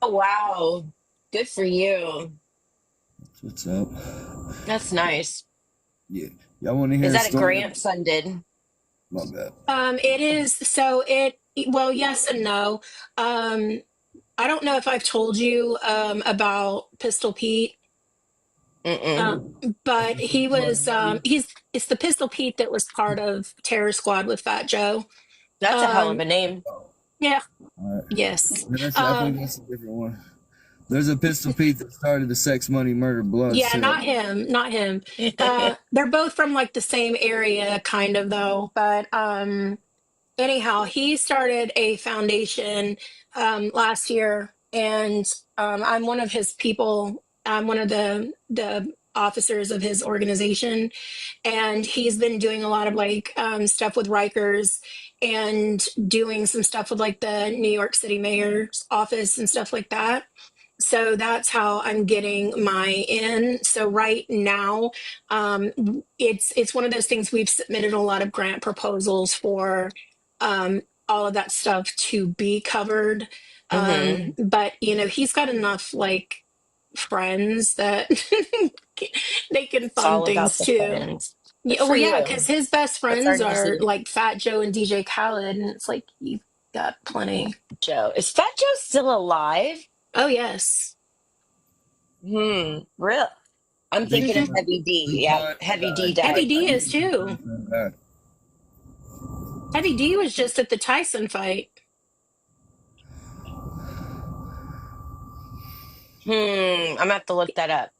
Oh, wow. Good for you. What's up? That's nice. Yeah, y'all want to Is hear a that a story? grant funded? My bad. It is so it well, yes and no. Um, I don't know if I've told you about Pistol Pete. Mm-mm. Um, but he was it's the Pistol Pete that was part of Terror Squad with Fat Joe. That's a hell of Um, a name. yeah, All right. yes. I think that's a different one. There's a Pistol Pete that started the Sex Money Murder Bloods Yeah, too. not him, not him. They're both from like the same area, kind of though. But anyhow, he started a foundation last year, and I'm one of his people. I'm one of the officers of his organization, and he's been doing a lot of like stuff with Rikers and doing some stuff with like the New York City mayor's office and stuff like that. So that's how I'm getting my in. So right now, it's one of those things we've submitted a lot of grant proposals for all of that stuff to be covered. Mm-hmm. But he's got enough like friends that they can It's fund all about things the too. fans. Good Yeah, for well, yeah, because you. his best That's friends already are easy. like Fat Joe and DJ Khaled, and it's like you've got plenty. Joe. Is Fat Joe still alive? Oh yes. Real. I'm Big thinking of Hmm. Pun. Heavy D. Big Yeah, Pun Heavy D died. Heavy died. D is too. Died. Heavy D was just at the Tyson fight. I'm gonna have to look that up.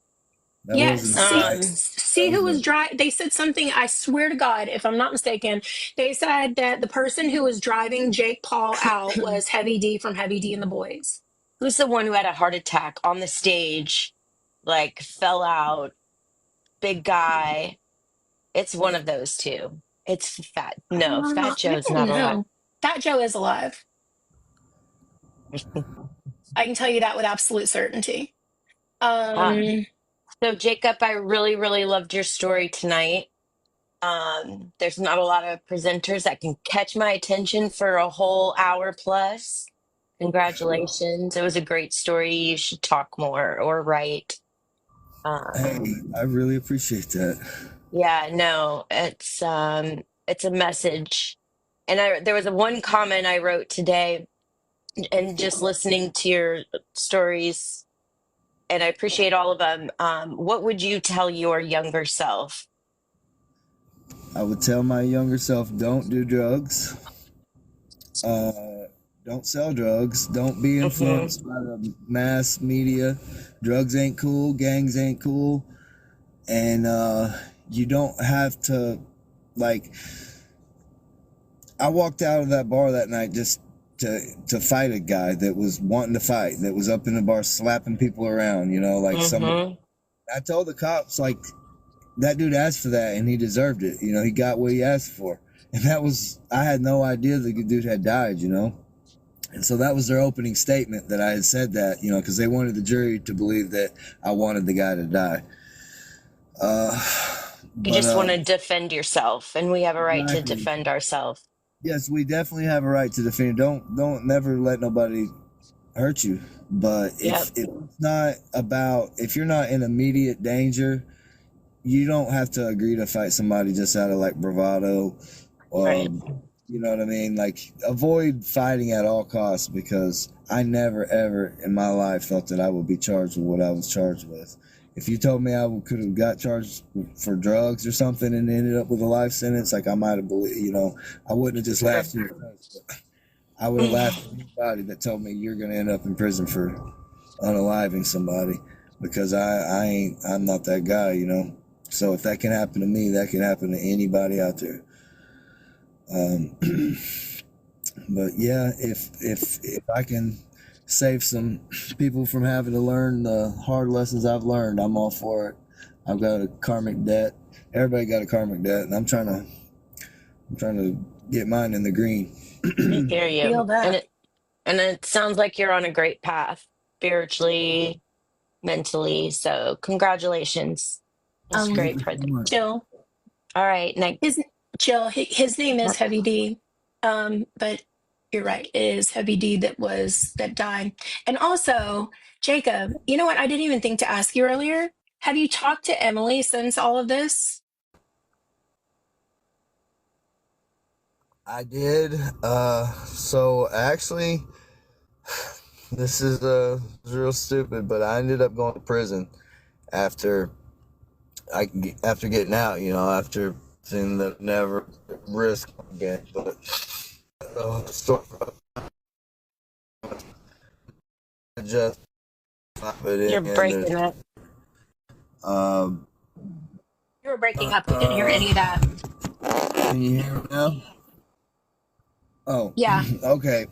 That Yeah, wasn't a see, fight. Um, That see was who was a driving. They said something. I swear to God, if I'm not mistaken, they said that the person who was driving Jake Paul out was Heavy D from Heavy D and the Boys. who's the one who had a heart attack on the stage, like fell out, big guy? It's one of those two. It's Fat. No, Fat I Joe's don't not alive. know. Fat Joe is alive. I can tell you that with absolute certainty. Ah, Um, so Jacob, I really, really loved your story tonight. There's not a lot of presenters that can catch my attention for a whole hour plus. Congratulations. It was a great story. You should talk more or write. Hey, Um, I really appreciate that. yeah, no, it's a message. And there was a one comment I wrote today and just listening to your stories, and I appreciate all of them. What would you tell your younger self? I would tell my younger self, don't do drugs. Don't sell drugs. Don't be Hmm. influenced by the mass media. Drugs ain't cool. Gangs ain't cool. And you don't have to, like, I walked out of that bar that night just to fight a guy that was wanting to fight, that was up in the bar slapping people around, like somebody. Hmm. I told the cops, like, that dude asked for that and he deserved it. He got what he asked for. And I had no idea the dude had died, And so that was their opening statement, that I had said that, you know, because they wanted the jury to believe that I wanted the guy to die. You But just want to defend yourself, and we have a right to exactly. defend ourselves. Yes, we definitely have a right to defend. Don't never let nobody hurt you. But Yep. if it's not about, if you're not in immediate danger, you don't have to agree to fight somebody just out of like bravado. Right. You know what I mean? Like, avoid fighting at all costs, because I never ever in my life thought that I would be charged with what I was charged with. If you told me I could have got charged for drugs or something and ended up with a life sentence, like, I might have believed, you know, I wouldn't have just laughed in your face. I would have laughed at anybody that told me you're going to end up in prison for unaliving somebody, because I'm not that guy, you know. So if that can happen to me, that can happen to anybody out there. But yeah, if I can save some people from having to learn the hard lessons I've learned, I'm all for it. I've got a karmic debt. Everybody got a karmic debt, and I'm trying to get mine in the green. I hear Feel you. that. And it sounds like you're on a great path, spiritually, mentally. So congratulations. That's Um, Thank great, you so Fred. much. Jill, All right, next. his name is Heavy D. But you're right, it is Heavy D that died. And also, Jacob, you know what? I didn't even think to ask you earlier. Have you talked to Emily since all of this? I did. So actually, this is real stupid, but I ended up going to prison after after getting out. You know, after seeing that never risk again. But just but You're and breaking it. um. You were breaking up. We didn't hear any of that. Can you hear me now? Oh, Yeah. okay.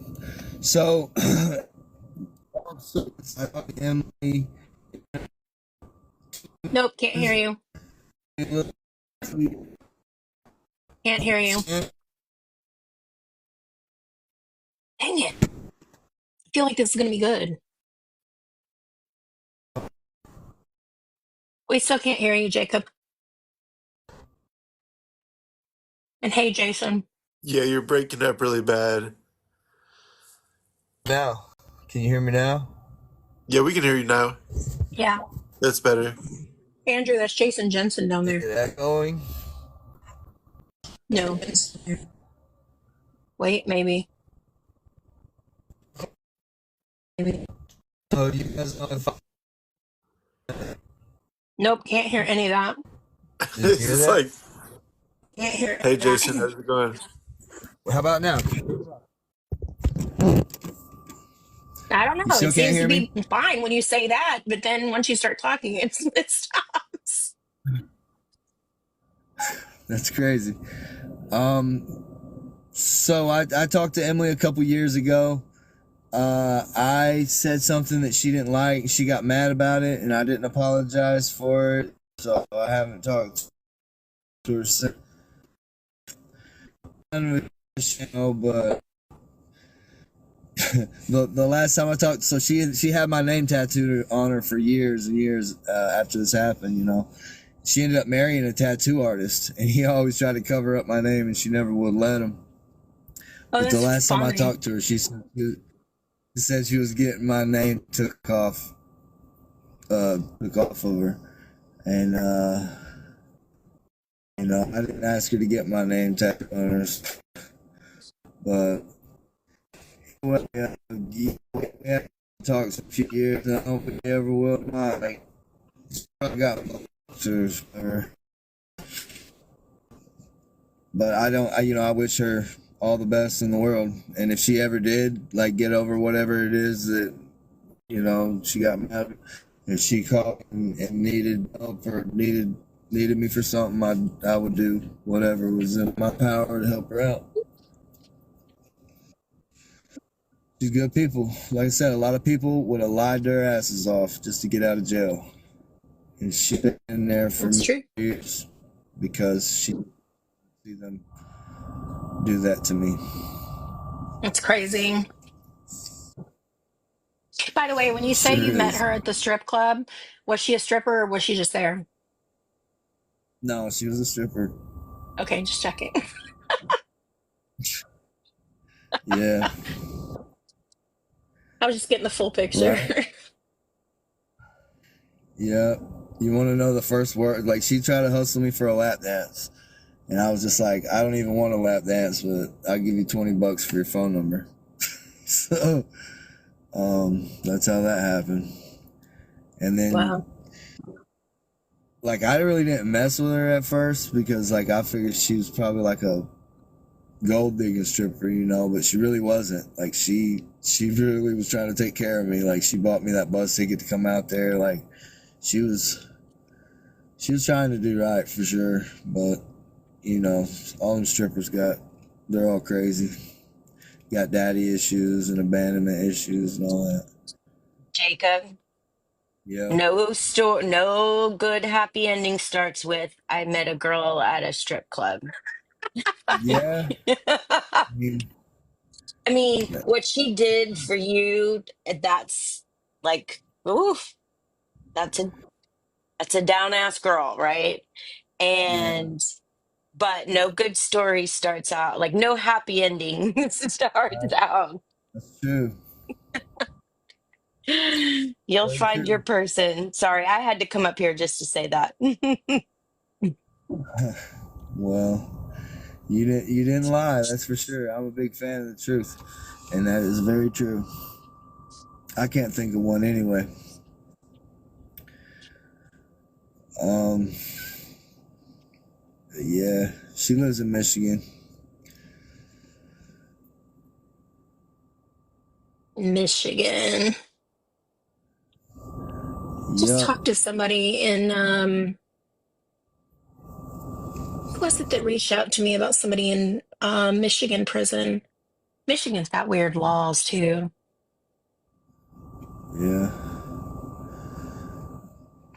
So, I talked to Emily. Nope, can't hear you. Can't hear you. Dang it. I feel like this is going to be good. We still can't hear you, Jacob. And hey, Jason. Yeah, you're breaking up really bad. Now, can you hear me now? Yeah, we can hear you now. Yeah. That's better. Andrew, that's Jason Jensen down Is there. it echoing? No. Wait, maybe. Maybe. So you guys know if Nope, can't hear any of that. Did you hear It's that? like, Can't hear hey, any of that. Jason, how's it going? How about now? I don't know. You still It can't seems hear to me? be fine when you say that, but then once you start talking, it stops. That's crazy. So I talked to Emily a couple years ago. I said something that she didn't like. She got mad about it, and I didn't apologize for it. So I haven't talked to her since. But the last time I talked, so she had my name tattooed on her for years and years after this happened. You know, she ended up marrying a tattoo artist, and he always tried to cover up my name, and she never would let him. Oh, But the that's last time I funny. talked to her, she said she was getting my name took off of her, and you know, I didn't ask her to get my name tattooed on her, but well, yeah, we have talked a few years, and I don't think we ever will. Like, I got pictures of her, but you know, I wish her all the best in the world, and if she ever did, like, get over whatever it is that, you know, she got mad, if she called and needed help or needed me for something, I would do whatever was in my power to help her out. She's good people. Like I said, a lot of people would have lied their asses off just to get out of jail, and she's been in there for That's true. years because she see them do that to me. That's crazy. By the way, when you say Sure you met is. her at the strip club, was she a stripper or was she just there? No, she was a stripper. Okay, just checking. Yeah. I was just getting the full picture. Right. Yeah. You want to know the first word? Like, she tried to hustle me for a lap dance. And I was just like, I don't even want a lap dance, but I'll give you $20 for your phone number. So, that's how that happened. And then, Wow. like, I really didn't mess with her at first because, like, I figured she was probably like a gold digging stripper, you know, but she really wasn't. Like, she really was trying to take care of me. Like, she bought me that bus ticket to come out there. Like, she was trying to do right for sure. But, you know, all them strippers they're all crazy. Got daddy issues and abandonment issues and all that. Jacob, Yep. no good happy ending starts with I met a girl at a strip club. Yeah. I I mean, mean, what she did for you, that's like, oof, that's a down ass girl, right? yeah, And but no good story starts out like no happy ending starts out. that's true. You'll Very find your true. person. Sorry, I had to come up here just to say that. Well, you didn't lie, that's for sure. I'm a big fan of the truth. And that is very true. I can't think of one anyway. Um yeah, she lives in Michigan. Michigan. Just Yep. talked to somebody in who was it that reached out to me about somebody in Michigan prison? Michigan's got weird laws too. Yeah.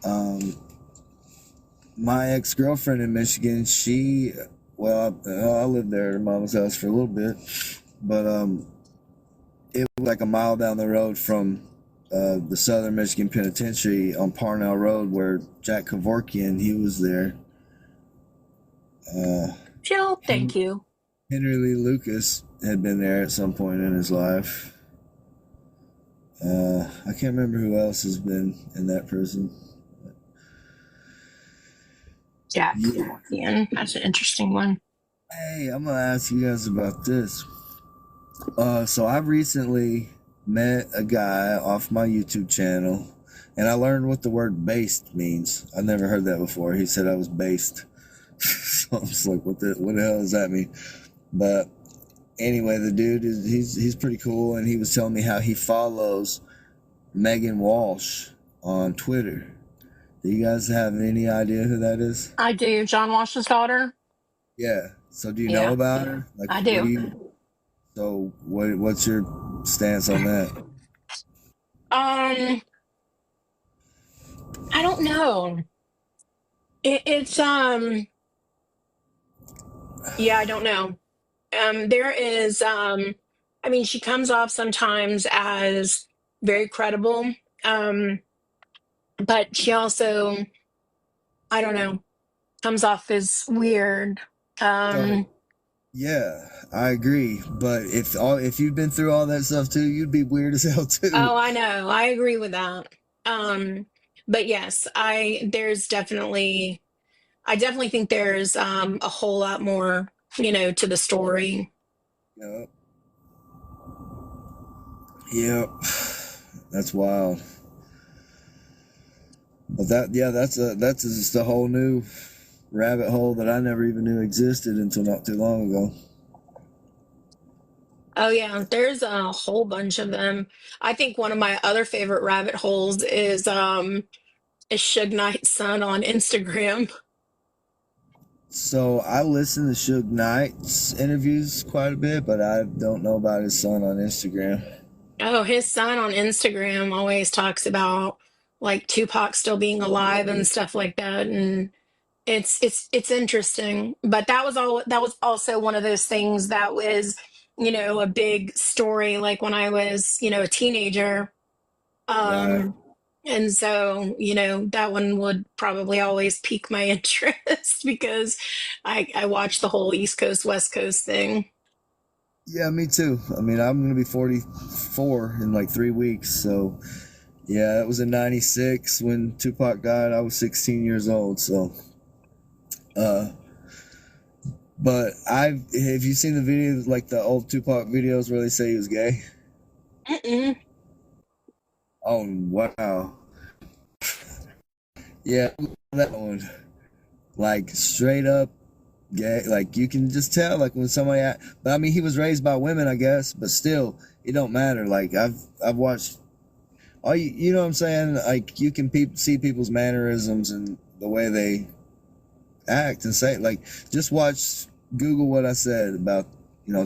Um my ex-girlfriend in Michigan, I lived there at her mama's house for a little bit, but it was like a mile down the road from the Southern Michigan Penitentiary on Parnell Road, where Jack Kevorkian, he was there. Uh, Jill, thank you. Henry Lee Lucas had been there at some point in his life. I can't remember who else has been in that prison. Jack Yeah. Kevorkian. That's an interesting one. Hey, I'm gonna ask you guys about this. So I recently met a guy off my YouTube channel, and I learned what the word based means. I never heard that before. He said I was based. So I'm just like, what the hell does that mean? But anyway, the dude he's pretty cool, and he was telling me how he follows Megan Walsh on Twitter. Do you guys have any idea who that is? I do. John Walsh's daughter. Yeah. So do you know Yeah, about her? Like, I what do do. you? So what's your stance on that? I don't know. It's yeah, I don't know. There is I mean, she comes off sometimes as very credible. Um, but she also, I don't know, comes off as weird. So Um, yeah, I agree. But if you've been through all that stuff too, you'd be weird as hell too. oh, I know. I agree with that. Um, but yes, I definitely think there's a whole lot more, to the story. Yep. Yep. That's wild. But that's just a whole new rabbit hole that I never even knew existed until not too long ago. Oh yeah, there's a whole bunch of them. I think one of my other favorite rabbit holes is Suge Knight's son on Instagram. So I listen to Suge Knight's interviews quite a bit, but I don't know about his son on Instagram. Oh, his son on Instagram always talks about like Tupac still being alive and stuff like that. And it's interesting. But that was also one of those things that was, a big story like when I was, a teenager. Right. Um, and so, you know, that one would probably always pique my interest because I watch the whole East Coast, West Coast thing. Yeah, me too. I mean, I'm gonna be 44 in like 3 weeks. So yeah, that was in '96 when Tupac died. I was 16 years old. So, uh, but have you seen the videos, like the old Tupac videos where they say he was gay? Mm-mm. Oh wow. Yeah, that one. Like straight up gay. Like you can just tell, like when somebody. But I mean, he was raised by women, I guess. But still, it don't matter. Like I've watched. All you know what I'm saying? Like you can see people's mannerisms and the way they act and say. Like just watch. Google what I said about.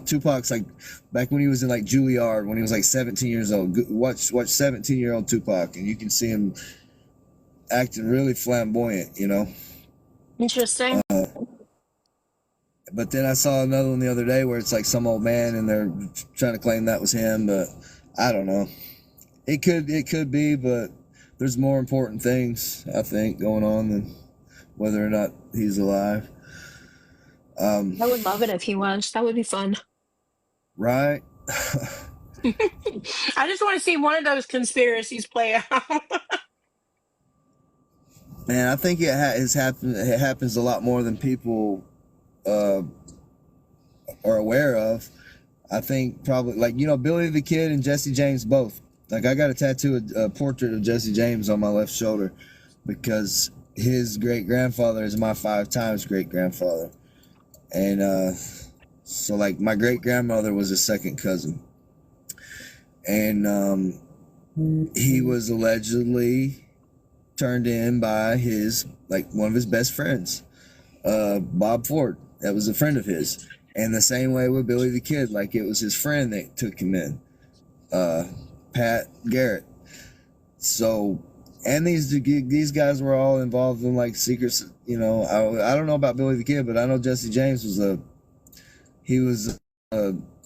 Tupac's like back when he was in like Juilliard when he was like 17 years old. Watch 17-year-old Tupac and you can see him acting really flamboyant. Interesting. But then I saw another one the other day where it's like some old man and they're trying to claim that was him, but I don't know. It could be, but there's more important things I think going on than whether or not he's alive. I would love it if he was. That would be fun. Right? I just want to see one of those conspiracies play out. Man, I think has happened. It happens a lot more than people uh, are aware of. I think probably like Billy the Kid and Jesse James both. Like I got a tattoo, a portrait of Jesse James on my left shoulder because his great grandfather is my 5 times great grandfather, and so like my great grandmother was his second cousin, and he was allegedly turned in by one of his best friends, Bob Ford. That was a friend of his. And the same way with Billy the Kid, like it was his friend that took him in, Pat Garrett. So, and these guys were all involved in like secrets. I don't know about Billy the Kid, but I know Jesse James was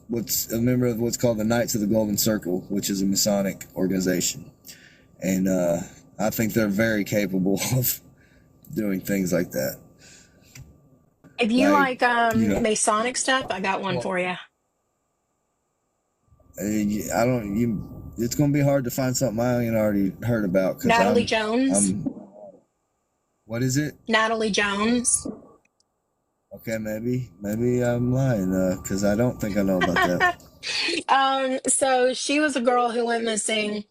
what's a member of what's called the Knights of the Golden Circle, which is a Masonic organization, and I think they're very capable of doing things like that. If you Like, like you know, Masonic stuff, I got one for you. I don't. It's gonna be hard to find something I ain't already heard about because Natalie Jones. I'm. What is it? Natalie Jones. Okay, maybe I'm lying because I don't think I know about that. So she was a girl who went missing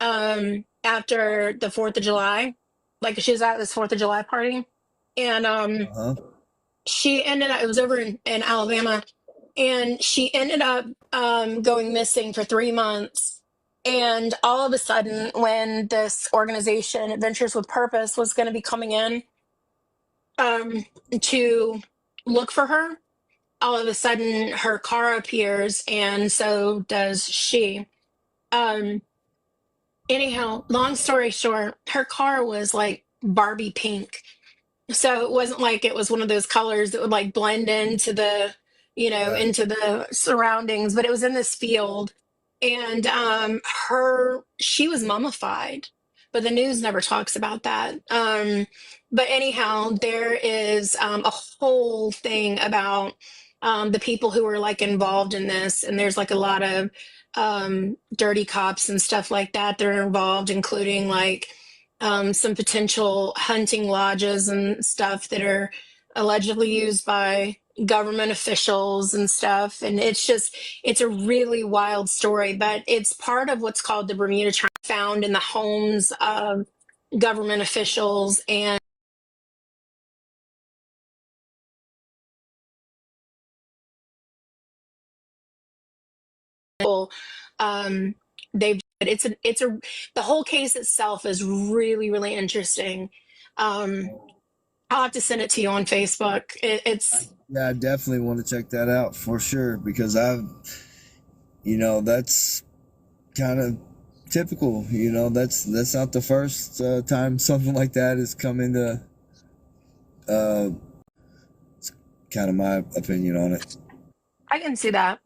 after the 4th of July. Like she was at this 4th of July party. And Uh huh. she ended up, it was over in Alabama, and she ended up going missing for 3 months. And all of a sudden, when this organization, Adventures with Purpose, was going to be coming in um, to look for her, all of a sudden her car appears, and so does she. Um, Anyhow, long story short, her car was like Barbie pink. So it wasn't like it was one of those colors that would like blend into Right. into the surroundings, but it was in this field. And her she was mummified, but the news never talks about that. But anyhow, there is a whole thing about the people who were like involved in this, and there's like a lot of dirty cops and stuff like that that are involved, including like some potential hunting lodges and stuff that are allegedly used by government officials and stuff. And it's a really wild story, but it's part of what's called the Bermuda Triangle, found in the homes of government officials and people. Um, they've it's a the whole case itself is really really interesting. Um, I'll have to send it to you on Facebook. It's Yeah, I definitely want to check that out for sure because that's kind of typical. That's not the first time something like that has come into. Uh, it's kind of my opinion on it. I can see that.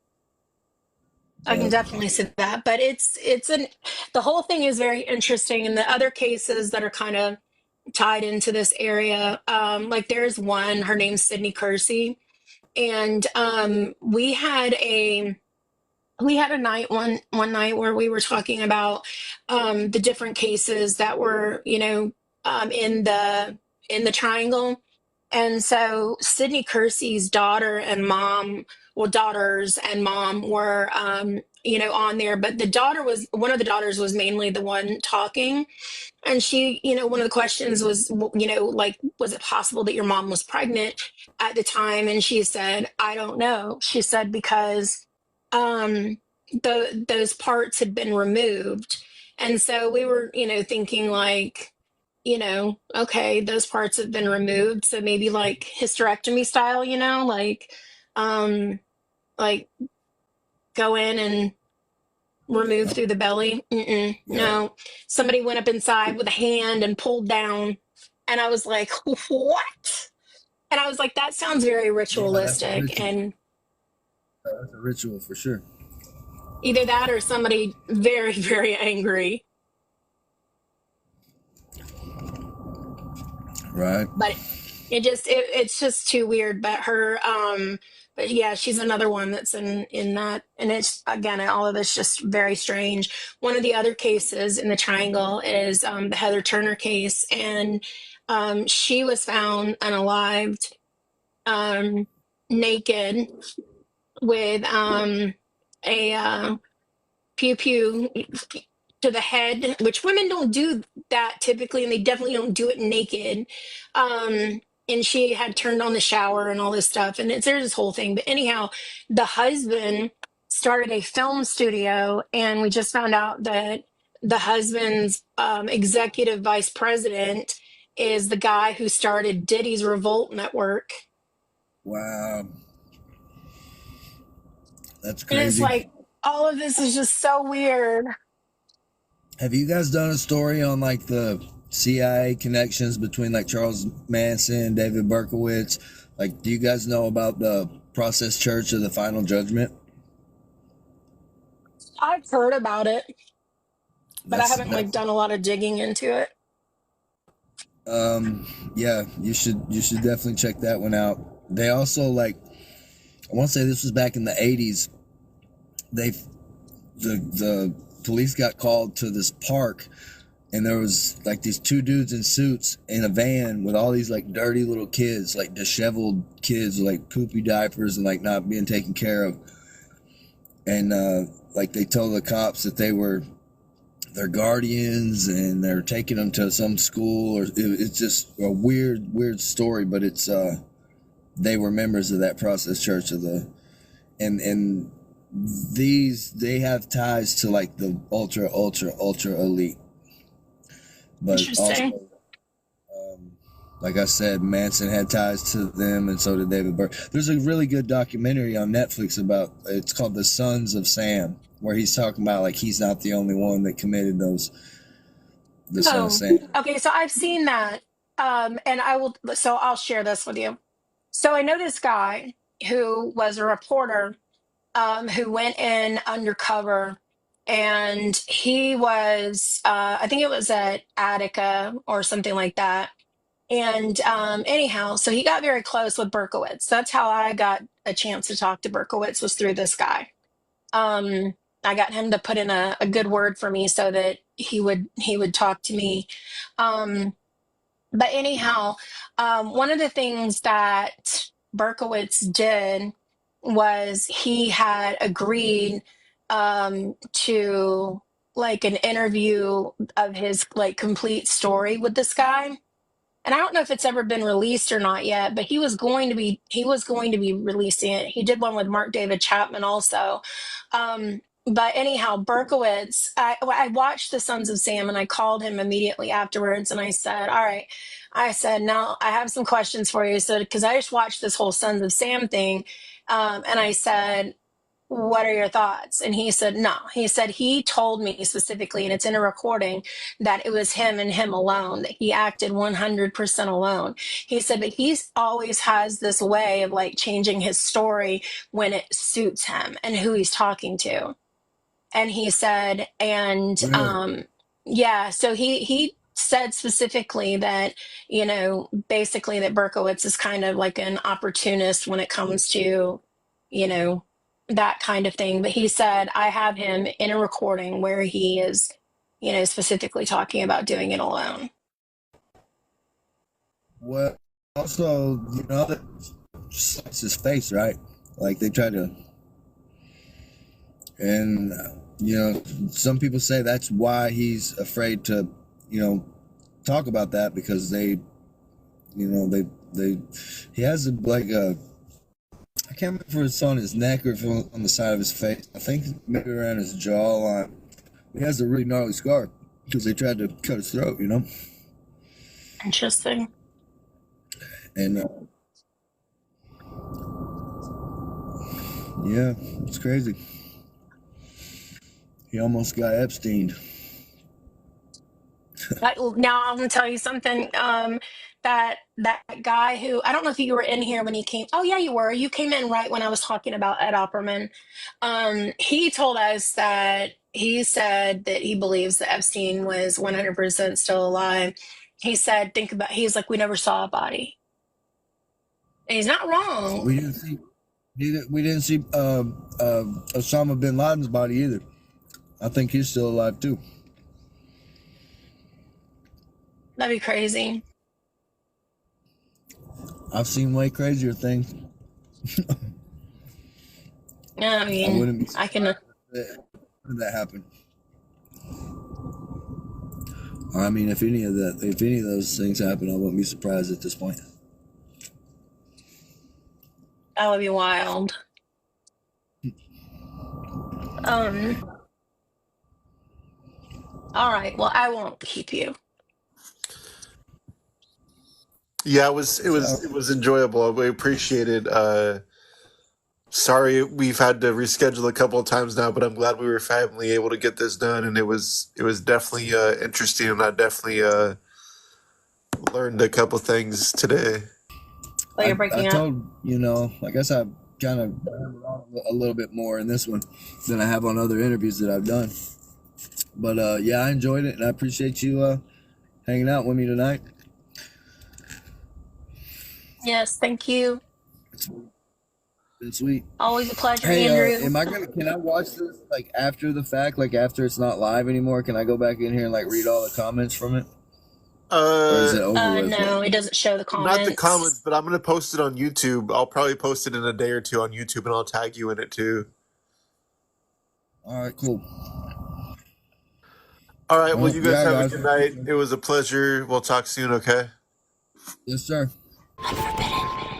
I can definitely see that, but the whole thing is very interesting, and the other cases that are kind of tied into this area, like there's one, her name's Sydney Kersey, and we had a night one night where we were talking about the different cases that were, in the triangle. And so Sydney Kersey's daughter and mom, well, daughters and mom were, on there, but one of the daughters was mainly the one talking. And she, one of the questions was, like, was it possible that your mom was pregnant at the time? And she said, I don't know. She said, because those parts had been removed. And so we were, thinking like, okay, those parts have been removed. So maybe like hysterectomy style, um, like go in and remove through the belly. Mm-mm, Yeah. no, somebody went up inside with a hand and pulled down. And I was like, what? And I was like, that sounds very Yeah, that's a ritualistic. ritual. And That's a ritual for sure. either that or somebody very, very angry. Right. But it's just too weird. But yeah, she's another one that's in that, and it's, again, all of it's just very strange. One of the other cases in the triangle is the Heather Turner case, and she was found unalived, naked, with a pew pew to the head, which women don't do that typically, and they definitely don't do it naked. And she had turned on the shower and all this stuff, and there's this whole thing. But anyhow, the husband started a film studio, and we just found out that the husband's executive vice president is the guy who started Diddy's Revolt Network. Wow. That's And it's crazy. like, all of this is just so weird. Have you guys done a story on like the CIA connections between like Charles Manson, David Berkowitz? Like, do you guys know about the Process Church of the Final Judgment? I've heard about it, but I That's haven't like done a lot of digging into it. yeah, you should definitely check that one out. They also, like, I want to say this was back in the 80s. The police got called to this park, and there was like these two dudes in suits in a van with all these like dirty little kids, like disheveled kids with like poopy diapers and like not being taken care of. And like they told the cops that they were their guardians and they're taking them to some school, or it's just a weird story, but it's they were members of that Process Church of the, and they have ties to like the ultra elite. But Interesting. also, like I said, Manson had ties to them, and so did David Burke. There's a really good documentary on Netflix about, it's called The Sons of Sam, where he's talking about like he's not the only one that committed the Son of Oh, Sam. okay. So I've seen that. And I'll share this with you. So I know this guy who was a reporter, who went in undercover, and he was, I think it was at Attica or something like that. And anyhow, so he got very close with Berkowitz. That's how I got a chance to talk to Berkowitz, was through this guy. I got him to put in a good word for me so that he would talk to me. But anyhow, one of the things that Berkowitz did was he had agreed to like an interview of his like complete story with this guy. And I don't know if it's ever been released or not yet, but he was going to be releasing it. He did one with Mark David Chapman also. But anyhow, Berkowitz, I watched The Sons of Sam, and I called him immediately afterwards, and I said, all right, I said, now I have some questions for you. So, because I just watched this whole Sons of Sam thing, and I said, what are your thoughts? And he said, no. He said he told me specifically, and it's in a recording, that it was him and him alone, that he acted 100% alone. He said, but he always has this way of like changing his story when it suits him and who he's talking to. And he said, and Really? yeah, so he said specifically that, you know, basically that Berkowitz is kind of like an opportunist when it comes to, you know, that kind of thing. But he said, I have him in a recording where he is, you know, specifically talking about doing it alone. Well, also, you know, that slice his face, right? Like they try to, and you know, some people say that's why he's afraid to, you know, talk about that because they, you know, he has like a, I can't remember if it's on his neck or if it's on the side of his face. I think maybe around his jawline. He has a really gnarly scar because they tried to cut his throat, you know. Interesting. And yeah, it's crazy. He almost got Epsteined. Now I'm gonna tell you something. That guy who, I don't know if you were in here when he came. Oh yeah, you were. You came in right when I was talking about Ed Opperman. He told us that he said that he believes that Epstein was 100% still alive. He said, think about. He's like, we never saw a body, and he's not wrong. We didn't see. We didn't see Osama bin Laden's body either. I think he's still alive too. That'd be crazy. I've seen way crazier things. Yeah, I I mean, wouldn't be I can. surprised if that happened. Or I mean, if any of those things happen, I wouldn't be surprised at this point. That would be wild. All right. Well, I won't keep you. Yeah, it was enjoyable. We appreciate it. Sorry we've had to reschedule a couple of times now, but I'm glad we were finally able to get this done, and it was definitely interesting, and I definitely learned a couple things today. Well, you're I breaking up. told, you know, I guess I kind of a little bit more in this one than I have on other interviews that I've done. But yeah, I enjoyed it, and I appreciate you hanging out with me tonight. Yes, thank you. It's been sweet. Always a pleasure, Hey, Andrew. can I watch this like after the fact, like after it's not live anymore? Can I go back in here and like read all the comments from it? Or is it over with? No, it doesn't show the Not the comments. comments, but I'm gonna post it on YouTube. I'll probably post it in a day or two on YouTube, and I'll tag you in it too. All right, cool. All right. Well, Well, you guys yeah, have a guys. good night. It was a pleasure. We'll talk soon. Okay. Yes, sir. Unforbidden.